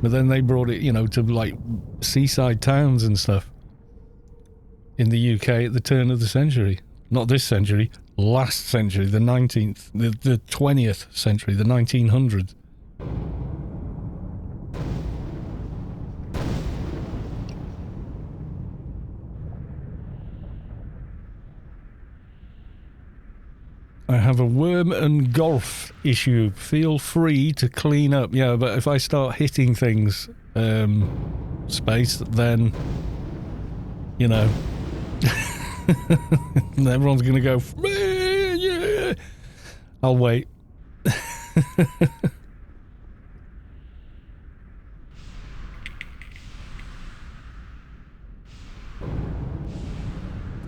[SPEAKER 1] but then they brought it, you know, to like seaside towns and stuff in the UK at the turn of the century. Not this century, last century, the 19th, the 20th century, the 1900s. I have a worm and golf issue. Feel free to clean up. Yeah, but if I start hitting things, Space, then, you know, everyone's going to go, yeah. I'll wait.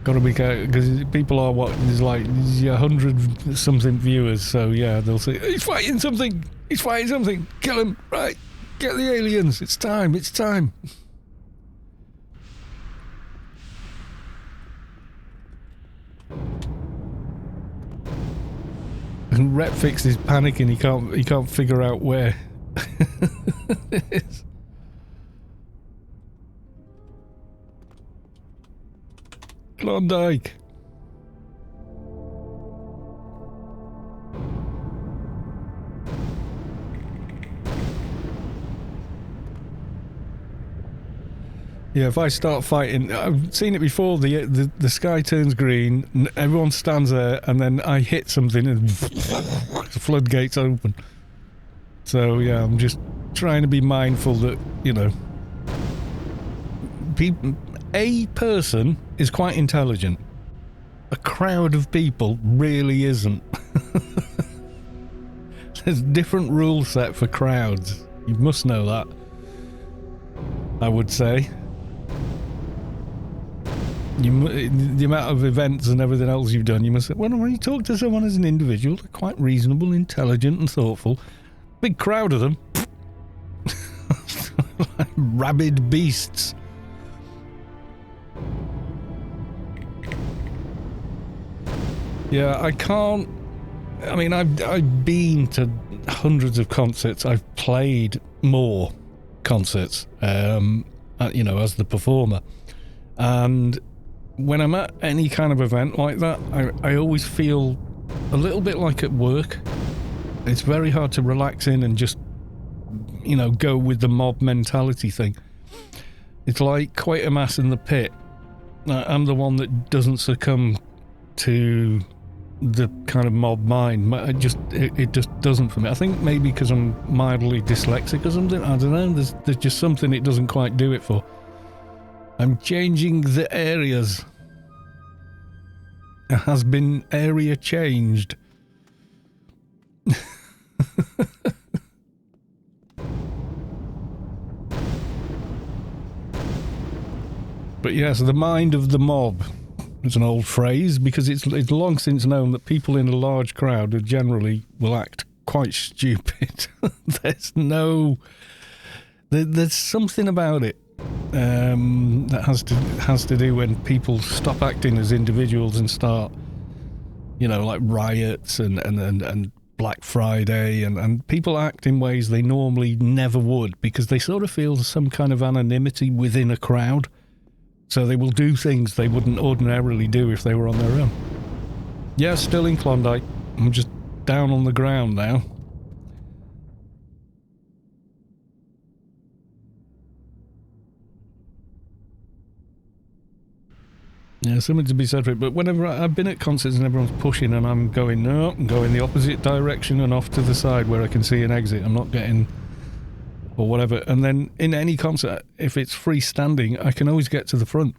[SPEAKER 1] Gotta be careful, because people are there's like 100 something viewers, so yeah, they'll say, he's fighting something, kill him, right, get the aliens, it's time. And Repfix is panicking, he can't figure out where it is. Clondyke. Yeah, if I start fighting, I've seen it before. The sky turns green, everyone stands there, and then I hit something, and the floodgates open. So yeah, I'm just trying to be mindful that, you know, a person is quite intelligent. A crowd of people really isn't. There's different rule set for crowds. You must know that, I would say. The amount of events and everything else you've done, you must say, well, when you talk to someone as an individual, they're quite reasonable, intelligent and thoughtful. Big crowd of them. Like rabid beasts. Yeah, I can't... I mean, I've been to hundreds of concerts. I've played more concerts, you know, as the performer. And when I'm at any kind of event like that, I always feel a little bit like at work. It's very hard to relax in and just, you know, go with the mob mentality thing. It's like Quatermass in the pit. I'm the one that doesn't succumb to the kind of mob mind. It just doesn't for me. I think maybe because I'm mildly dyslexic or something. I don't know. There's just something it doesn't quite do it for. I'm changing the areas. It has been area changed. But yes, the mind of the mob. It's an old phrase because it's long since known that people in a large crowd generally will act quite stupid. There's something about it that has to do when people stop acting as individuals and start, you know, like riots and Black Friday and people act in ways they normally never would because they sort of feel some kind of anonymity within a crowd. So they will do things they wouldn't ordinarily do if they were on their own. Yeah, still in Clondyke. I'm just down on the ground now. Yeah, something to be said for it. But whenever I've been at concerts and everyone's pushing and I'm going, no, I'm going the opposite direction and off to the side where I can see an exit. I'm not getting... or whatever, and then in any concert, if it's freestanding, I can always get to the front.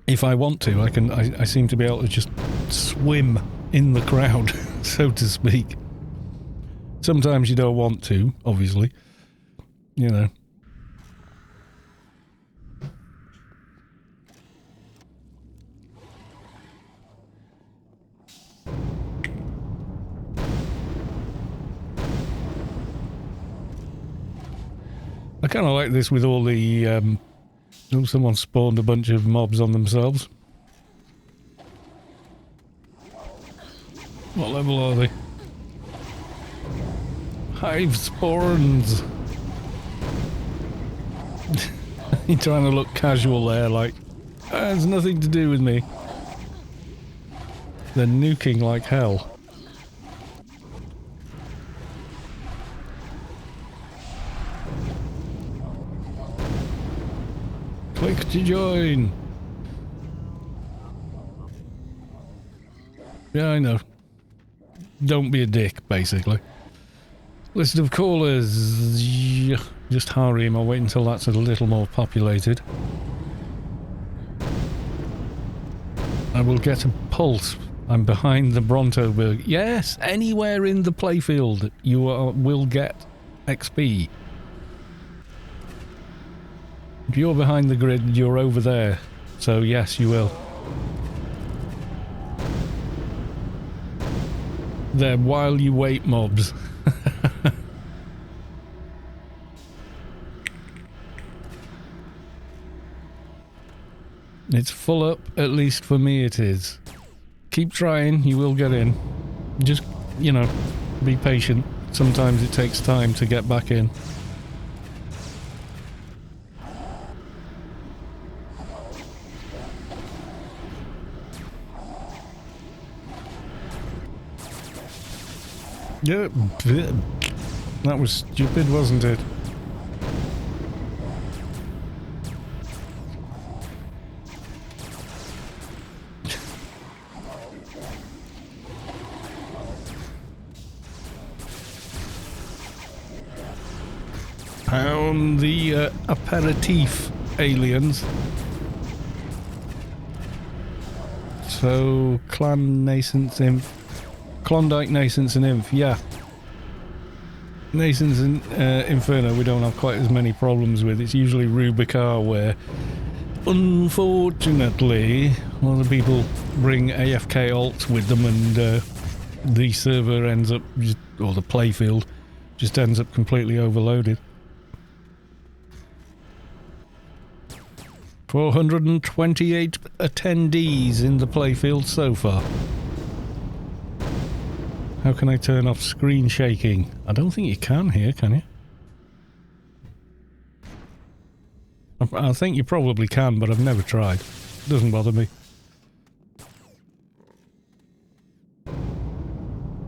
[SPEAKER 1] If I want to, I seem to be able to just swim in the crowd, so to speak. Sometimes you don't want to, obviously. You know. I kind of like this with all the, someone spawned a bunch of mobs on themselves. What level are they? Hive spawns! You're trying to look casual there, like, that has nothing to do with me. They're nuking like hell. Click to join. Yeah, I know. Don't be a dick, basically. List of callers. Just hurry him. I'll wait until that's a little more populated. I will get a pulse. I'm behind the Brontoberg. Yes, anywhere in the playfield you will get XP. If you're behind the grid, you're over there. So yes, you will. They're while you wait mobs. It's full up, at least for me it is. Keep trying, you will get in. Just, you know, be patient. Sometimes it takes time to get back in. Yeah, that was stupid, wasn't it? Pound the aperitif aliens. So, Clan, Nascence, Inf. Clondyke, Nascence and Inf, yeah. Nascence and Inferno we don't have quite as many problems with. It's usually Rubicar where, unfortunately, a lot of people bring AFK alts with them and the server ends up, or the playfield, just ends up completely overloaded. 428 attendees in the playfield so far. How can I turn off screen shaking? I don't think you can here, can you? I think you probably can, but I've never tried. Doesn't bother me.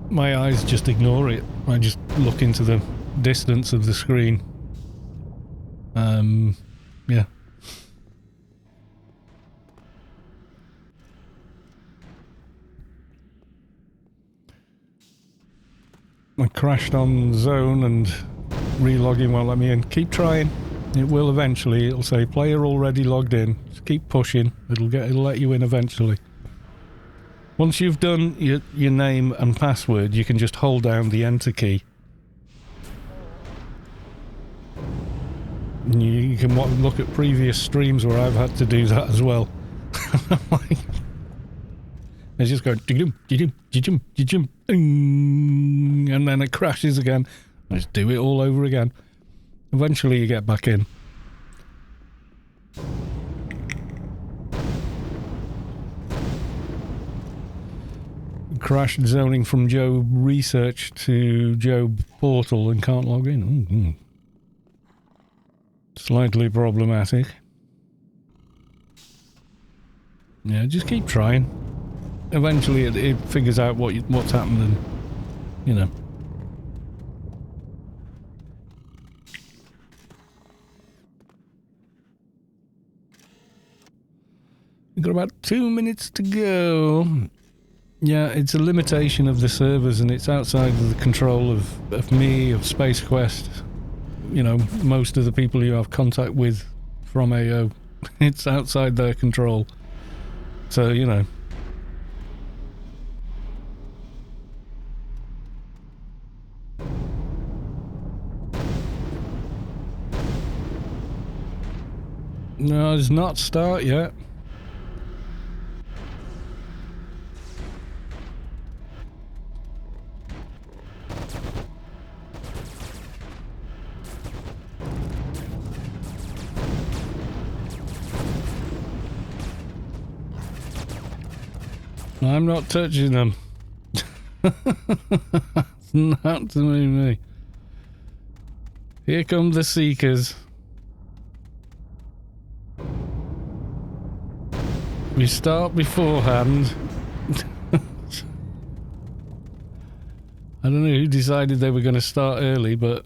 [SPEAKER 1] My eyes just ignore it. I just look into the distance of the screen. Yeah. I crashed on zone and relogging won't let me in. Keep trying. It will eventually. It'll say player already logged in. Just keep pushing. It'll let you in eventually. Once you've done your name and password, you can just hold down the enter key. And you can look at previous streams where I've had to do that as well. It's just going and then it crashes again. Just do it all over again. Eventually you get back in. Crashed zoning from Joe Research to Joe Portal and can't log in. Slightly problematic. Yeah, just keep trying. Eventually it figures out what's happened and, you know. We've got about 2 minutes to go. Yeah, it's a limitation of the servers and it's outside of the control of me, of SpaceQuest. You know, most of the people you have contact with from AO. It's outside their control. So, you know. No, it's not start yet. I'm not touching them. It's not to me. Here come the Seekers. We start beforehand. I don't know who decided they were going to start early, but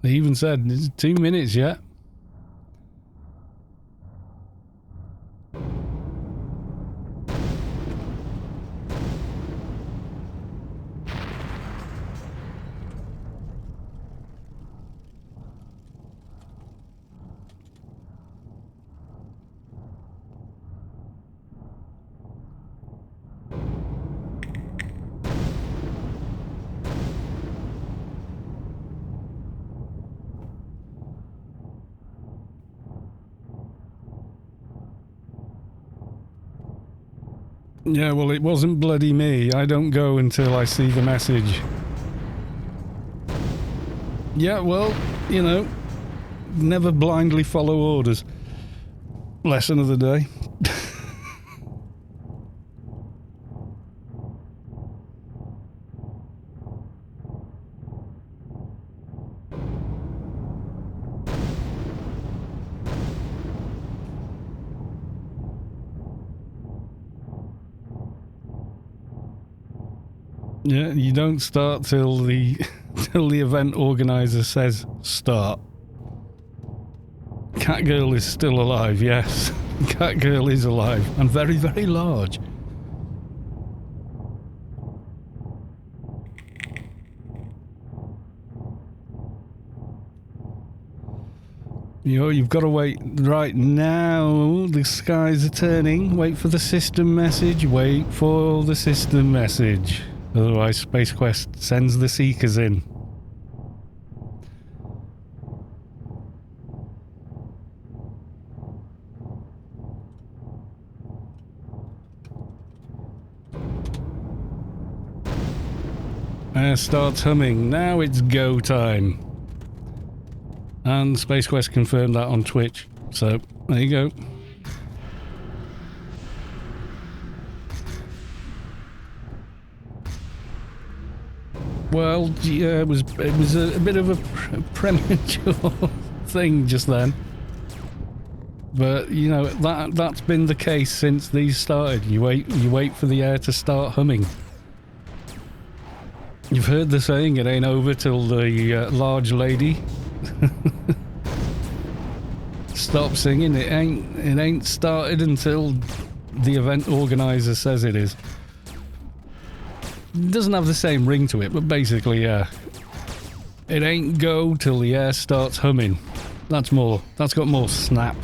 [SPEAKER 1] they even said it's 2 minutes yet. Yeah, well, it wasn't bloody me. I don't go until I see the message. Yeah, well, you know, never blindly follow orders. Lesson of the day. Yeah, you don't start till the event organizer says start. Catgirl is still alive, yes. Catgirl is alive and very, very large. You know, you've got to wait right now. The skies are turning. Wait for the system message. Wait for the system message. Otherwise, SpaceQuest sends the Seekers in. Starts humming. Now it's go time. And SpaceQuest confirmed that on Twitch. So, there you go. Well, yeah, it was a bit of a premature thing just then. But, you know, that's been the case since these started. You wait for the air to start humming. You've heard the saying, it ain't over till the large lady stops singing. It ain't started until the event organizer says it is. doesn't have the same ring to it, but basically, yeah. It ain't go till the air starts humming. That's got more snap.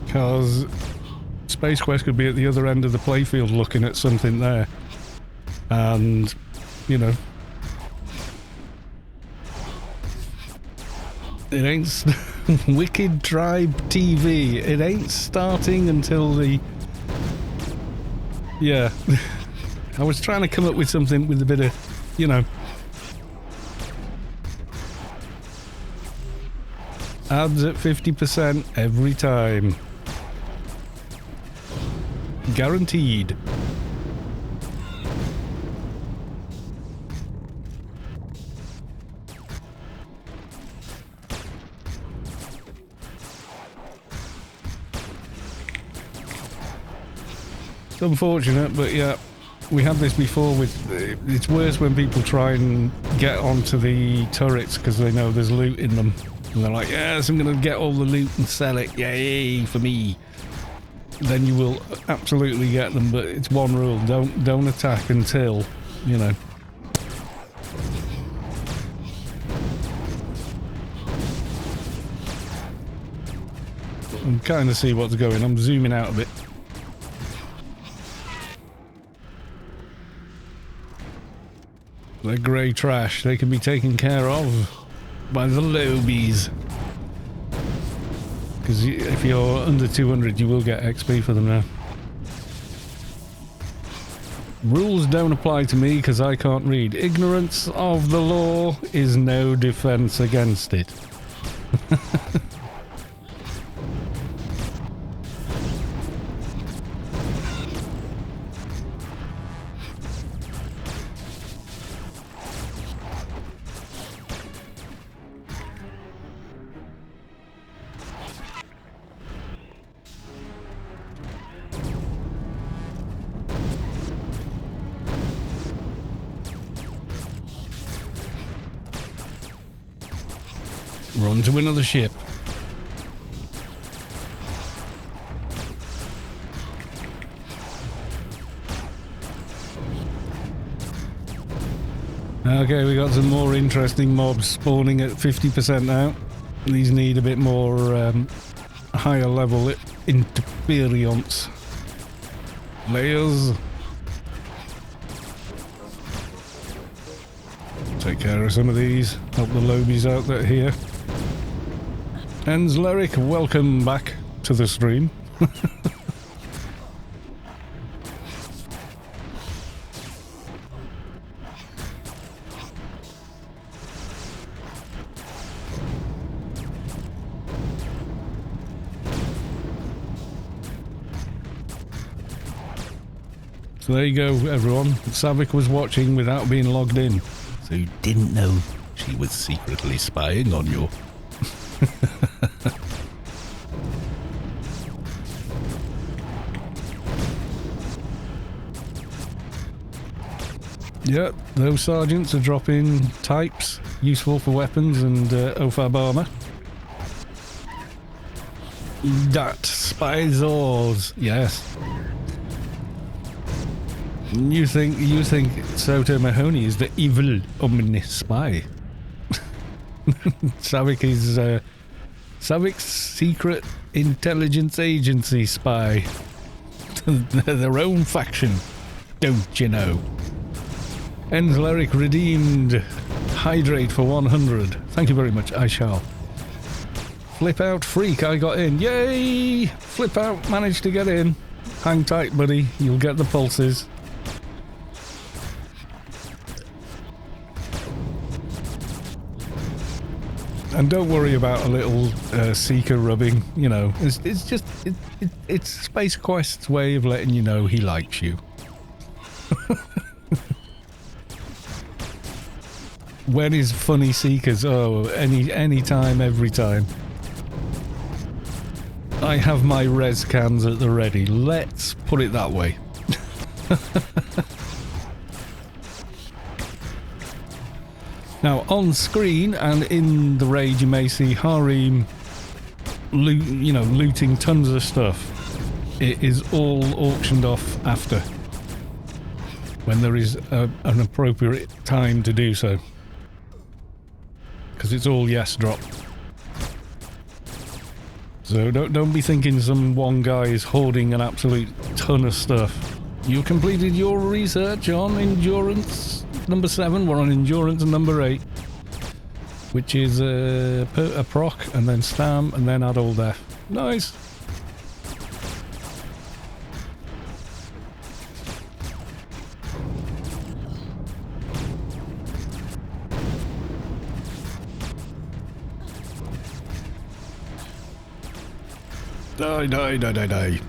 [SPEAKER 1] Because SpaceQuest could be at the other end of the playfield looking at something there. And, you know, it ain't... Wicked Tribe TV, it ain't starting until the... Yeah. I was trying to come up with something with a bit of, you know... Ads at 50% every time. Guaranteed. It's unfortunate, but yeah, we had this before with... It's worse when people try and get onto the turrets because they know there's loot in them. And they're like, yes, I'm going to get all the loot and sell it. Yay, for me. Then you will absolutely get them, but it's one rule. Don't attack until, you know. I can kind of see what's going. I'm zooming out a bit. They're grey trash. They can be taken care of by the lobies. Because if you're under 200, you will get XP for them now. Rules don't apply to me because I can't read. Ignorance of the law is no defense against it. Run to another ship. Okay, we got some more interesting mobs spawning at 50% now. These need a bit more higher level interference. Layers. Take care of some of these. Help the lobies out that here. Enzleric, welcome back to the stream. So there you go, everyone. Savik was watching without being logged in. So you didn't know she was secretly spying on you. Yep, those sergeants are dropping types, useful for weapons and OFAB armor. That Spizors, yes. You think Soto Mahoney is the evil ominous spy? Savik is Savik's secret intelligence agency spy. Their own faction, don't you know? Enzleric redeemed. Hydrate for 100. Thank you very much, I shall. Flip out freak, I got in. Yay! Flip out managed to get in. Hang tight, buddy. You'll get the pulses. And don't worry about a little Seeker rubbing, you know. It's just... It's SpaceQuest's way of letting you know he likes you. When is funny Seekers? Oh, any time, every time. I have my res cans at the ready. Let's put it that way. Now, on screen and in the raid, you may see Harem looting tons of stuff. It is all auctioned off after, when there is an appropriate time to do so. Because it's all yes drop. So don't be thinking some one guy is hoarding an absolute ton of stuff. You completed your research on endurance number 7. We're on endurance number 8, which is a proc and then stam and then add all death. Nice. Die, die, die, die, die.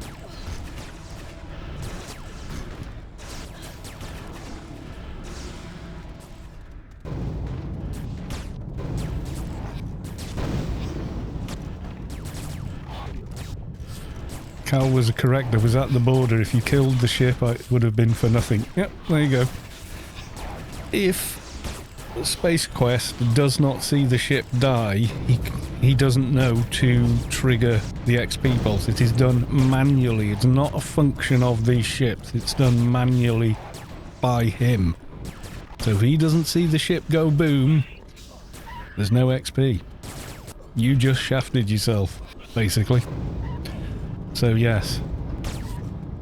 [SPEAKER 1] Cal was correct. I was at the border. If you killed the ship, it would have been for nothing. Yep, there you go. If SpaceQuest does not see the ship die, he doesn't know to trigger the XP pulse. It is done manually. It's not a function of these ships. It's done manually by him. So if he doesn't see the ship go boom, there's no XP. You just shafted yourself, basically. So yes,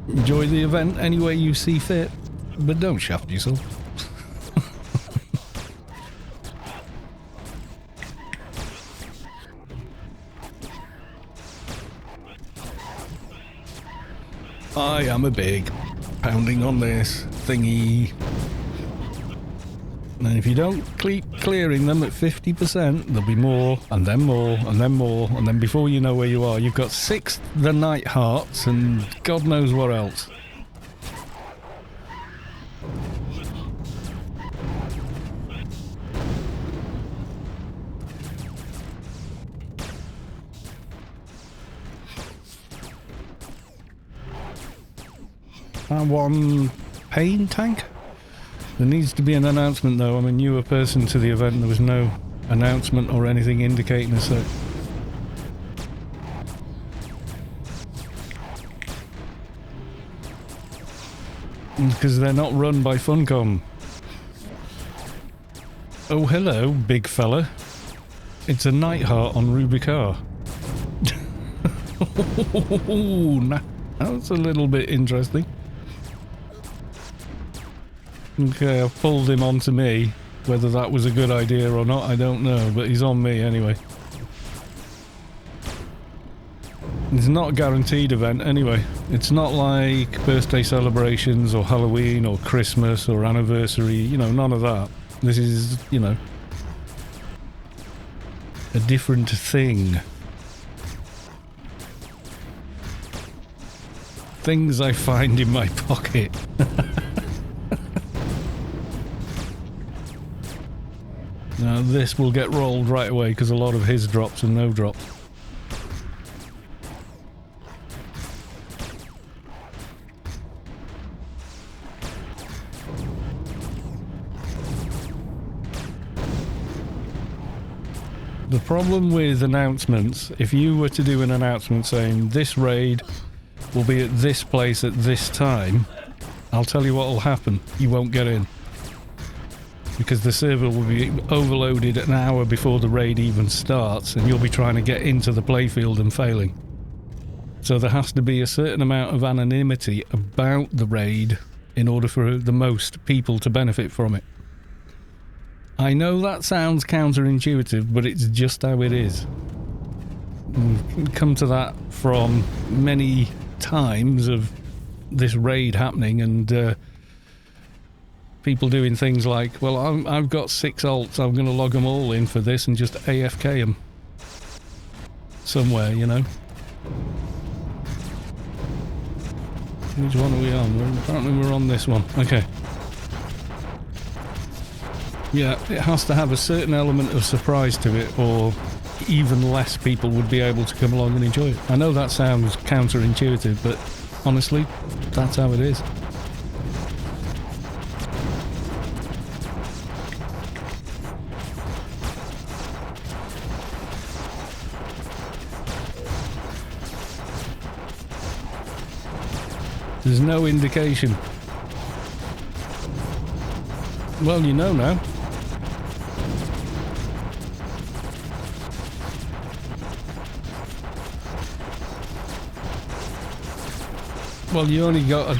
[SPEAKER 1] enjoy the event any way you see fit, but don't shaft yourself. I am a big pounding on this thingy. And if you don't keep clearing them at 50%, there'll be more, and then more, and then more, and then before you know where you are, you've got 6 the night hearts and God knows what else. One pain tank? There needs to be an announcement though. I'm a newer person to the event. There was no announcement or anything indicating as such. Because they're not run by Funcom. Oh hello, big fella. It's a Nightheart on Rubicar. That's a little bit interesting. Okay, I've pulled him onto me. Whether that was a good idea or not, I don't know, but he's on me anyway. It's not a guaranteed event anyway. It's not like birthday celebrations or Halloween or Christmas or anniversary, you know, none of that. This is, you know, a different thing. Things I find in my pocket. Now this will get rolled right away because a lot of his drops and no drops. The problem with announcements, if you were to do an announcement saying this raid will be at this place at this time, I'll tell you what will happen. You won't get in. Because the server will be overloaded an hour before the raid even starts and you'll be trying to get into the playfield and failing. So there has to be a certain amount of anonymity about the raid in order for the most people to benefit from it. I know that sounds counterintuitive, but it's just how it is. We've come to that from many times of this raid happening and people doing things like, well, I've got 6 alts, I'm going to log them all in for this and just AFK them somewhere, you know. Which one are we on? Apparently we're on this one. Okay. Yeah, it has to have a certain element of surprise to it, or even less people would be able to come along and enjoy it. I know that sounds counterintuitive, but honestly, that's how it is. There's no indication. Well, you know now. Well, you only got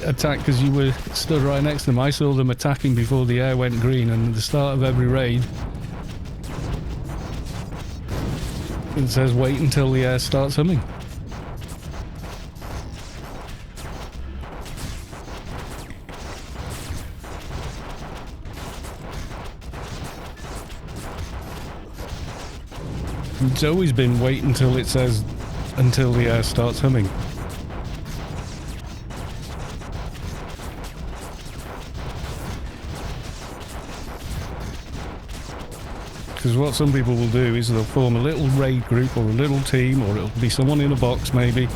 [SPEAKER 1] attacked because you were stood right next to them. I saw them attacking before the air went green, and at the start of every raid, it says wait until the air starts humming. It's always been wait until it says until the air starts humming. Because what some people will do is they'll form a little raid group or a little team, or it'll be someone in a box maybe,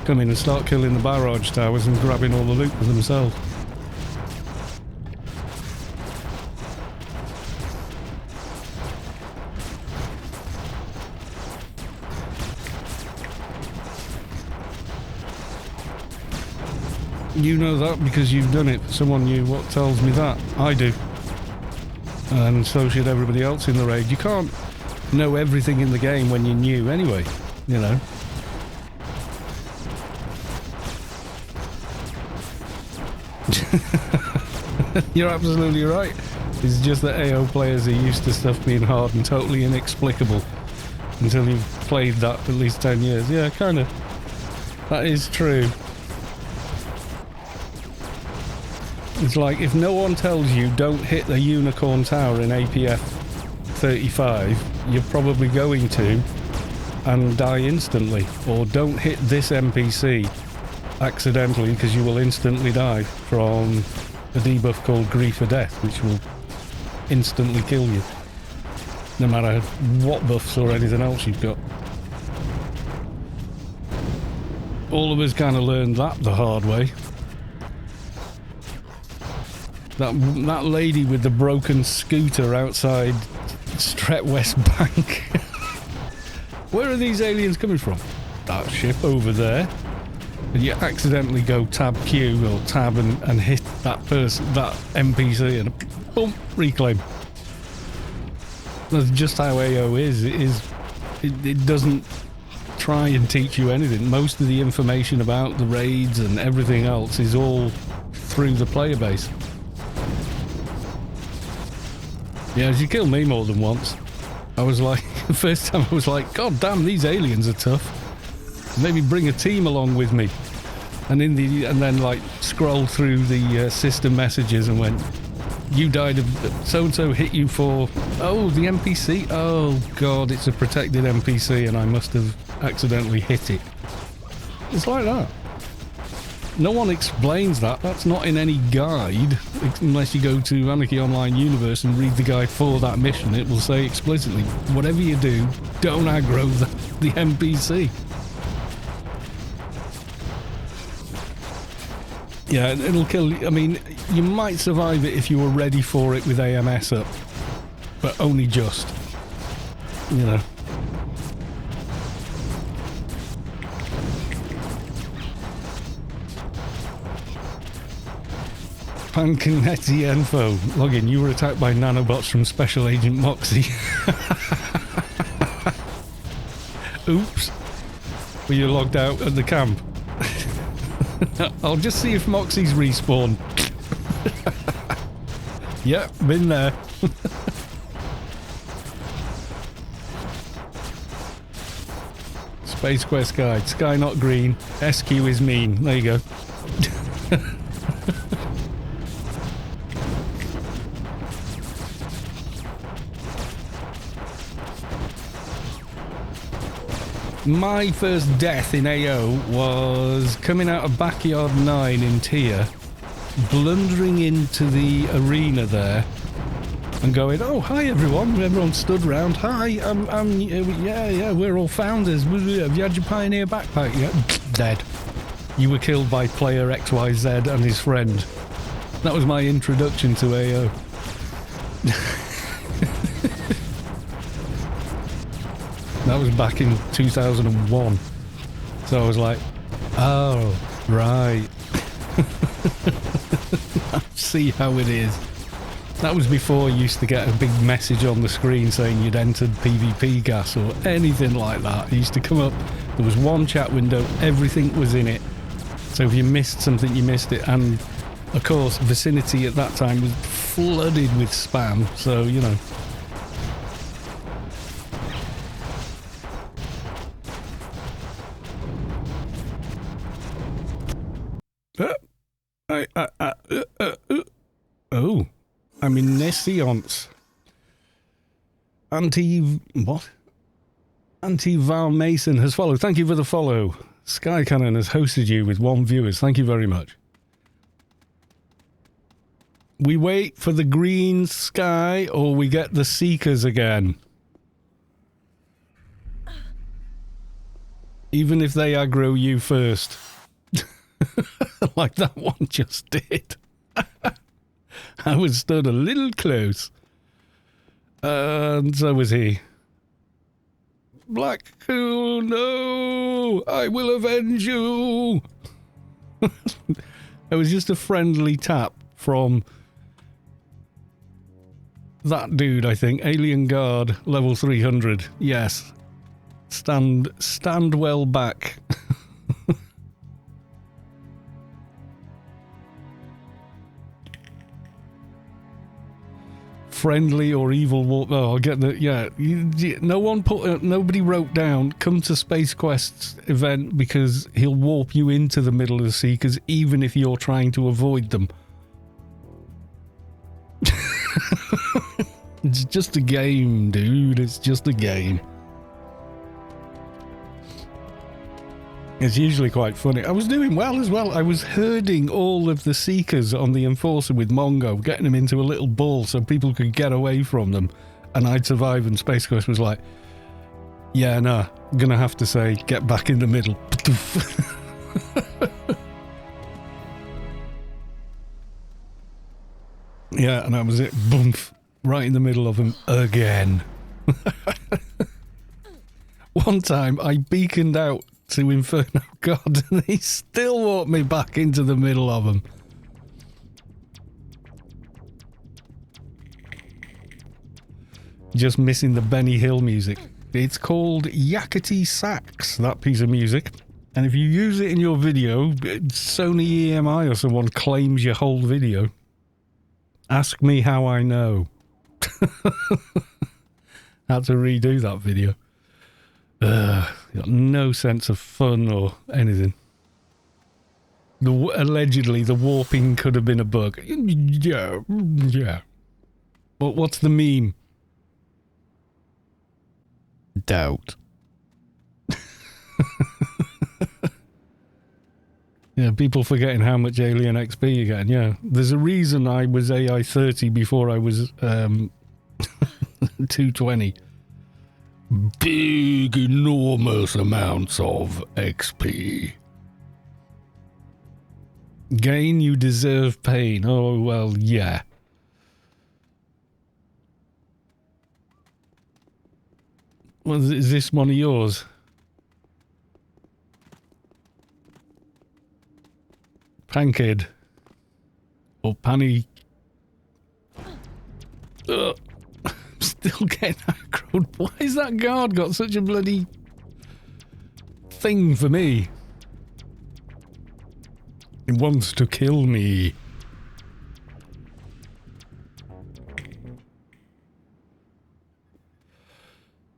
[SPEAKER 1] come in and start killing the barrage towers and grabbing all the loot for themselves. You know that because you've done it. Someone new. What tells me that? I do. And so should everybody else in the raid. You can't know everything in the game when you're new anyway, you know. You're absolutely right. It's just that AO players are used to stuff being hard and totally inexplicable until you've played that for at least 10 years. Yeah, kind of. That is true. It's like, if no one tells you don't hit the unicorn tower in APF 35, you're probably going to and die instantly. Or don't hit this NPC accidentally because you will instantly die from a debuff called Grief or Death, which will instantly kill you. No matter what buffs or anything else you've got. All of us kind of learned that the hard way. That lady with the broken scooter outside Stret West Bank. Where are these aliens coming from? That ship over there. And you accidentally go tab Q or tab and hit that person, that NPC, and boom, reclaim. That's just how AO is. It doesn't try and teach you anything. Most of the information about the raids and everything else is all through the player base. Yeah, she killed me more than once. I was like, the first time I was like, God damn, these aliens are tough. Maybe bring a team along with me. And then like scrolled through the system messages and went, you died of so-and-so hit you for, oh, the NPC? Oh God, it's a protected NPC and I must have accidentally hit it. It's like that. No one explains that. That's not in any guide, unless you go to Anarchy Online Universe and read the guide for that mission. It will say explicitly, whatever you do, don't aggro the NPC. Yeah, it'll kill you. I mean, you might survive it if you were ready for it with AMS up, but only just, you know. Pancanetti Info. Login, you were attacked by nanobots from Special Agent Moxie. Oops. Were you logged out at the camp? I'll just see if Moxie's respawn. Yep, been there. SpaceQuest guide. Sky not green. SQ is mean. There you go. My first death in AO was coming out of Backyard 9 in Tier, blundering into the arena there, and going, "Oh, hi everyone." Everyone stood round. "Hi, yeah, we're all founders. Have you had your Pioneer backpack?" Yeah, dead. You were killed by player XYZ and his friend. That was my introduction to AO. That was back in 2001. So I was like, oh, right. I see how it is. That was before you used to get a big message on the screen saying you'd entered PvP gas or anything like that. It used to come up, there was one chat window, everything was in it. So if you missed something, you missed it. And of course, Vicinity at that time was flooded with spam, so you know. Oh, I'm in Nascence. What? Anti-Val Mason has followed. Thank you for the follow. Sky Cannon has hosted you with 1 viewers. Thank you very much. We wait for the green sky or we get the Seekers again. Even if they aggro you first. Like that one just did. I was stood a little close. And so was he. Black Cool, no! I will avenge you! It was just a friendly tap from that dude, I think. Alien Guard, level 300. Yes. Stand well back. Friendly or evil warp. Oh, I'll get the. Yeah. No one put. Nobody wrote down, come to SpaceQuest's event because he'll warp you into the middle of the Seekers even if you're trying to avoid them. It's just a game, dude. It's just a game. It's usually quite funny. I was doing well as well. I was herding all of the Seekers on the Enforcer with Mongo, getting them into a little ball so people could get away from them. And I'd survive, and SpaceQuest was like, yeah, nah, I'm going to have to say, get back in the middle. Yeah, and that was it. Boom. Right in the middle of them again. One time, I beaconed out to Inferno God, and he still walked me back into the middle of them. Just missing the Benny Hill music. It's called Yakety Sax, that piece of music. And if you use it in your video, Sony EMI or someone claims your whole video. Ask me how I know. Had to redo that video. Got no sense of fun or anything. Allegedly, the warping could have been a bug. Yeah. But what's the meme? Doubt. Yeah, people forgetting how much Alien XP you're getting. Yeah, there's a reason I was AI 30 before I was 220. Big, enormous amounts of XP. Gain, you deserve pain. Oh, well, yeah. Well, is this one of yours? Pankid. Or Panny. I'm still getting aggroed. Why has that guard got such a bloody thing for me? He wants to kill me.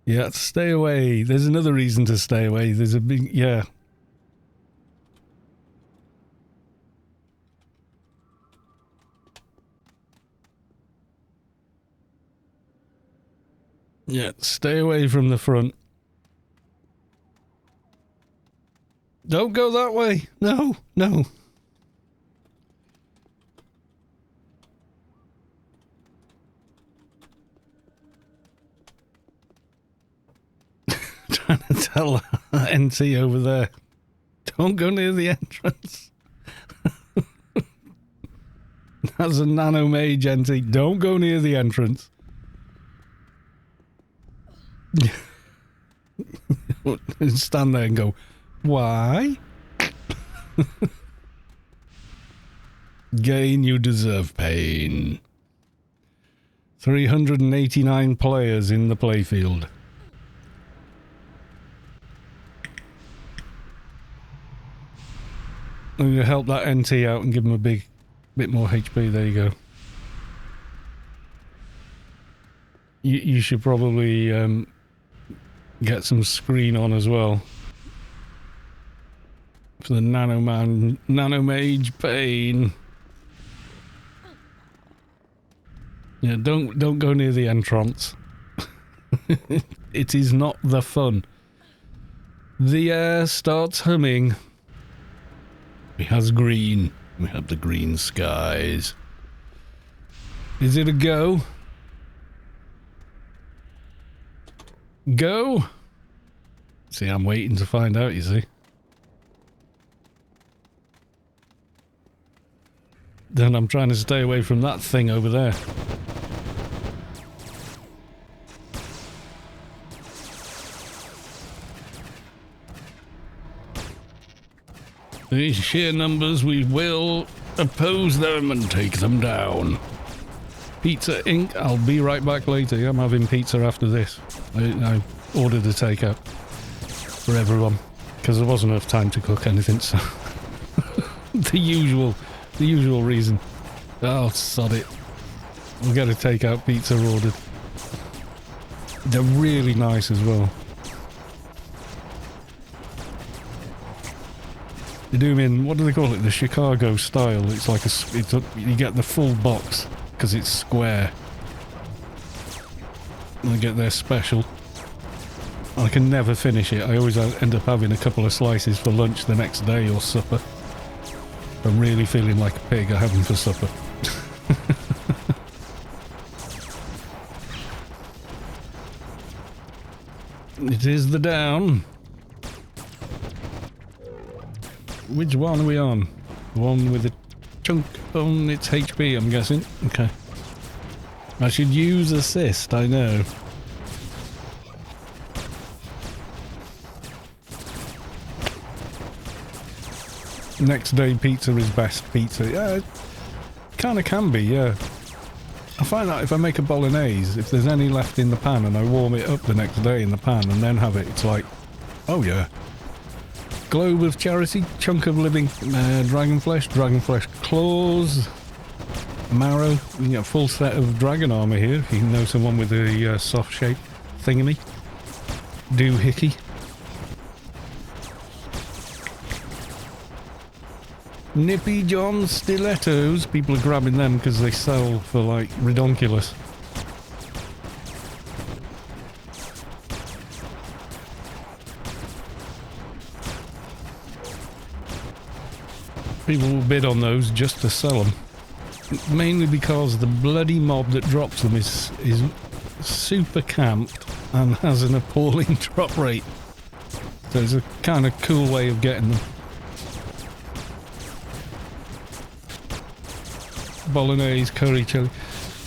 [SPEAKER 1] Yeah, stay away. There's another reason to stay away. There's a big... yeah. Yeah, stay away from the front. Don't go that way. No, no. trying to tell NT over there, don't go near the entrance. That's a nano mage, NT. Don't go near the entrance. Stand there and go, why? Gain, you deserve pain. 389 players in the playfield. I'm going to help that NT out and give him a bit more HP. There you go. You should probably get some screen on as well. For the nano mage pain. Yeah, don't go near the entrance. It is not the fun. The air starts humming. It has green. We have the green skies. Is it a go? Go? See, I'm waiting to find out, you see. Then I'm trying to stay away from that thing over there. These sheer numbers, we will oppose them and take them down. Pizza Inc. I'll be right back later. I'm having pizza after this. I ordered a takeout for everyone because there wasn't enough time to cook anything. So the usual reason. Oh, sod it. We'll get a takeout pizza ordered. They're really nice as well. They do them in, what do they call it? The Chicago style. It's like you get the full box because it's square. And I get their special. I can never finish it. I always end up having a couple of slices for lunch the next day or supper. If I'm really feeling like a pig, I have them for supper. It is the down. Which one are we on? The one with the chunk on its HP, I'm guessing. Okay. I should use assist, I know. Next day pizza is best pizza. Yeah, it kind of can be, yeah. I find that if I make a bolognese, if there's any left in the pan and I warm it up the next day in the pan and then have it, it's like, oh yeah. Globe of charity, chunk of living, dragon flesh claws, marrow. You can get a full set of dragon armor here if you know someone with a soft shape thingamy. Doohickey. Nippy John stilettos. People are grabbing them because they sell for like redonkulous. People will bid on those just to sell them. Mainly because the bloody mob that drops them is super camped and has an appalling drop rate. So it's a kind of cool way of getting them. Bolognese, curry, chili.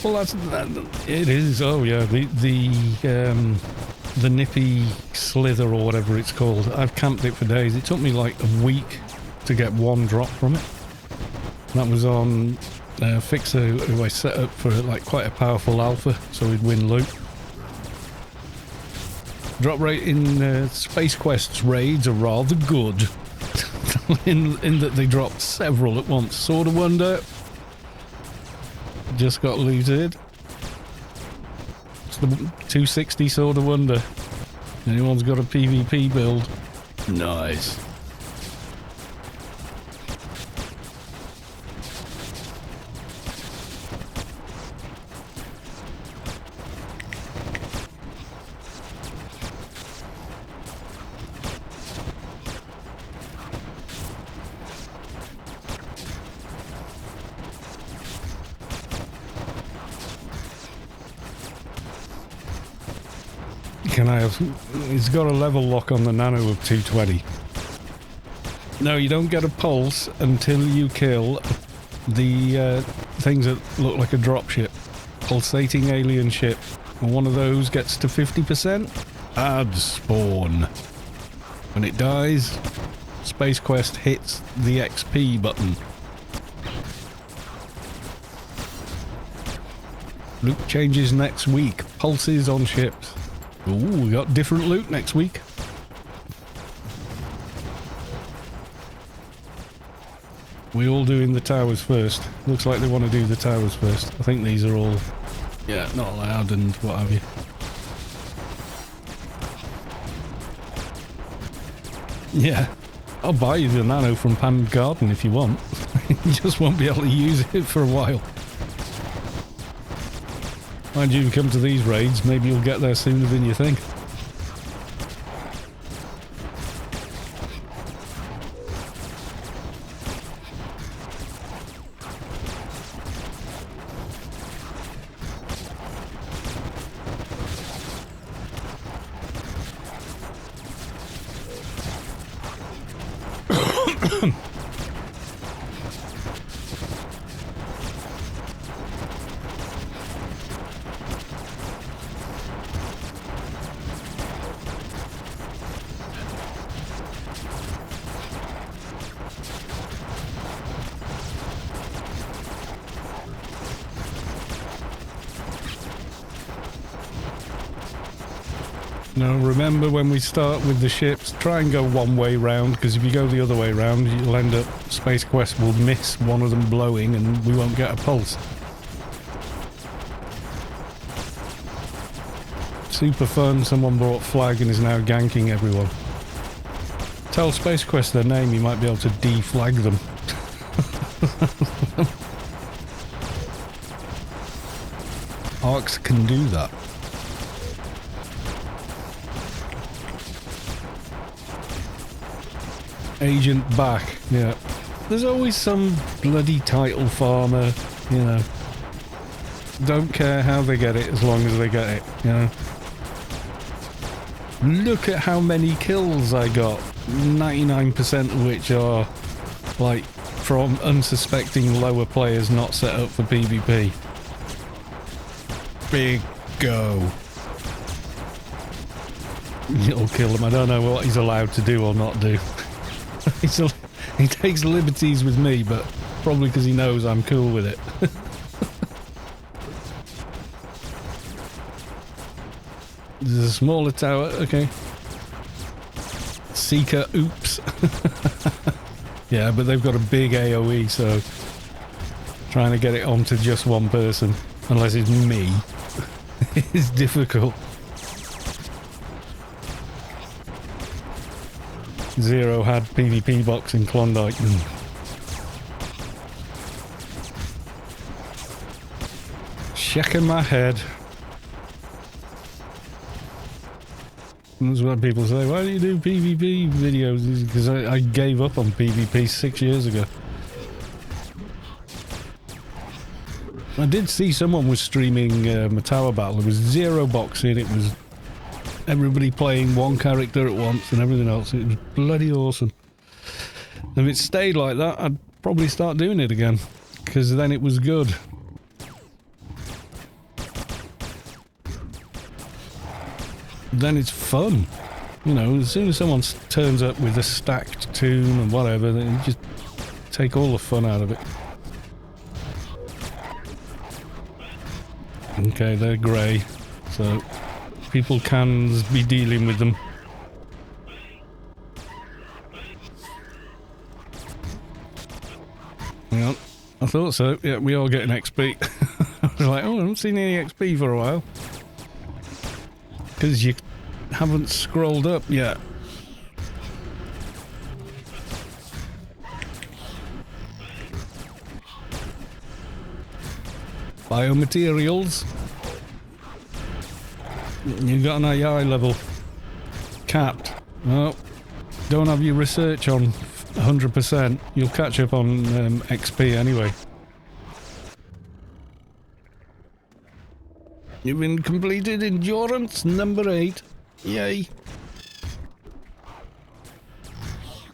[SPEAKER 1] Well, it is. Oh yeah, the nippy slither or whatever it's called. I've camped it for days. It took me like a week to get one drop from it. That was on Fixer, who I set up for like quite a powerful alpha, so we'd win loot. Drop rate in SpaceQuest's raids are rather good, in that they dropped several at once. Sword of Wonder just got looted. It's the 260 Sword of Wonder. Anyone's got a PvP build? Nice. Can I have... It's got a level lock on the nano of 220. No, you don't get a pulse until you kill the things that look like a dropship. Pulsating alien ship. And one of those gets to 50%. Add spawn. When it dies, SpaceQuest hits the XP button. Loot changes next week. Pulses on ships. Ooh, we got different loot next week. We all doing the towers first. Looks like they want to do the towers first. I think these are all, yeah, not allowed and what have you. Yeah, I'll buy you the nano from Pan Garden if you want. You just won't be able to use it for a while. Mind you, come to these raids, maybe you'll get there sooner than you think. Now remember, when we start with the ships, try and go one way round, because if you go the other way round, you'll end up, SpaceQuest will miss one of them blowing and we won't get a pulse. Super fun, someone brought flag and is now ganking everyone. Tell SpaceQuest their name, you might be able to deflag them. Arcs can do that. Agent back, yeah. There's always some bloody title farmer, you know. Don't care how they get it as long as they get it, you know. Look at how many kills I got. 99% of which are, like, from unsuspecting lower players not set up for PvP. Big go. It'll kill him. I don't know what he's allowed to do or not do. He takes liberties with me, but probably because he knows I'm cool with it. There's a smaller tower, okay. Seeker, oops. Yeah, but they've got a big AoE, so trying to get it onto just one person, unless it's me, is difficult. Zero had PvP box in Clondyke. Shaking my head. That's what people say. Why do you do PvP videos? Because I gave up on PvP 6 years ago. I did see someone was streaming a tower battle. There was zero boxing. It was everybody playing one character at once and everything else. It was bloody awesome. If it stayed like that, I'd probably start doing it again, because then it was good. Then it's fun. You know, as soon as someone turns up with a stacked tune and whatever, then you just take all the fun out of it. Okay, they're grey, so people can be dealing with them. Yeah, I thought so. Yeah, we are getting XP. I was like, oh, I haven't seen any XP for a while. Because you haven't scrolled up yet. Biomaterials. You've got an AI level capped. Well, don't have your research on 100%. You'll catch up on XP anyway. You've been completed endurance number 8. Yay.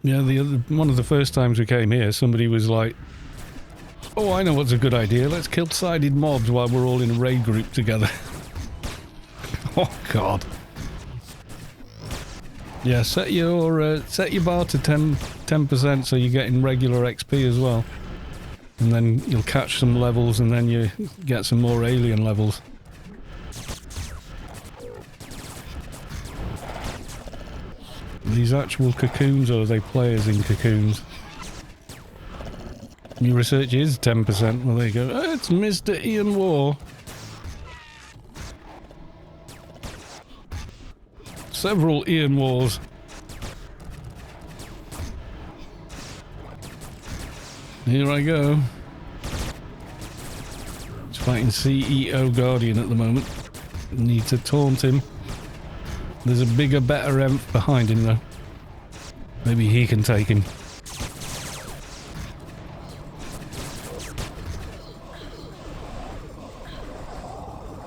[SPEAKER 1] Yeah, one of the first times we came here, somebody was like, oh, I know what's a good idea. Let's kill sided mobs while we're all in a raid group together. Oh, God. Yeah, set your bar to 10% so you're getting regular XP as well. And then you'll catch some levels and then you get some more alien levels. These actual cocoons, or are they players in cocoons? Your research is 10%. Well, there you go. Oh, it's Mr. Ian War. Several Ian Wars. Here I go. He's fighting CEO Guardian at the moment. Need to taunt him. There's a bigger, better imp behind him though. Maybe he can take him.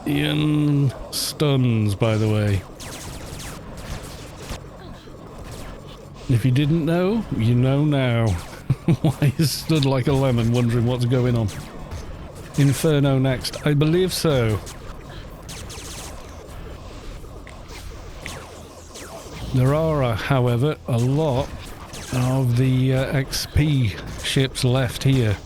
[SPEAKER 1] Ian stuns, by the way. If you didn't know, you know now. Why he stood like a lemon wondering what's going on. Inferno next. I believe so. There are, however, a lot of the XP ships left here.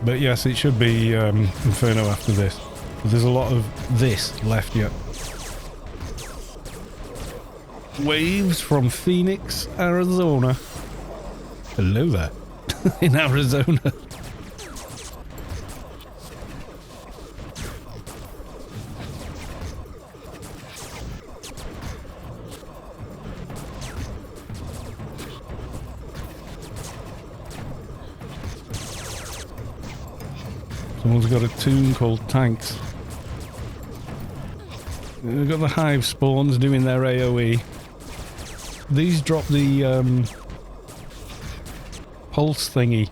[SPEAKER 1] But yes, it should be Inferno after this. There's a lot of this left yet. Waves from Phoenix, Arizona. Hello there. In Arizona. Someone's got a tune called Tanks. We've got the hive spawns doing their AoE. These drop the pulse thingy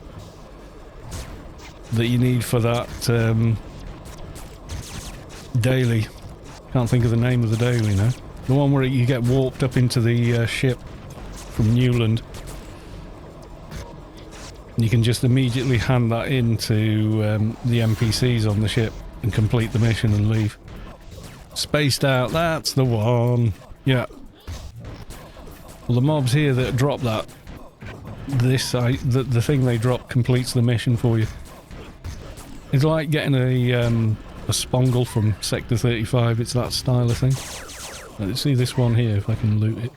[SPEAKER 1] that you need for that daily. Can't think of the name of the daily now. The one where you get warped up into the ship from Newland. You can just immediately hand that in to the NPCs on the ship and complete the mission and leave. Spaced out, that's the one. Yeah. Well, the mobs here that drop that, the thing they drop completes the mission for you. It's like getting a spongle from Sector 35. It's that style of thing. Let's see this one here if I can loot it.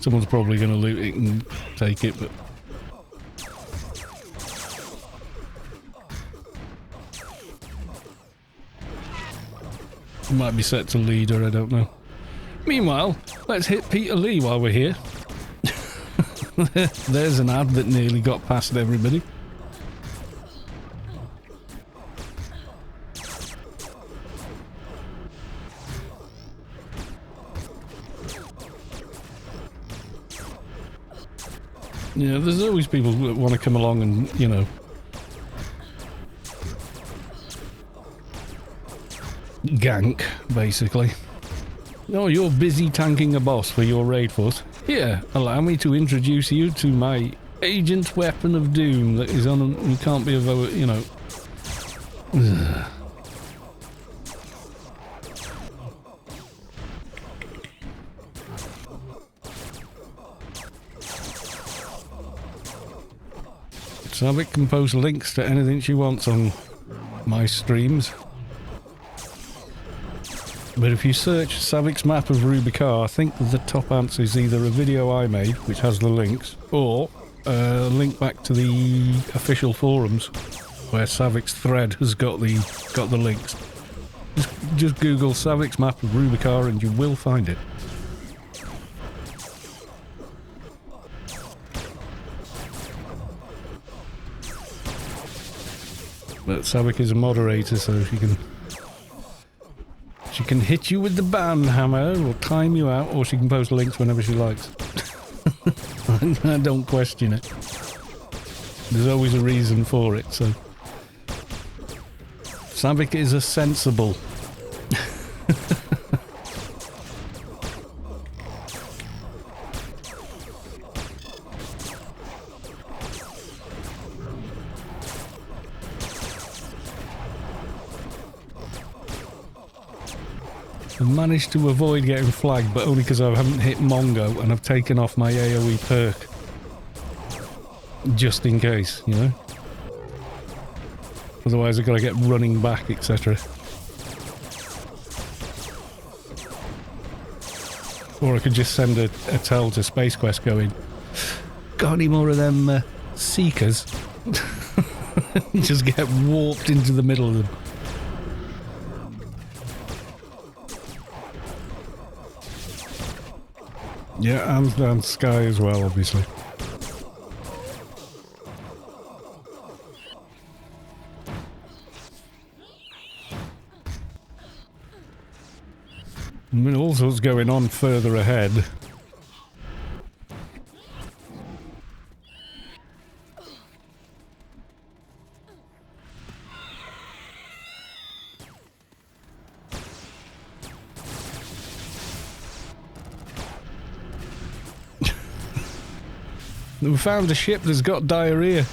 [SPEAKER 1] Someone's probably going to loot it and take it, but it might be set to leader, I don't know. Meanwhile, let's hit Peter Lee while we're here. There's an ad that nearly got past everybody. Yeah, there's always people that want to come along and, you know, gank, basically. Oh, you're busy tanking a boss for your raid force. Here, allow me to introduce you to my agent weapon of doom that is on... You can't be a... you know... Ugh. Savik can post links to anything she wants on my streams. But if you search Savik's map of Rubicar, I think the top answer is either a video I made, which has the links, or a link back to the official forums, where Savik's thread has got the links. Just Google Savik's map of Rubicar and you will find it. But Savik is a moderator, so she can hit you with the ban hammer, or time you out, or she can post links whenever she likes. I don't question it. There's always a reason for it, so... Savik is a sensible. I've managed to avoid getting flagged, but only because I haven't hit Mongo and I've taken off my AoE perk. Just in case, you know? Otherwise I've got to get running back, etc. Or I could just send a tell to SpaceQuest going, got any more of them Seekers? Just get warped into the middle of them. Yeah, and Sky as well, obviously. I mean, all sorts going on further ahead. We found a ship that's got diarrhea.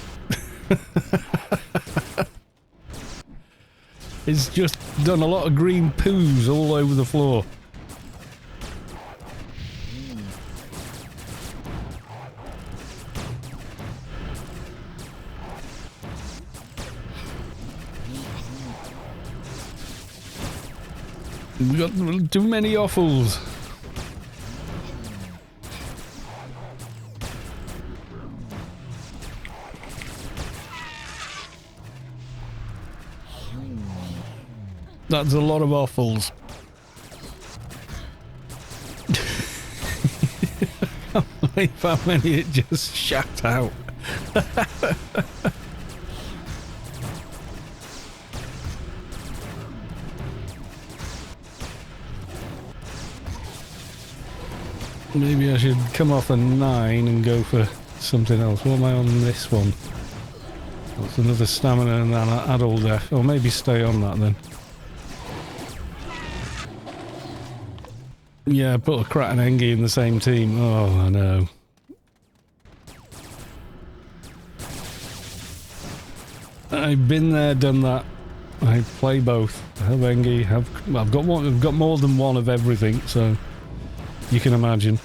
[SPEAKER 1] It's just done a lot of green poos all over the floor. We got too many offals. That's a lot of offals. I can't believe how many it just shat out. Maybe I should come off a 9 and go for something else. What am I on this one? That's another stamina and an adult death. Or maybe stay on that then. Yeah, put a Crat and Engie in the same team. Oh, I know. I've been there, done that. I play both. I have Engie. I've got one. I've got more than one of everything, so you can imagine.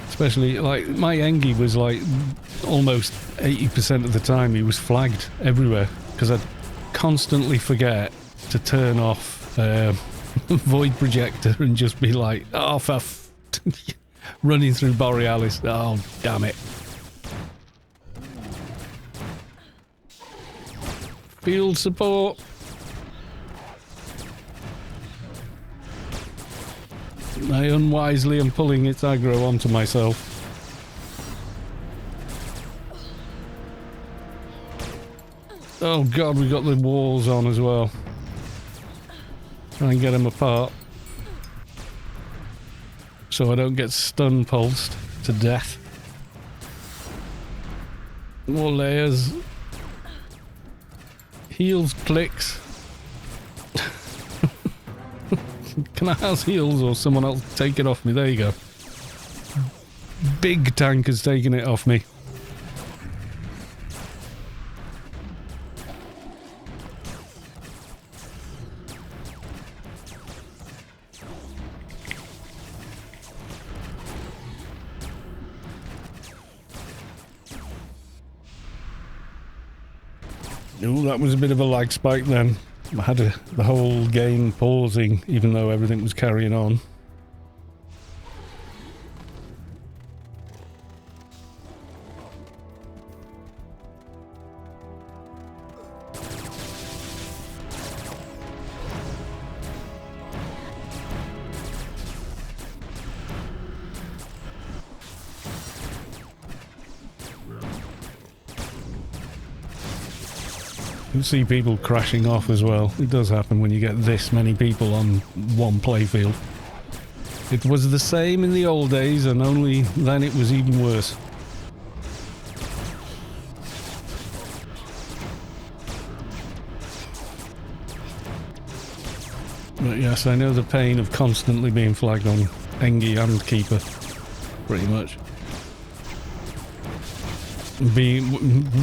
[SPEAKER 1] Especially like my Engie was like almost 80% of the time he was flagged everywhere because I'd constantly forget to turn off. Void projector and just be like, oh, for running through Borealis. Oh, damn it. Field support. I unwisely am pulling its aggro onto myself. Oh god, we got the walls on as well. Try and get them apart so I don't get stun pulsed to death. More layers. Heals clicks. Can I have heals or someone else take it off me? There you go. Big tank has taken it off me. Oh, that was a bit of a lag spike then. I had the whole game pausing even though everything was carrying on. You see people crashing off as well. It does happen when you get this many people on one playfield. It was the same in the old days, and only then it was even worse. But yes, I know the pain of constantly being flagged on Engie and Keeper, pretty much.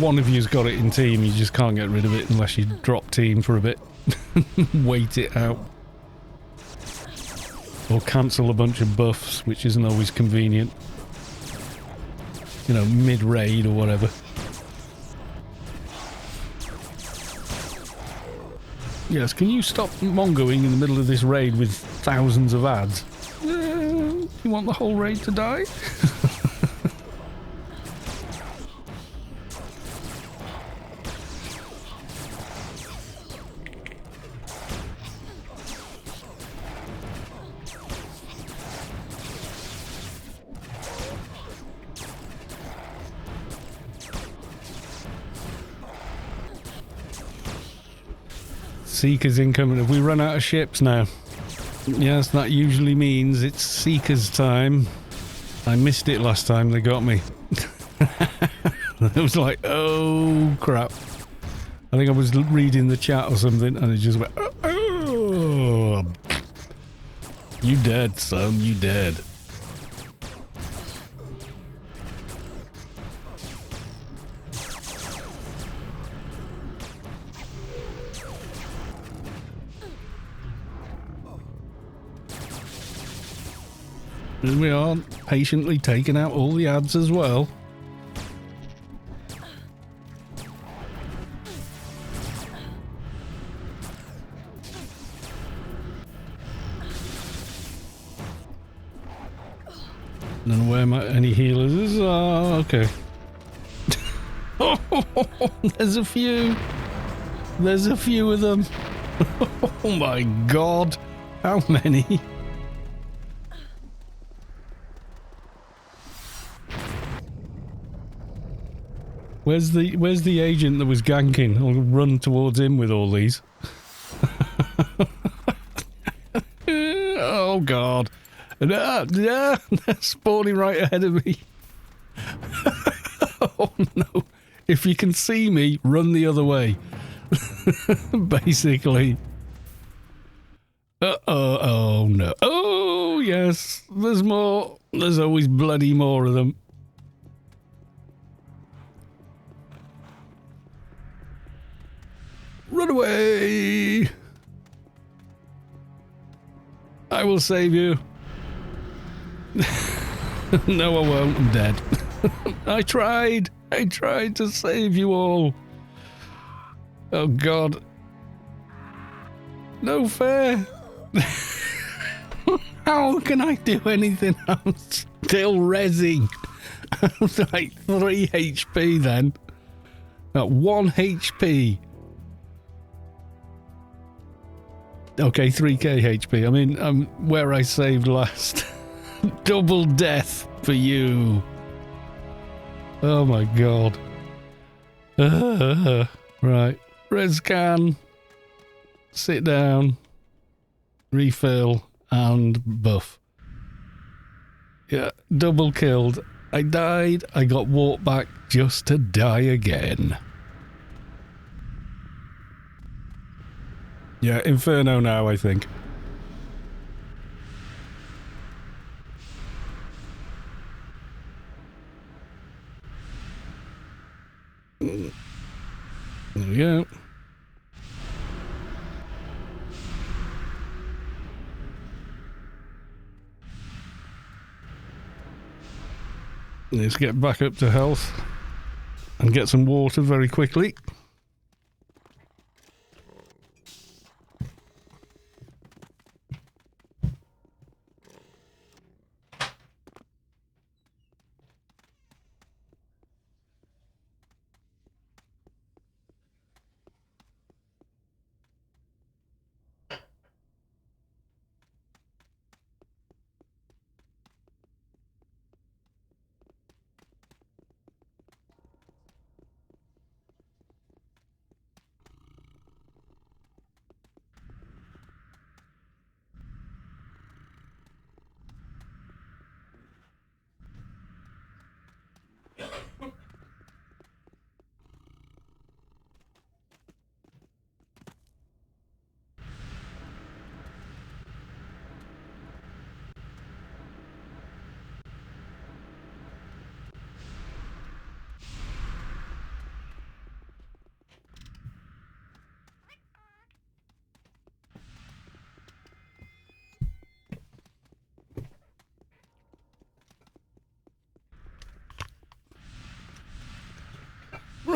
[SPEAKER 1] One of you's got it in team, you just can't get rid of it unless you drop team for a bit. Wait it out. Or cancel a bunch of buffs, which isn't always convenient. You know, mid-raid or whatever. Yes, can you stop mongoing in the middle of this raid with thousands of ads? You want the whole raid to die? Seekers incoming. Have we run out of ships now? Yes, that usually means it's Seekers time. I missed it last time, they got me. It was like, oh crap. I think I was reading the chat or something and it just went, oh. You dead, son, you dead. And we are patiently taking out all the ads as well. Don't know where any healers is. Oh, okay. Oh, there's a few. There's a few of them. Oh my god. How many? Where's the agent that was ganking? I'll run towards him with all these. Oh god. They're spawning right ahead of me. Oh no. If you can see me, run the other way. Basically. Oh no. Oh yes, there's more. There's always bloody more of them. Run away! I will save you. No, I won't. I'm dead. I tried to save you all. Oh god. No fair. How can I do anything? I'm still rezzing. I'm like 3 HP then. At 1 HP. Okay, 3k HP. I mean, where I saved last. Double death for you. Oh my god. Right. Res can. Sit down. Refill. And buff. Yeah, double killed. I died. I got walked back just to die again. Yeah, Inferno now, I think. There we go. Let's get back up to health and get some water very quickly.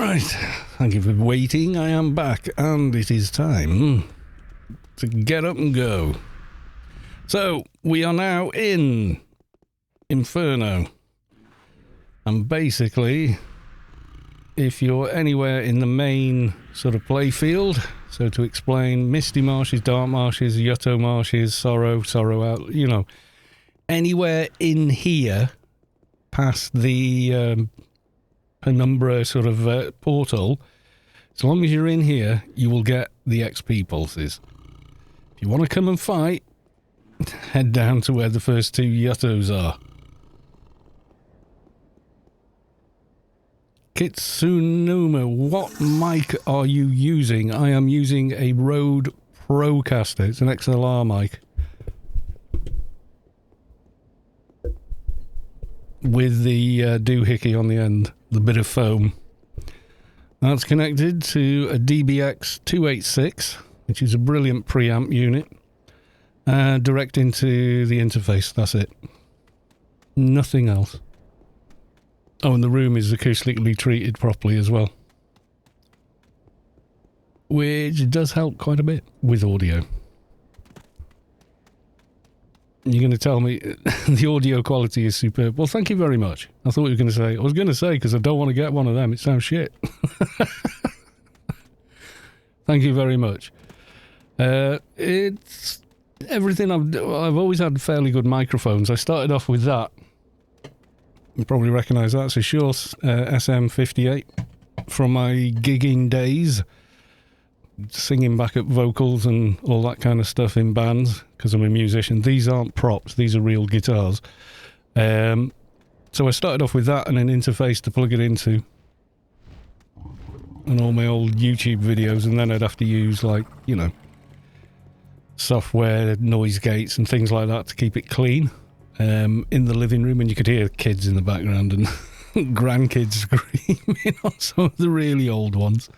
[SPEAKER 1] Right, thank you for waiting. I am back, and it is time to get up and go. So, we are now in Inferno. And basically, if you're anywhere in the main sort of play field, so to explain, Misty Marshes, Dark Marshes, Yutto Marshes, Sorrow Out, you know, anywhere in here past the Penumbra sort of portal, as long as you're in here, you will get the XP pulses. If you want to come and fight, head down to where the first two Yuttos are. Kitsunuma, what mic are you using? I am using a Rode Procaster. It's an XLR mic. With the doohickey on the end, the bit of foam. That's connected to a DBX 286, which is a brilliant preamp unit. Direct into the interface, that's it. Nothing else. Oh, and the room is acoustically treated properly as well. Which does help quite a bit with audio. You're going to tell me the audio quality is superb. Well, thank you very much. I thought you were going to say... I was going to say, because I don't want to get one of them. It sounds shit. Thank you very much. It's everything I've always had fairly good microphones. I started off with that. You probably recognise that. It's a Shure SM58 from my gigging days. Singing backup vocals and all that kind of stuff in bands, because I'm a musician. These aren't props, these are real guitars. So I started off with that and an interface to plug it into. And all my old YouTube videos, and then I'd have to use, like, you know, software, noise gates and things like that to keep it clean. In the living room, and you could hear kids in the background and grandkids screaming on some of the really old ones.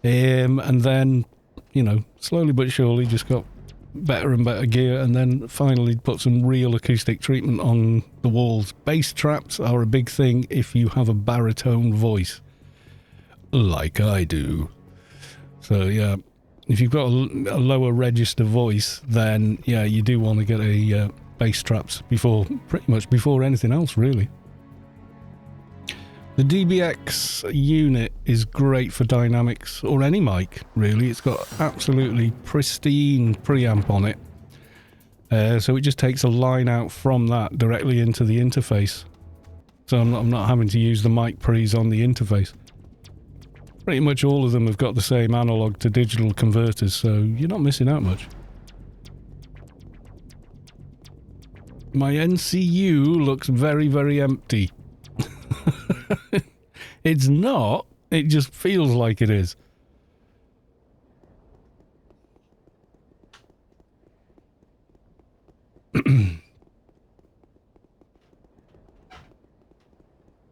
[SPEAKER 1] And then, you know, slowly but surely just got better and better gear, and then finally put some real acoustic treatment on the walls. Bass traps are a big thing if you have a baritone voice, like I do. So, yeah, if you've got a lower register voice, then, yeah, you do want to get a bass traps pretty much before anything else, really. The DBX unit is great for dynamics, or any mic, really. It's got absolutely pristine preamp on it. So it just takes a line out from that directly into the interface. So I'm not having to use the mic pre's on the interface. Pretty much all of them have got the same analog to digital converters, so you're not missing out much. My NCU looks very, very empty. It's not, it just feels like it is.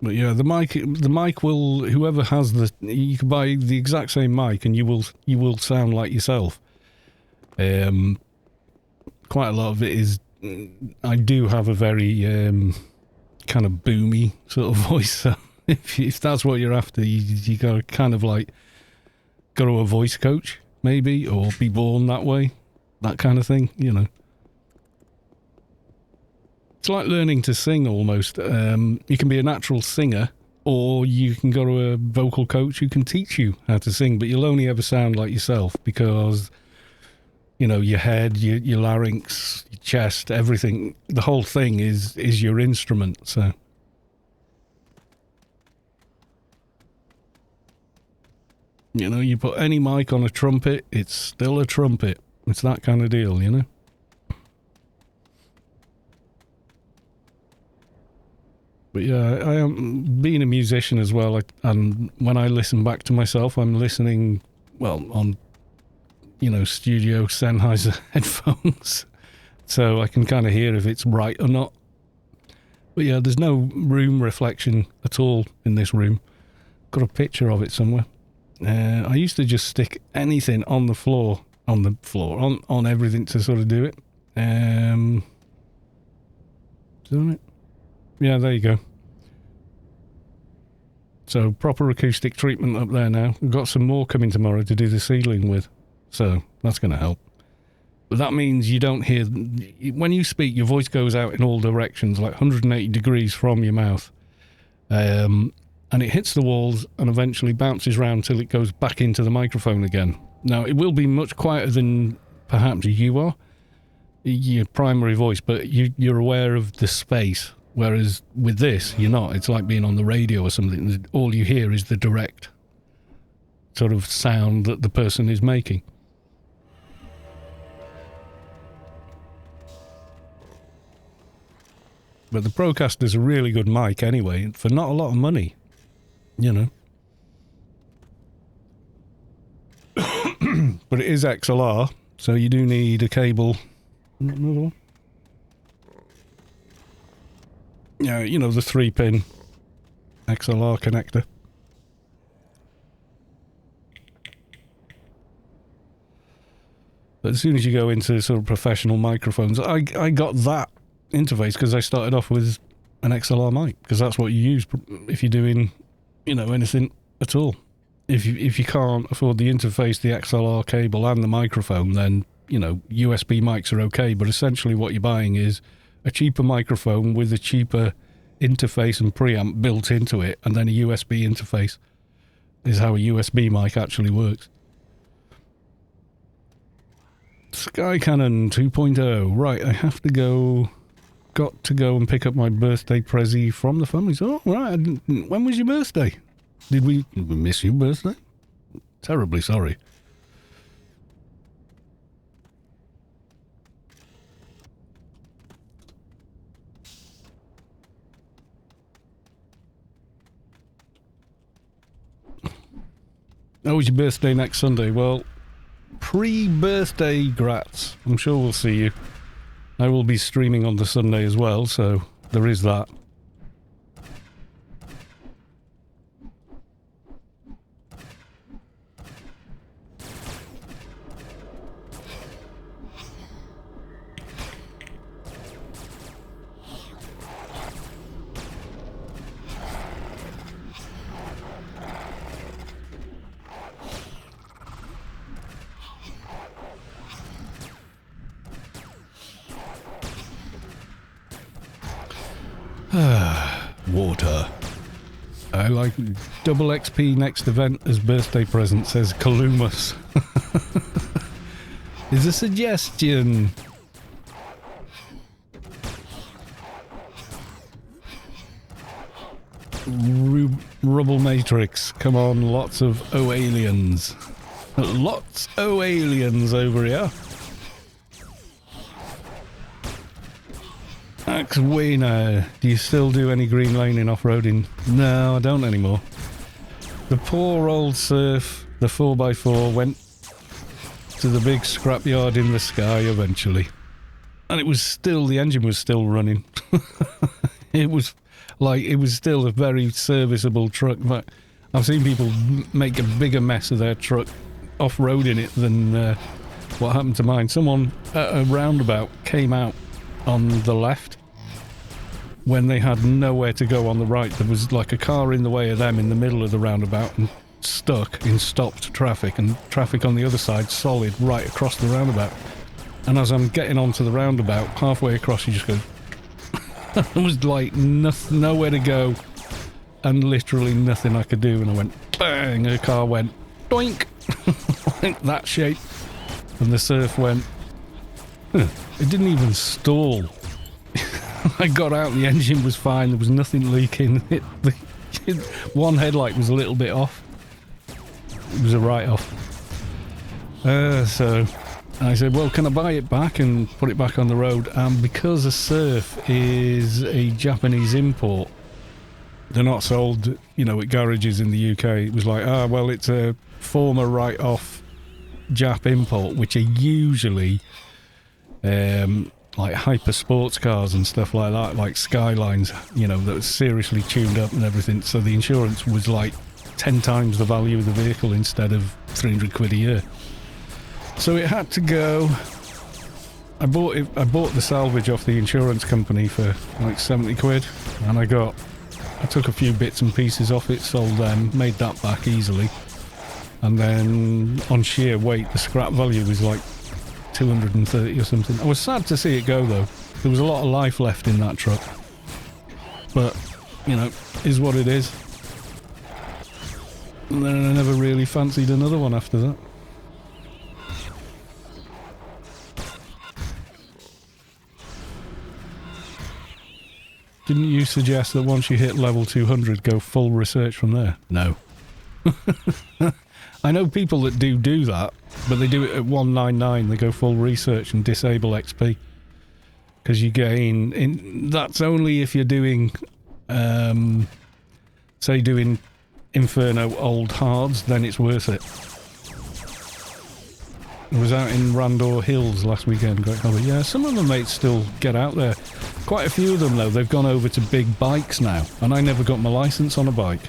[SPEAKER 1] But yeah, the mic will, whoever has you can buy the exact same mic and you will sound like yourself. Quite a lot of it is, I do have a very kind of boomy sort of voice, so if that's what you're after, you gotta kind of like go to a voice coach maybe, or be born that way, that kind of thing, you know. It's like learning to sing almost. You can be a natural singer, or you can go to a vocal coach who can teach you how to sing, but you'll only ever sound like yourself because, you know, your head, your larynx, your chest, everything, the whole thing is your instrument, so. You know, you put any mic on a trumpet, it's still a trumpet. It's that kind of deal, you know? But yeah, I am being a musician as well, and when I listen back to myself, I'm listening, well, on, you know, Studio Sennheiser headphones, so I can kind of hear if it's right or not. But yeah, there's no room reflection at all in this room. Got a picture of it somewhere. I used to just stick anything on the floor, on everything to sort of do it. Doesn't it? Yeah, there you go. So proper acoustic treatment up there now. We've got some more coming tomorrow to do the ceiling with. So that's going to help. But that means you don't hear... When you speak, your voice goes out in all directions, like 180 degrees from your mouth. And it hits the walls and eventually bounces around till it goes back into the microphone again. Now, it will be much quieter than perhaps you are, your primary voice, but you're aware of the space. Whereas with this, you're not. It's like being on the radio or something. All you hear is the direct sort of sound that the person is making. But the Procaster's a really good mic anyway, for not a lot of money, you know. But it is XLR, so you do need a cable. Another one? Yeah, you know, the 3-pin XLR connector. But as soon as you go into sort of professional microphones, I got that interface because I started off with an XLR mic, because that's what you use if you're doing, you know, anything at all. If you can't afford the interface, the XLR cable and the microphone, then, you know, USB mics are okay, but essentially what you're buying is a cheaper microphone with a cheaper interface and preamp built into it, and then a USB interface is how a USB mic actually works. Sky Cannon 2.0. Right, I have to go... Got to go and pick up my birthday prezi from the family. Oh, right. When was your birthday? Did we miss your birthday? Terribly sorry. Oh, it's your birthday next Sunday. Well, pre-birthday grats. I'm sure we'll see you. I will be streaming on the Sunday as well, so there is that. Water. I like double XP next event as birthday present, says Kalumas. Is a suggestion. Rubble Matrix. Come on, lots of O-aliens. Lots O-aliens over here. Axe Wiener, do you still do any green laning off-roading? No, I don't anymore. The poor old Surf, the 4x4, went to the big scrapyard in the sky eventually. And it was still, the engine was still running. It was still a very serviceable truck. But I've seen people make a bigger mess of their truck off-roading it than what happened to mine. Someone at a roundabout came out on the left when they had nowhere to go on the right. There was like a car in the way of them in the middle of the roundabout and stuck in stopped traffic, and traffic on the other side solid right across the roundabout. And as I'm getting onto the roundabout, halfway across, you just go... There was like nowhere to go and literally nothing I could do, and I went bang, and the car went doink like that shape, and the Surf went... It didn't even stall. I got out, the engine was fine, there was nothing leaking. One headlight was a little bit off. It was a write-off. So I said, well, can I buy it back and put it back on the road? And because a Surf is a Japanese import, they're not sold, you know, at garages in the UK. It was like, well, it's a former write-off Jap import, which are usually... like hyper sports cars and stuff like that, like Skylines, you know, that was seriously tuned up and everything. So the insurance was like 10 times the value of the vehicle instead of 300 quid a year. So it had to go. I bought the salvage off the insurance company for like 70 quid, and I got I took a few bits and pieces off it, sold them, made that back easily. And then on sheer weight, the scrap value was like 230 or something. I was sad to see it go though. There was a lot of life left in that truck. But, you know, is what it is. And then I never really fancied another one after that. Didn't you suggest that once you hit level 200, go full research from there? No. I know people that do that, but they do it at 199. They go full research and disable XP. Because you gain... that's only if you're doing... say doing Inferno old hards, then it's worth it. I was out in Randor Hills last weekend, Great Hobby. Yeah, some of the mates still get out there. Quite a few of them, though, they've gone over to big bikes now. And I never got my licence on a bike.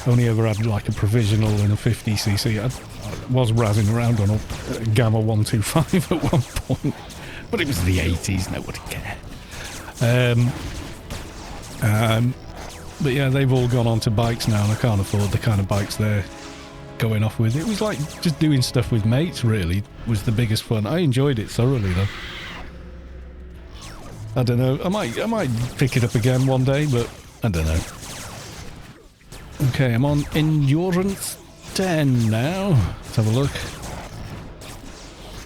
[SPEAKER 1] Only ever had, like, a provisional and a 50cc. I was razzing around on a Gamma 125 at one point. But it was the 80s, nobody cared. But yeah, they've all gone on to bikes now, and I can't afford the kind of bikes they're going off with. It was like just doing stuff with mates, really, was the biggest fun. I enjoyed it thoroughly, though. I don't know. I might pick it up again one day, but I don't know. Okay, I'm on Endurance 10 now. Let's have a look.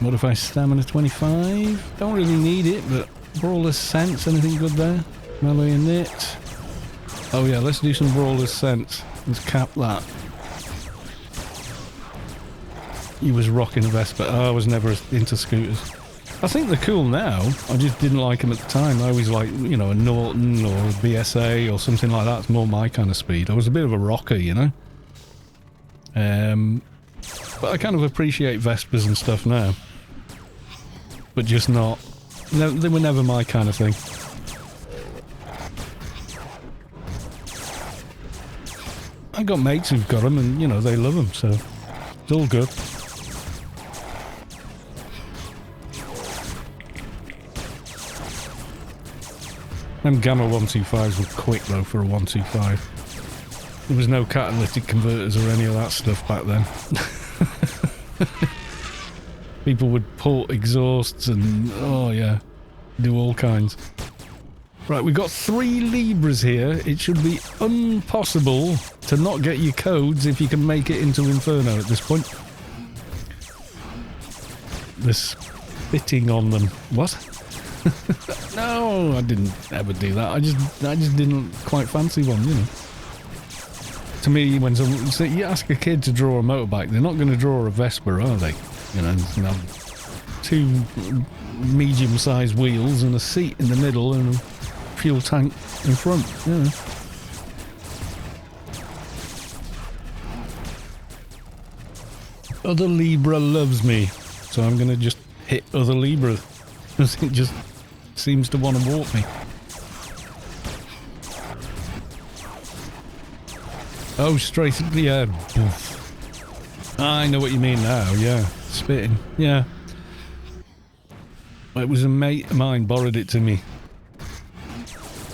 [SPEAKER 1] Modify Stamina 25. Don't really need it, but Brawler's Sense, anything good there? Melee and Knit. Oh yeah, let's do some Brawler's Sense. Let's cap that. He was rocking a Vespa. Oh, I was never into scooters. I think they're cool now. I just didn't like them at the time. I always like, you know, a Norton or a BSA or something like that. It's more my kind of speed. I was a bit of a rocker, you know. But I kind of appreciate Vespas and stuff now. But just not... they were never my kind of thing. I got mates who've got them and, you know, they love them, so it's all good. Them Gamma 125s were quick though for a 125. There was no catalytic converters or any of that stuff back then. People would port exhausts and, oh yeah, do all kinds. Right, we've got 3 Libras here. It should be impossible to not get your codes if you can make it into Inferno at this point. They're spitting on them. What? No, I didn't ever do that. I just didn't quite fancy one, you know. To me, when you ask a kid to draw a motorbike, they're not going to draw a Vespa, are they? You know, 2 medium-sized wheels and a seat in the middle and a fuel tank in front. Yeah. Other Libra loves me, so I'm going to just hit Other Libra. It just seems to want to walk me. Oh, straight, yeah. I know what you mean now, yeah. Spitting, yeah. It was a mate of mine borrowed it to me.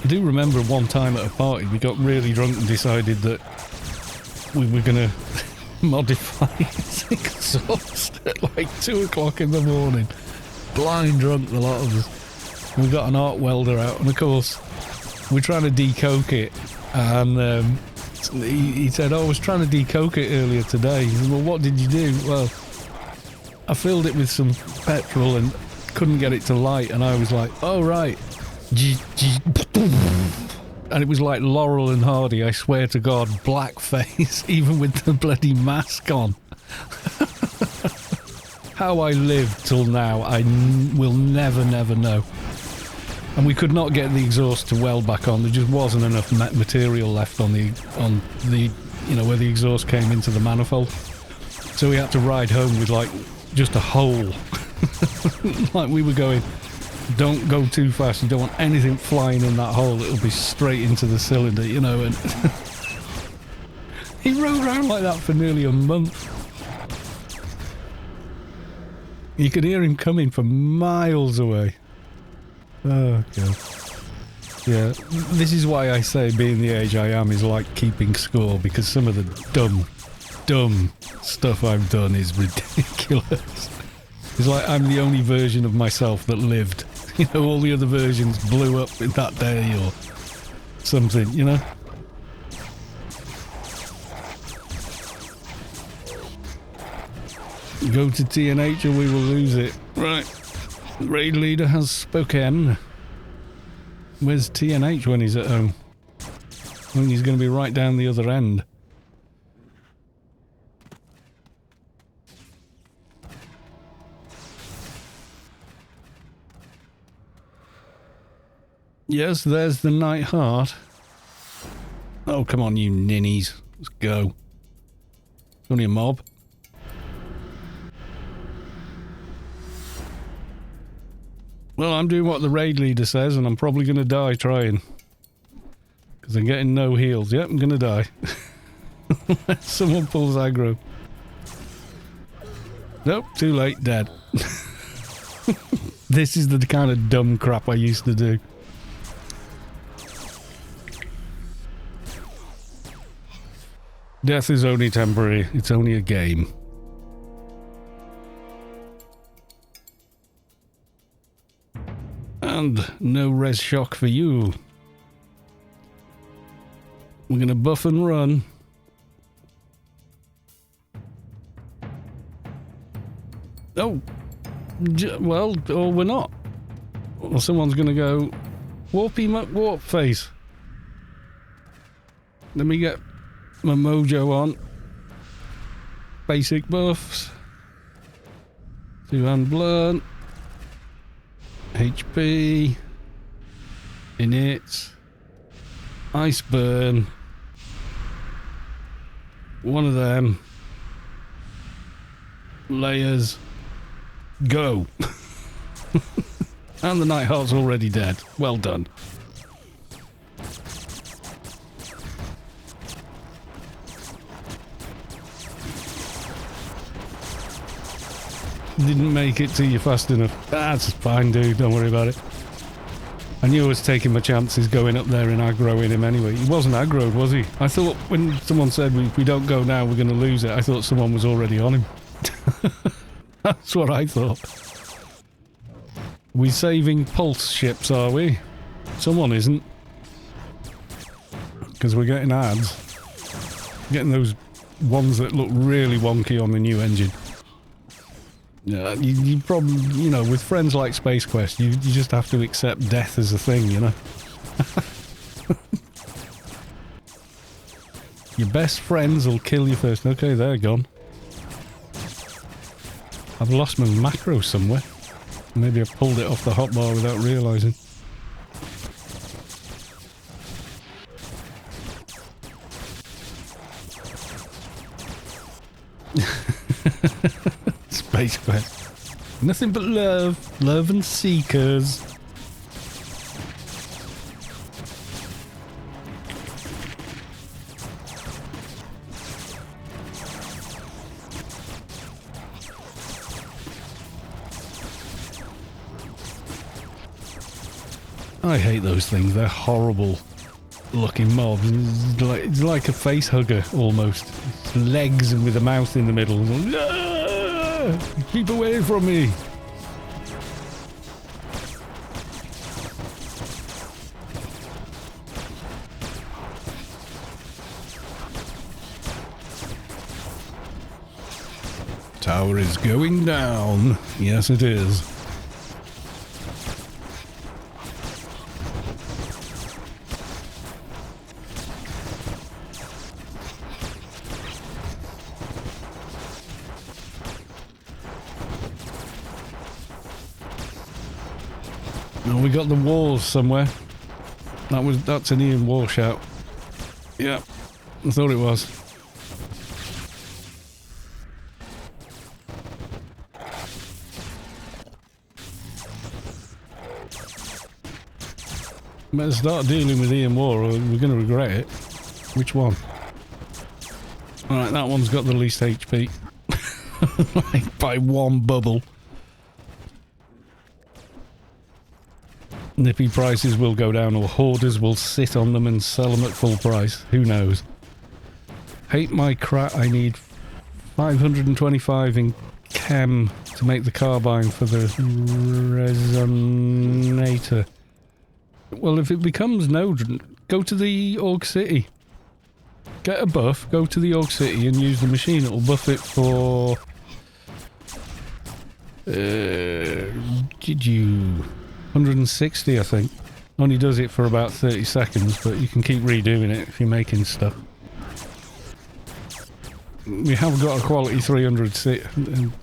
[SPEAKER 1] I do remember one time at a party we got really drunk and decided that we were going to modify his exhaust at like 2 o'clock in the morning. Blind drunk, the lot of us. We got an arc welder out, and of course we're trying to decoke it, and he said, oh, I was trying to decoke it earlier today. He said, well, what did you do? Well, I filled it with some petrol and couldn't get it to light, and I was like, oh right. And it was like Laurel and Hardy, I swear to God, blackface, even with the bloody mask on. How I lived till now, I will never know. And we could not get the exhaust to weld back on. There just wasn't enough material left on the, you know, where the exhaust came into the manifold. So we had to ride home with like just a hole. Like we were going, don't go too fast. You don't want anything flying in that hole. It'll be straight into the cylinder, you know. And he rode around like that for nearly a month. You could hear him coming from miles away. Oh, God. Yeah, this is why I say being the age I am is like keeping score, because some of the dumb stuff I've done is ridiculous. It's like I'm the only version of myself that lived. You know, all the other versions blew up in that day or something, you know? Go to TNH or we will lose it. Right. Raid leader has spoken. Where's TNH when he's at home? I think he's going to be right down the other end. Yes, there's the Night Heart. Oh, come on, you ninnies. Let's go. It's only a mob. Well, I'm doing what the raid leader says, and I'm probably going to die trying. Because I'm getting no heals. Yep, I'm going to die. Someone pulls aggro. Nope, too late, dead. This is the kind of dumb crap I used to do. Death is only temporary. It's only a game. And no res shock for you. We're gonna buff and run. Oh, well, or we're not. Or someone's gonna go warpy warp face. Let me get my mojo on. Basic buffs. 2-hand blunt. HP. Init. Ice burn. One of them. Layers. Go. And the Night Heart's already dead. Well done. Didn't make it to you fast enough. That's fine, dude. Don't worry about it. I knew I was taking my chances going up there and aggroing him anyway. He wasn't aggroed, was he? I thought when someone said if we don't go now, we're going to lose it, I thought someone was already on him. That's what I thought. We saving pulse ships, are we? Someone isn't. Because we're getting ads. Getting those ones that look really wonky on the new engine. Yeah, you probably, you know, with friends like SpaceQuest, you just have to accept death as a thing, you know? Your best friends will kill you first. Okay, they're gone. I've lost my macro somewhere. Maybe I pulled it off the hotbar without realising. SpaceQuest. Nothing but love. Love and seekers. I hate those things. They're horrible looking mobs. It's like a face hugger almost. It's legs and with a mouth in the middle. Ah, keep away from me. Tower is going down. Yes, it is. Oh, we got the walls somewhere. That's an Ian War shout. Yeah, I thought it was. Better start dealing with Ian War or we're going to regret it. Which one? Alright, that one's got the least HP. Like by one bubble. Nippy prices will go down, or hoarders will sit on them and sell them at full price. Who knows? Hate my Crat. I need 525 in chem to make the carbine for the resonator. Well, if it becomes node, go to the Org City. Get a buff, go to the Org City and use the machine. It'll buff it for... did you... 160, I think. Only does it for about 30 seconds, but you can keep redoing it if you're making stuff. We have got a quality 300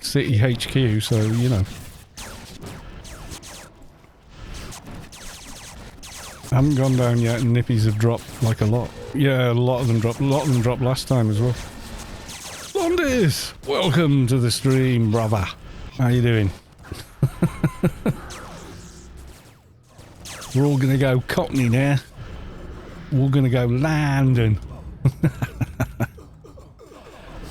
[SPEAKER 1] city HQ, so, you know. I haven't gone down yet, and Nippies have dropped like a lot. Yeah, a lot of them dropped. A lot of them dropped last time as well. Londis, welcome to the stream, brother. How you doing? We're all gonna go Cockney now. We're gonna go London.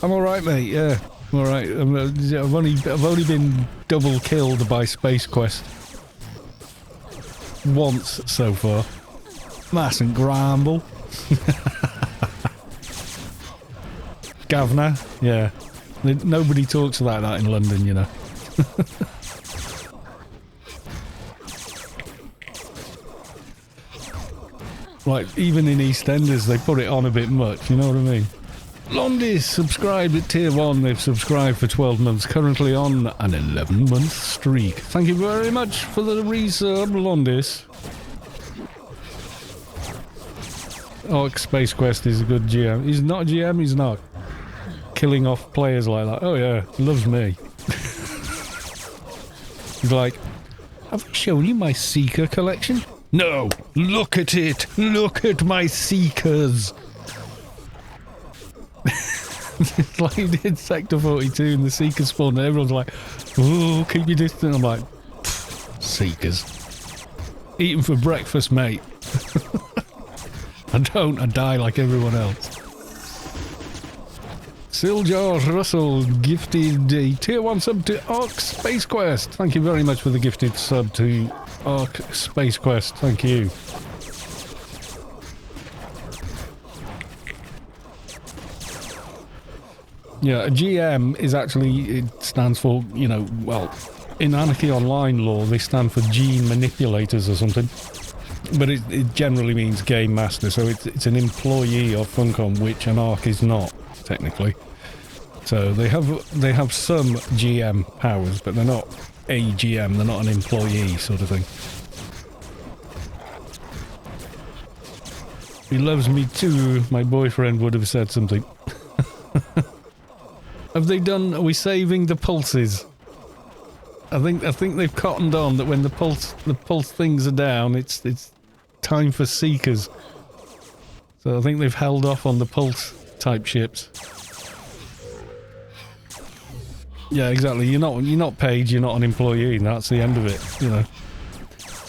[SPEAKER 1] I'm all right, mate. Yeah, I'm all right. I've only been double killed by SpaceQuest once so far. Mustn't grumble. Governor, yeah. Nobody talks like that in London, you know. Like, even in EastEnders, they put it on a bit much, you know what I mean? Londis subscribed at tier 1. They've subscribed for 12 months, currently on an 11-month streak. Thank you very much for the resub, Londis. Oh, SpaceQuest is a good GM. He's not a GM, he's not. Killing off players like that. Oh yeah, he loves me. He's like, have I shown you my Seeker collection? No! Look at it! Look at my Seekers! It's like he did Sector 42 and the Seekers spawned and everyone's like, ooh, keep your distance. I'm like, Seekers. Eat 'em for breakfast, mate. I don't, I die like everyone else. Siljar Russell gifted a tier 1 sub to Arc SpaceQuest. Thank you very much for the gifted sub to Arc SpaceQuest. Thank you. Yeah, a GM is actually, it stands for, you know, well, in Anarchy Online lore, they stand for gene manipulators or something. But it generally means game master, so it's an employee of Funcom, which an Arc is not, technically. So they have some GM powers, but they're not a GM, they're not an employee sort of thing. He loves me too, my boyfriend would have said something. Have they done, are we saving the pulses? I think they've cottoned on that when the pulse things are down, it's time for Seekers. So I think they've held off on the pulse type ships. Yeah, exactly. You're not paid, you're not an employee, and that's the end of it, you know.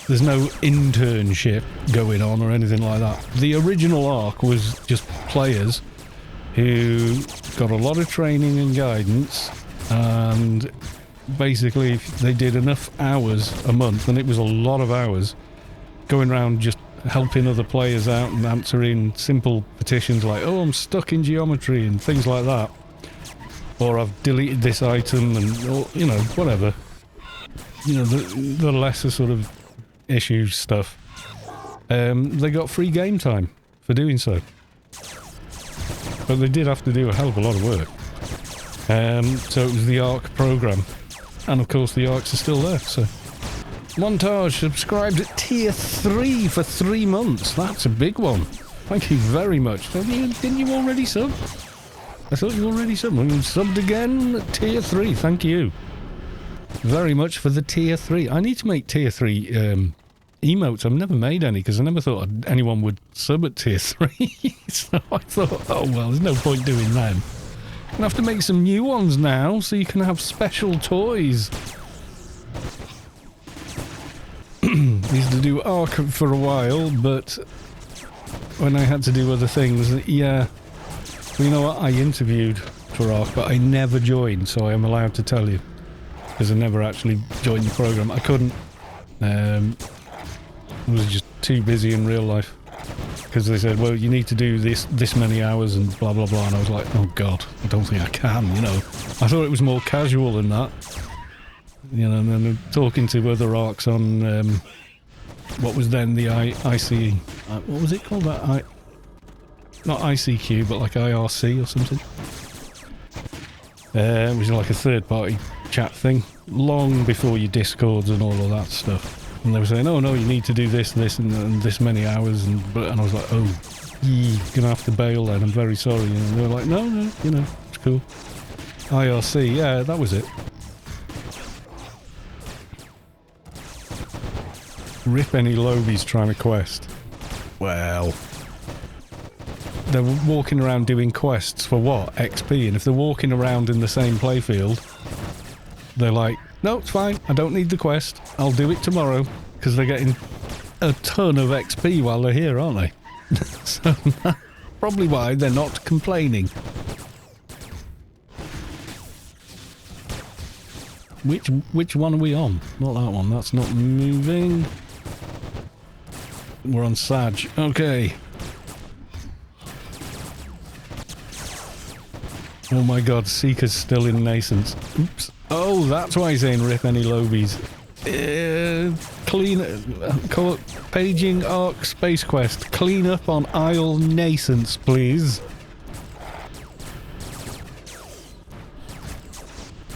[SPEAKER 1] There's no internship going on or anything like that. The original Arc was just players who got a lot of training and guidance, and basically they did enough hours a month, and it was a lot of hours, going around just helping other players out and answering simple petitions like, oh, I'm stuck in geometry and things like that. Or I've deleted this item and, or, you know, whatever. You know, the lesser sort of issue stuff. They got free game time for doing so. But they did have to do a hell of a lot of work. So it was the Arc program. And of course the Arcs are still there, so. Montage subscribed at tier 3 for 3 months. That's a big one. Thank you very much. Didn't you already sub? I thought you already subbed. You subbed again at tier 3. Thank you very much for the tier 3. I need to make tier 3 emotes. I've never made any because I never thought anyone would sub at tier 3. So I thought, oh well, there's no point doing them. I'm gonna have to make some new ones now so you can have special toys. Used to do Arc for a while, but when I had to do other things, yeah. Well, you know what? I interviewed for Arc, but I never joined, so I am allowed to tell you. Because I never actually joined the program. I couldn't. I was just too busy in real life. Because they said, well, you need to do this many hours and blah, blah, blah. And I was like, oh, God, I don't think I can, you know. I thought it was more casual than that. You know, and then talking to other arcs on, what was then the IC... what was it called? That not ICQ, but like IRC or something. It was like a third-party chat thing. Long before your Discords and all of that stuff. And they were saying, oh no, you need to do this, and this many hours, and I was like, oh, you're gonna have to bail then, I'm very sorry. And they were like, no, you know, it's cool. IRC, yeah, that was it. Rip any lobies trying to quest. Well, they're walking around doing quests for what? XP, and if they're walking around in the same playfield, they're like, no, it's fine, I don't need the quest, I'll do it tomorrow, because they're getting a ton of XP while they're here, aren't they? So that's probably why they're not complaining. Which one are we on? Not that one, that's not moving. We're on Sag, okay. Oh my god, Seeker's still in Nascence. Oops. Oh, that's why he's saying rip any lobies. Call it paging arc SpaceQuest. Clean up on Isle Nascence, please.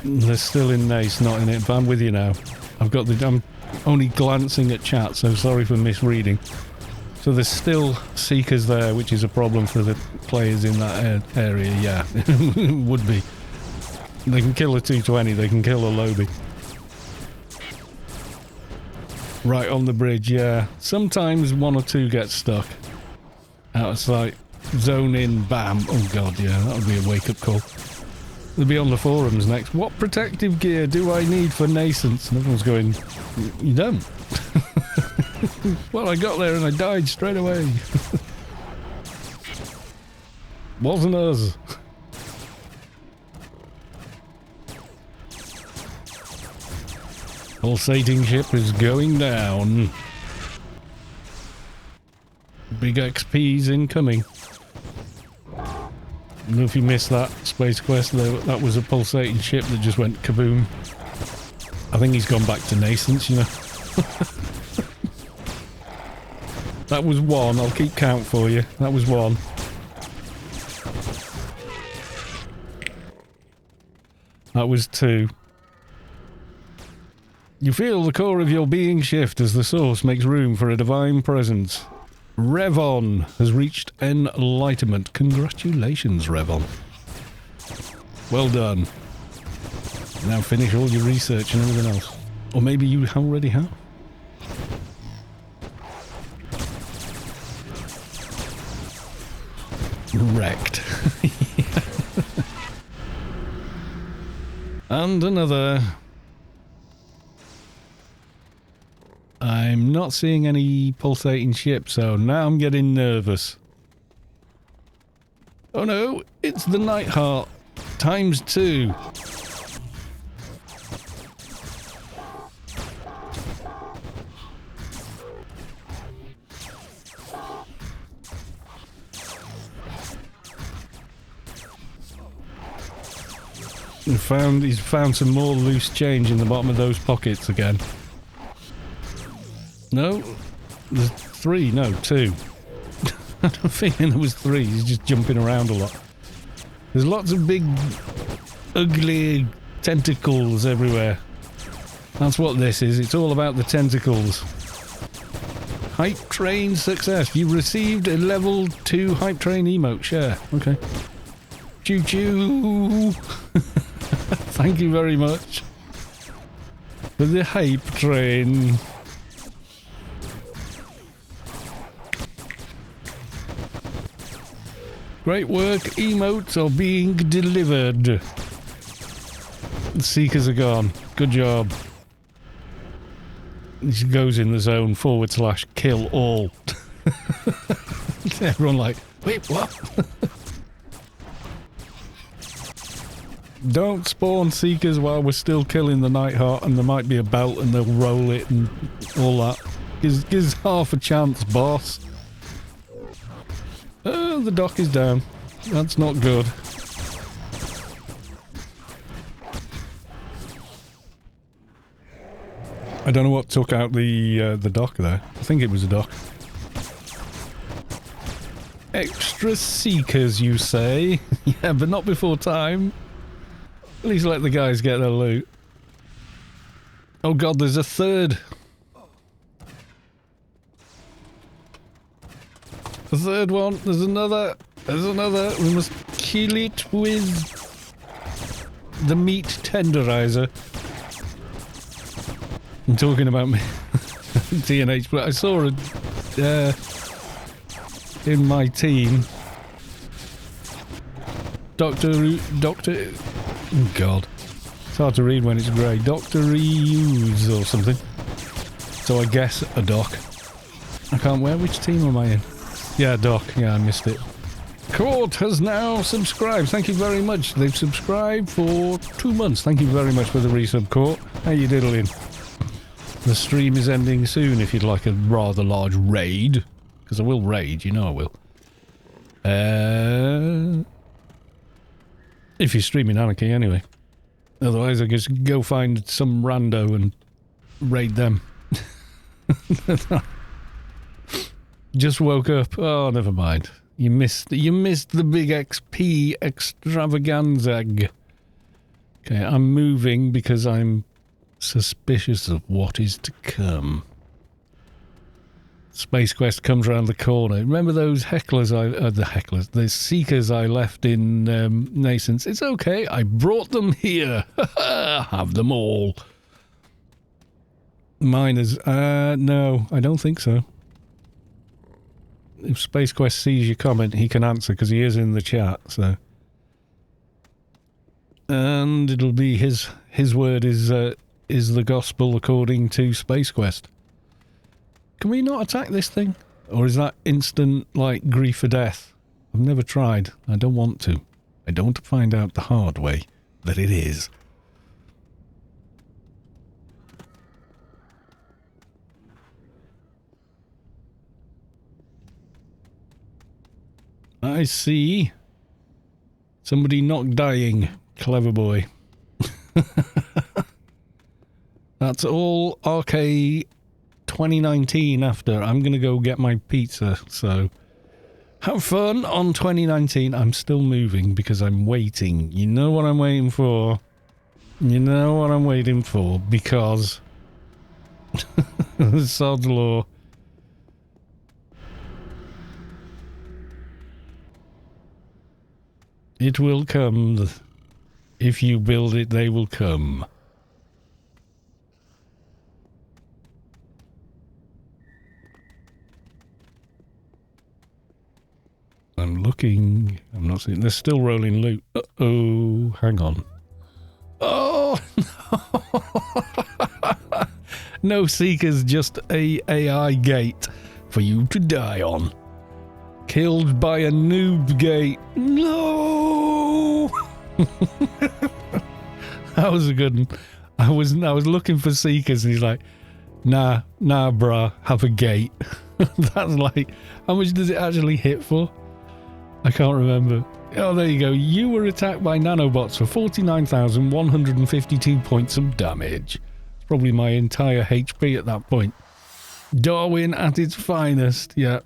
[SPEAKER 1] They're still in Nace, not in it, but I'm with you now. I'm only glancing at chat, so sorry for misreading. So there's still Seekers there, which is a problem for the players in that area, yeah. Would be. They can kill a 220, they can kill a lobby. Right on the bridge, yeah. Sometimes one or two get stuck. Out of sight. Zone in, bam. Oh god, yeah, that would be a wake-up call. They'll be on the forums next. What protective gear do I need for Nascence? And everyone's going, you don't. Well, I got there and I died straight away. Wasn't us. Pulsating ship is going down. Big XP's incoming. I don't know if you missed that SpaceQuest, that was a pulsating ship that just went kaboom. I think he's gone back to Nascence, you know. That was one, I'll keep count for you. That was one. That was two. You feel the core of your being shift as the source makes room for a divine presence. Revon has reached enlightenment. Congratulations, Revon. Well done. Now finish all your research and everything else. Or maybe you already have. Wrecked. And another. I'm not seeing any pulsating ships, so now I'm getting nervous. Oh no, it's the Nightheart times 2. He's found some more loose change in the bottom of those pockets again. No, there's 3, no, 2. I'm feeling there was 3, he's just jumping around a lot. There's lots of big, ugly tentacles everywhere. That's what this is, it's all about the tentacles. Hype train success, you received a level 2 hype train emote, share, okay. Choo choo! Thank you very much for the hype train. Great work, emotes are being delivered. The Seekers are gone. Good job. This goes in the zone / kill all. Everyone like, wait, what? Don't spawn Seekers while we're still killing the Nightheart, and there might be a belt and they'll roll it and all that. Gives half a chance, boss. Oh, the dock is down. That's not good. I don't know what took out the dock there. I think it was a dock. Extra seekers, you say? Yeah, but not before time. At least let the guys get their loot. Oh god, there's a third. A third one. There's another. There's another. We must kill it with the meat tenderizer. I'm talking about me. TNH, but I saw it in my team. Doctor, oh god. It's hard to read when it's grey. Dr. Reuse or something. So I guess a doc. I can't wear. Which team am I in? Yeah, doc. Yeah, I missed it. Court has now subscribed. Thank you very much. They've subscribed for 2 months. Thank you very much for the resub, Court. How you diddling? The stream is ending soon if you'd like a rather large raid. Because I will raid, you know I will. If you're streaming Anarchy anyway. Otherwise I just go find some rando and raid them. Just woke up. Oh, never mind. You missed the big XP extravaganza. Okay, I'm moving because I'm suspicious of what is to come. SpaceQuest comes around the corner. Remember those hecklers the seekers I left in Nascence? It's okay, I brought them here. Have them all. Miners, no, I don't think so. If SpaceQuest sees your comment, he can answer because he is in the chat, so. And it'll be his word is the gospel according to SpaceQuest. Can we not attack this thing? Or is that instant, like, grief or death? I've never tried. I don't want to. I don't want to find out the hard way that it is. I see. Somebody not dying. Clever boy. That's all RK 2019 after. I'm going to go get my pizza, so... Have fun on 2019. I'm still moving because I'm waiting. You know what I'm waiting for? You know what I'm waiting for, because... Sod's law. It will come. If you build it, they will come. I'm looking. I'm not seeing. They're still rolling loot. Uh-oh. Hang on. Oh! No. No seekers, just a AI gate for you to die on. Killed by a noob gate. No! That was a good one. I was looking for seekers and he's like, nah, bruh, have a gate. That's like, how much does it actually hit for? I can't remember. Oh, there you go. You were attacked by nanobots for 49,152 points of damage. It's probably my entire HP at that point. Darwin at its finest, yeah.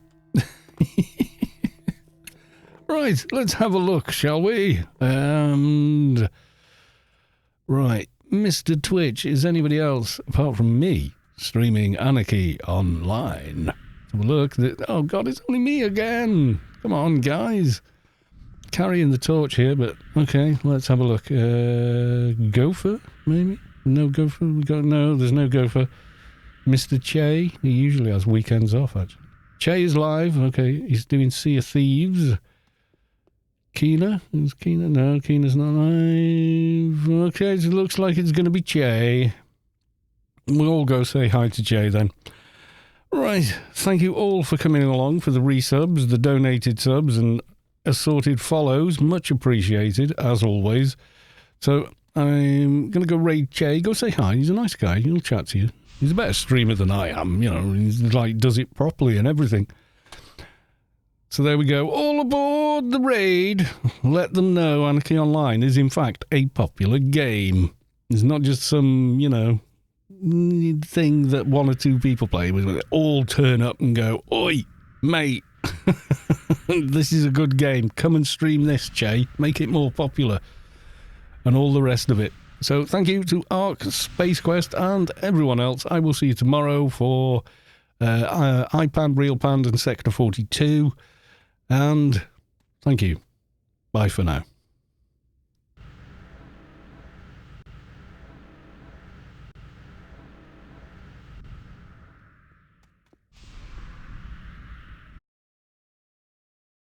[SPEAKER 1] Right, let's have a look, shall we? And... Right, Mr. Twitch, is anybody else, apart from me, streaming Anarchy online? Let's have a look. Oh god, it's only me again! Come on, guys. Carrying the torch here, but okay, let's have a look. Gopher, maybe? No Gopher? No, there's no Gopher. Mr. Che, he usually has weekends off, actually. Che is live, okay, he's doing Sea of Thieves. Keena? Is Keena? No, Keena's not live. Okay, it looks like it's going to be Che. We'll all go say hi to Che then. Right, thank you all for coming along for the resubs, the donated subs, and assorted follows. Much appreciated, as always. So, I'm going to go raid Che. Go say hi. He's a nice guy. He'll chat to you. He's a better streamer than I am, you know. He's like, does it properly and everything. So there we go. All aboard the raid. Let them know Anarchy Online is in fact a popular game. It's not just some, you know, thing that one or two people play. We all turn up and go, oi, mate. This is a good game. Come and stream this, Che. Make it more popular. And all the rest of it. So thank you to Ark, SpaceQuest, and everyone else. I will see you tomorrow for iPad, Real Pand, and Sector 42. And thank you. Bye for now.